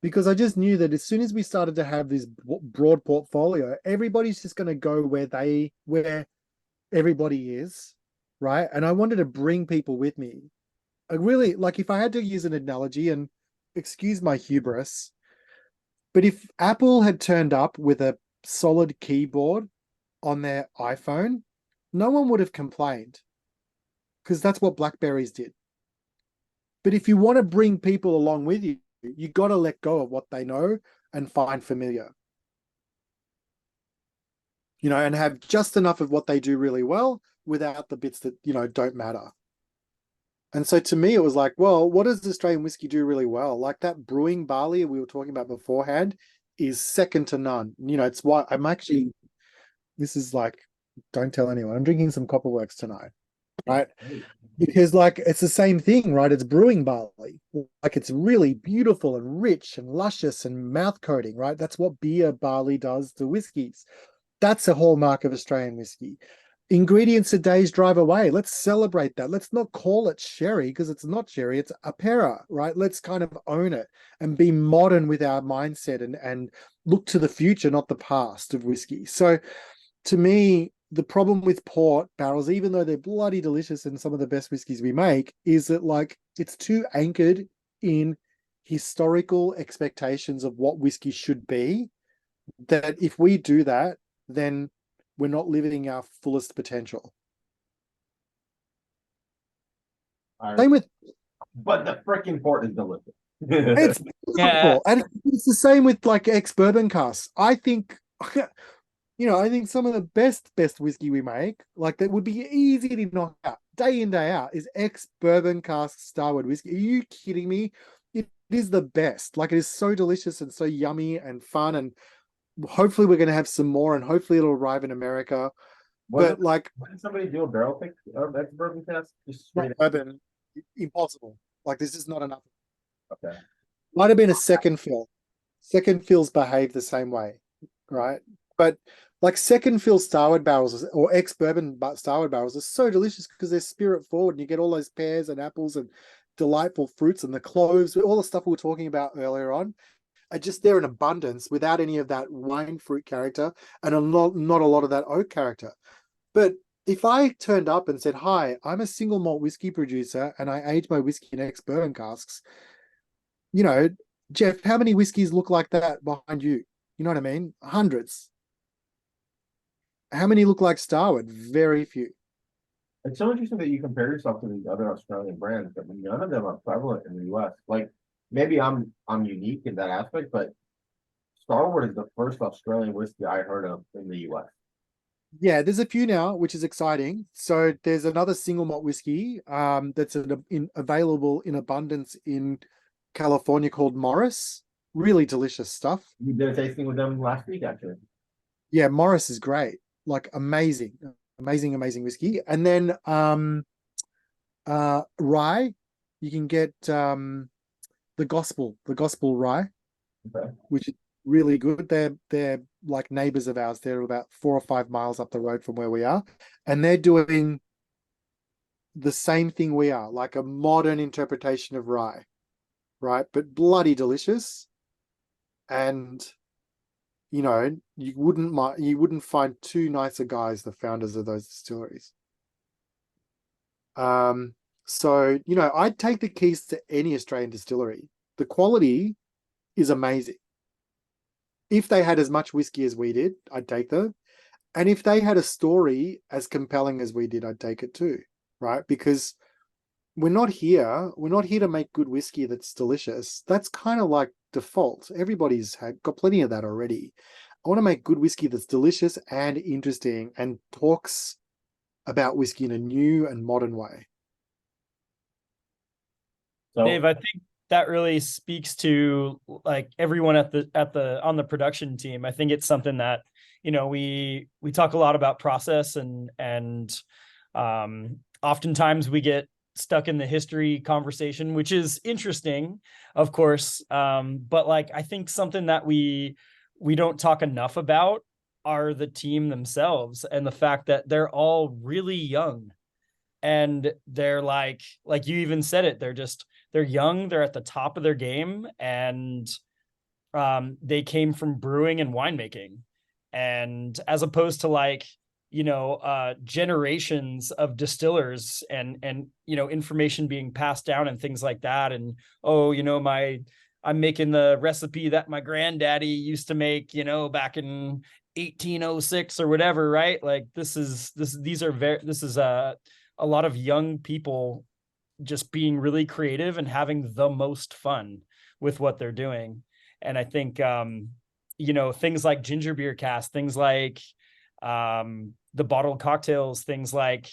Because I just knew that as soon as we started to have this broad portfolio, everybody's just going to go where everybody is, right? And I wanted to bring people with me. I really, like, if I had to use an analogy, and excuse my hubris, but if Apple had turned up with a solid keyboard on their iPhone, no one would have complained, because that's what BlackBerries did. But if you want to bring people along with you, you got to let go of what they know and find familiar. And have just enough of what they do really well without the bits that, don't matter. And so to me, it was like, well, what does Australian whiskey do really well? Like that brewing barley we were talking about beforehand is second to none. It's why this is like, don't tell anyone, I'm drinking some Copperworks tonight, right? Because like, it's the same thing, right? It's brewing barley. Like it's really beautiful and rich and luscious and mouth coating, right? That's what beer barley does to whiskeys. That's a hallmark of Australian whiskey. Ingredients a day's drive away. Let's celebrate that. Let's not call it sherry because it's not sherry. It's Apera, right? Let's kind of own it and be modern with our mindset and look to the future, not the past of whiskey. So to me, the problem with port barrels, even though they're bloody delicious and some of the best whiskeys we make, is that like it's too anchored in historical expectations of what whiskey should be, that if we do that, then we're not living our fullest potential. Same with, but the freaking port is delicious. it's beautiful. And it's the same with like ex-bourbon casks. I think, I think some of the best whiskey we make, like that would be easy to knock out day in, day out, is ex-bourbon cask Starward whiskey. Are you kidding me? It is the best. Like it is so delicious and so yummy and fun, and hopefully we're going to have some more, and hopefully it'll arrive in America. But like, when did somebody do a barrel pick of ex-bourbon test? Just not straight bourbon, impossible. Like this is not enough. Okay. Might have been a second fill. Second fills behave the same way, right? But like second fill Starward barrels or ex bourbon Starward barrels are so delicious because they're spirit forward and you get all those pears and apples and delightful fruits and the cloves, all the stuff we were talking about earlier on are just there in abundance without any of that wine fruit character and not a lot of that oak character. But if I turned up and said, "Hi, I'm a single malt whiskey producer and I age my whiskey in ex bourbon casks," you know, Jeff, how many whiskeys look like that behind you? You know what I mean? Hundreds. How many look like Starward? Very few. It's so interesting that you compare yourself to these other Australian brands, but none of them are prevalent in the US. Like maybe I'm unique in that aspect, but Starward is the first Australian whiskey I heard of in the US. Yeah, there's a few now, which is exciting. So there's another single malt whiskey that's available in abundance in California called Morris. Really delicious stuff. You did a tasting with them last week, actually. Yeah, Morris is great. Like amazing whiskey. And then rye, you can get the gospel rye, Okay. which is really good. They're like neighbors of ours. They're about 4 or 5 miles up the road from where we are, and they're doing the same thing we are, like a modern interpretation of rye, right? But bloody delicious. And you wouldn't find two nicer guys, the founders of those distilleries. So I'd take the keys to any Australian distillery. The quality is amazing. If they had as much whiskey as we did, I'd take them. And if they had a story as compelling as we did, I'd take it too, right? Because we're not here to make good whiskey that's delicious. That's kind of like default. Everybody's got plenty of that already. I want to make good whiskey that's delicious and interesting and talks about whiskey in a new and modern way. So Dave, I think that really speaks to like everyone on the production team. I think it's something that, we talk a lot about process and oftentimes we get stuck in the history conversation, which is interesting, of course. But like, I think something that we don't talk enough about are the team themselves and the fact that they're all really young. And they're like you even said it, they're young, they're at the top of their game, and they came from brewing and winemaking. And as opposed to generations of distillers and information being passed down and things like that. And I'm making the recipe that my granddaddy used to make, back in 1806 or whatever, right? Like this is a lot of young people just being really creative and having the most fun with what they're doing. And I think, things like ginger beer cast, things like the bottled cocktails, things like,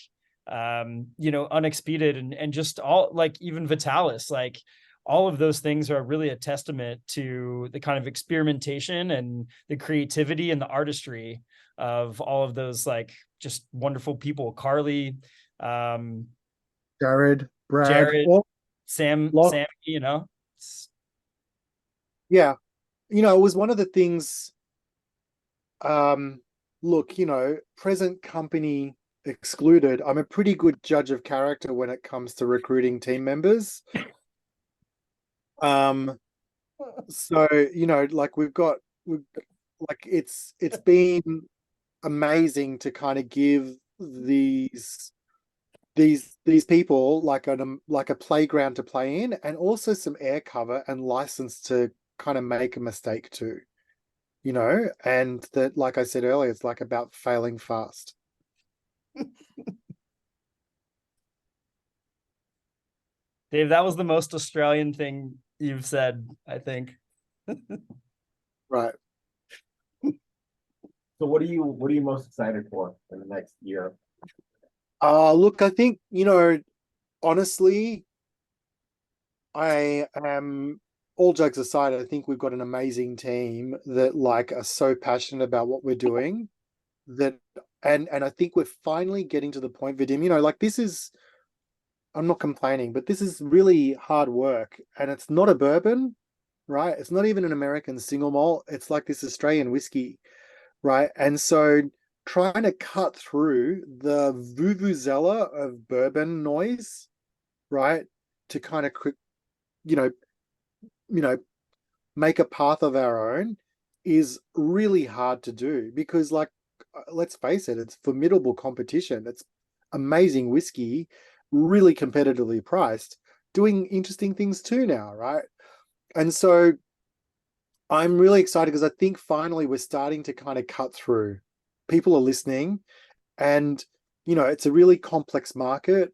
Unexpeded and just all, like even Vitalis, like all of those things are really a testament to the kind of experimentation and the creativity and the artistry of all of those, like just wonderful people. Carly, Jared, Brad, Sam, yeah. It was one of the things, look, present company excluded, I'm a pretty good judge of character when it comes to recruiting team members. So, it's been amazing to kind of give these people like a playground to play in, and also some air cover and license to kind of make a mistake too, and that, like I said earlier, it's like about failing fast. Dave, that was the most Australian thing you've said, I think. Right. So what are you most excited for in the next year? Look, I think, honestly, I am, all jokes aside, I think we've got an amazing team that like are so passionate about what we're doing and I think we're finally getting to the point, Vadim, like this is, I'm not complaining, but this is really hard work, and it's not a bourbon, right? It's not even an American single malt. It's like this Australian whiskey, right? And so trying to cut through the vuvuzela of bourbon noise, right, to kind of you know, you know, make a path of our own is really hard to do because, like, let's face it, it's formidable competition. It's amazing whiskey, really competitively priced, doing interesting things too now, right? And so I'm really excited because I think finally we're starting to kind of cut through. People are listening, and it's a really complex market,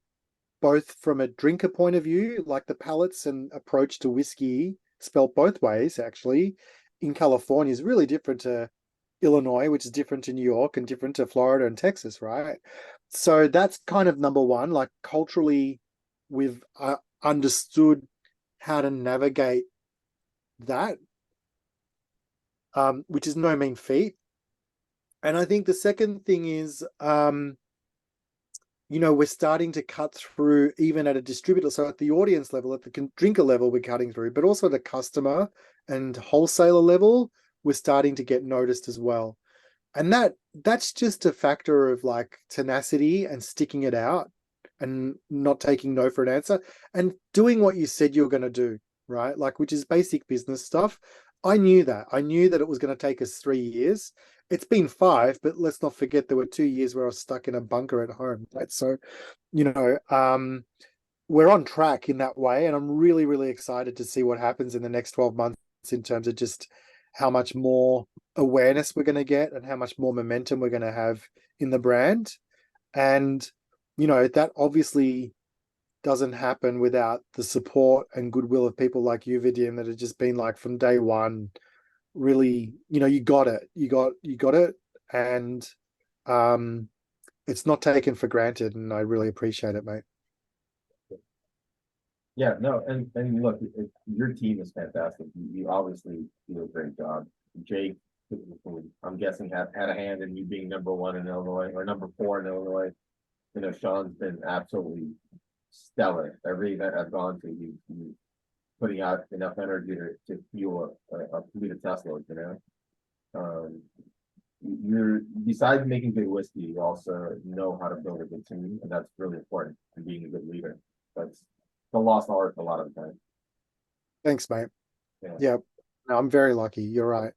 both from a drinker point of view, like the palates and approach to whiskey, spelt both ways, actually, in California is really different to Illinois, which is different to New York and different to Florida and Texas, right? So that's kind of number one. Like culturally, we've understood how to navigate that, which is no mean feat. And I think the second thing is, we're starting to cut through even at a distributor. So at the audience level, at the drinker level, we're cutting through, but also the customer and wholesaler level, we're starting to get noticed as well. And that's just a factor of like tenacity and sticking it out and not taking no for an answer and doing what you said you were going to do, right? Like, which is basic business stuff. I knew that. I knew that it was going to take us 3 years. It's been 5, but let's not forget there were 2 years where I was stuck in a bunker at home, right? So, we're on track in that way. And I'm really, really excited to see what happens in the next 12 months in terms of just how much more awareness we're going to get and how much more momentum we're going to have in the brand. And, that obviously doesn't happen without the support and goodwill of people like you, Vidian, that have just been like from day one, really, you got it. You got it. And it's not taken for granted. And I really appreciate it, mate. Yeah, no, and look, your team is fantastic. You obviously do a great job. Jake, I'm guessing had a hand in you being number 1 in Illinois or number 4 in Illinois. Sean's been absolutely stellar. Every event I've gone to, he's putting out enough energy to fuel a fleet of Teslas. You're besides making good whiskey, you also know how to build a good team, and that's really important in being a good leader. That's the lost art a lot of the time. Thanks, mate. Yeah. Yeah. No, I'm very lucky. You're right.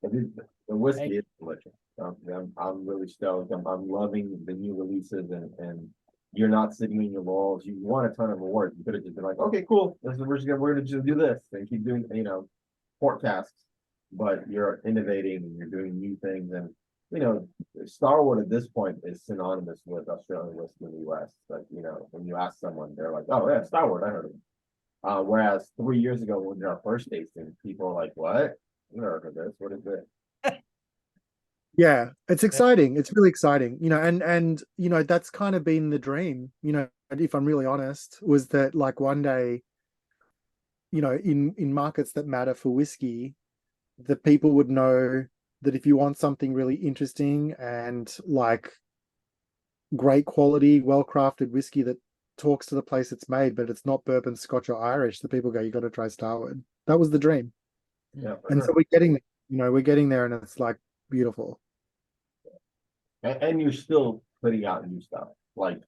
The whiskey is delicious. I'm really stoked. I'm loving the new releases, and you're not sitting in your laurels. You won a ton of awards. You could have just been like, okay, cool. We're gonna just do this and keep doing port tasks. But you're innovating and you're doing new things, and Starward at this point is synonymous with Australian whiskey in the US. Like, when you ask someone, they're like, oh yeah, Starward, I heard of it. Whereas 3 years ago when we did our first tasting, people were like, what? I've never heard of this. What is it? Yeah, it's exciting. It's really exciting, and that's kind of been the dream, if I'm really honest, was that like one day, in markets that matter for whiskey, that people would know that if you want something really interesting and like great quality, well-crafted whiskey that talks to the place it's made, but it's not bourbon, Scotch, or Irish, the people go, you got to try Starward. That was the dream. Yeah, and so we're getting there, and it's like beautiful. And you're still putting out new stuff. Like,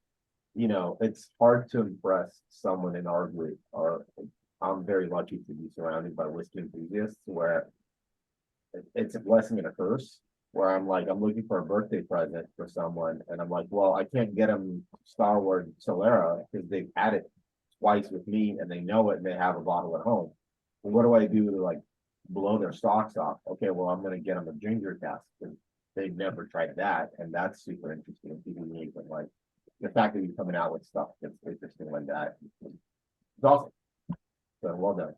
it's hard to impress someone in our group. Or I'm very lucky to be surrounded by whiskey enthusiasts where it's a blessing and a curse. Where I'm looking for a birthday present for someone, and I'm like, well, I can't get them Starward Solera because they've had it twice with me and they know it and they have a bottle at home. Well, what do I do to like blow their socks off? Okay, well, I'm gonna get them a ginger cask because they've never tried that, and that's super interesting. People need, but like the fact that you're coming out with stuff that's interesting like that, it's awesome. So well done.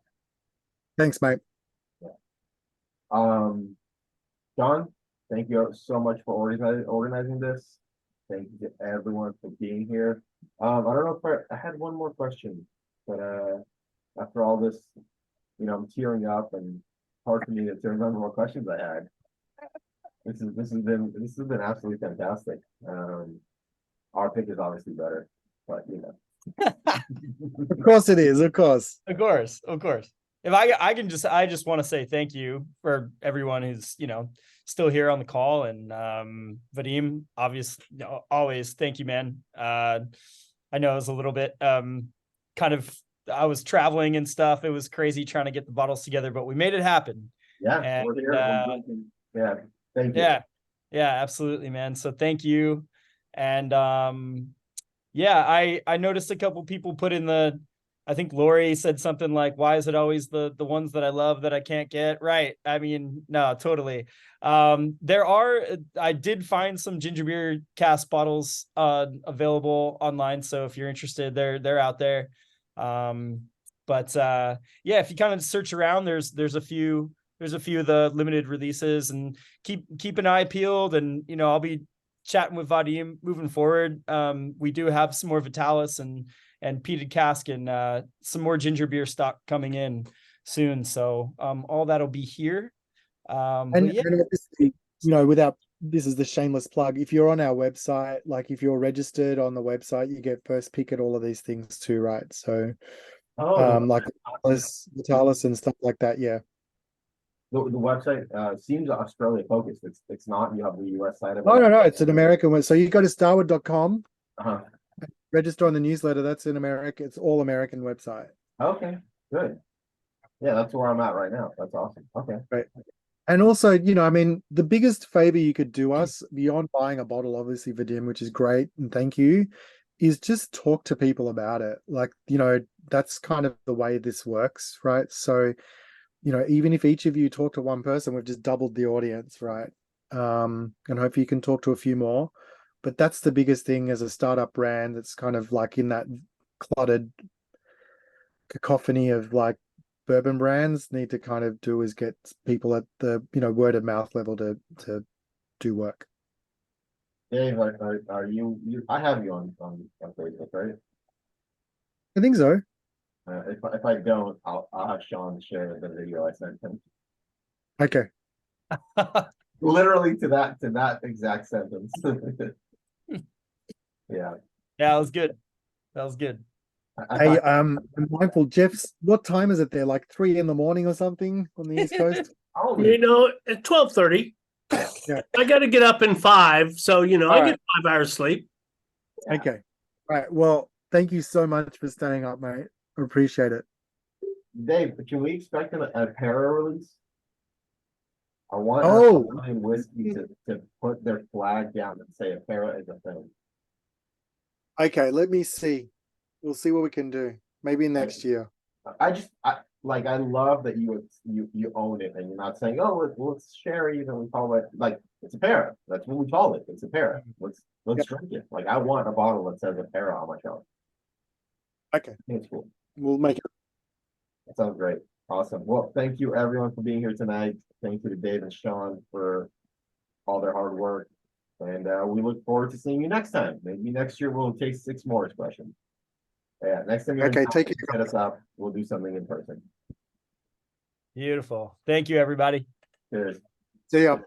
Thanks, mate. John, thank you so much for organizing this. Thank you to everyone for being here. I don't know if I had one more question, but after all this, I'm tearing up, and hard for me to remember what questions I had. This has been absolutely fantastic. Our pick is obviously better, but Of course it is. Of course. Of course. if I can just, I just want to say thank you for everyone who's, still here on the call, and Vadim, obviously, always thank you, man. I know it was a little bit kind of, I was traveling and stuff. It was crazy trying to get the bottles together, but we made it happen. Yeah, And, we're here. We're drinking. Yeah, thank you. Yeah, absolutely, man. So thank you. And yeah, I noticed a couple people put in the, I think Lori said something like, why is it always the ones that I love that I can't get? Right. I mean, no, totally. I did find some ginger beer cask bottles available online. So if you're interested, they're out there. But yeah, if you kind of search around, there's a few of the limited releases, and keep an eye peeled, and I'll be chatting with Vadim moving forward. We do have some more Vitalis and peated cask and some more ginger beer stock coming in soon. So all that'll be here. And, yeah. and obviously, this is the shameless plug. If you're on our website, like if you're registered on the website, you get first pick at all of these things too, right? So like Vitalis and stuff like that. Yeah. The website seems Australia focused. It's not. You have the US side of it. Oh, no, it's an American one. So you go to starward.com, Uh-huh. register on the newsletter. That's in America. It's all American website. Okay, good. Yeah, that's where I'm at right now. That's awesome. Okay. Right. And also, I mean, the biggest favor you could do us beyond buying a bottle, obviously, Vadim, which is great, and thank you, is just talk to people about it. Like, that's kind of the way this works, right? So, even if each of you talk to one person, we've just doubled the audience, right? And hopefully you can talk to a few more. But that's the biggest thing as a startup brand that's kind of like in that cluttered cacophony of like bourbon brands need to kind of do is get people at the word of mouth level to do work. Dave, are you I have you on Facebook, right? I think so. If I don't, I'll have Sean share the video I sent him. Okay. Literally to that exact sentence. Yeah. Yeah, that was good. That was good. Hey, I'm mindful, Jeff's, what time is it there? Like 3 a.m. or something on the East Coast? At 12:30. Yeah. I got to get up in 5, so I right. get 5 hours sleep. Okay. All right. Well, thank you so much for staying up, mate. I appreciate it. Dave, can we expect a para release? I want Australian whiskey to put their flag down and say a para is a thing. Okay, let me see. We'll see what we can do. Maybe next year. I love that you own it and you're not saying, oh, let's share it and we call it like it's a para. That's what we call it. It's a para. Let's drink it. Like I want a bottle that says a para on my shelf. Okay. It's cool. We'll make it. That sounds great. Awesome. Well, thank you everyone for being here tonight. Thank you to Dave and Sean for all their hard work. And we look forward to seeing you next time. Maybe next year we'll taste 6 more expressions. Yeah, next time you're take it. Hit us up. We'll do something in person. Beautiful. Thank you, everybody. Cheers. See ya.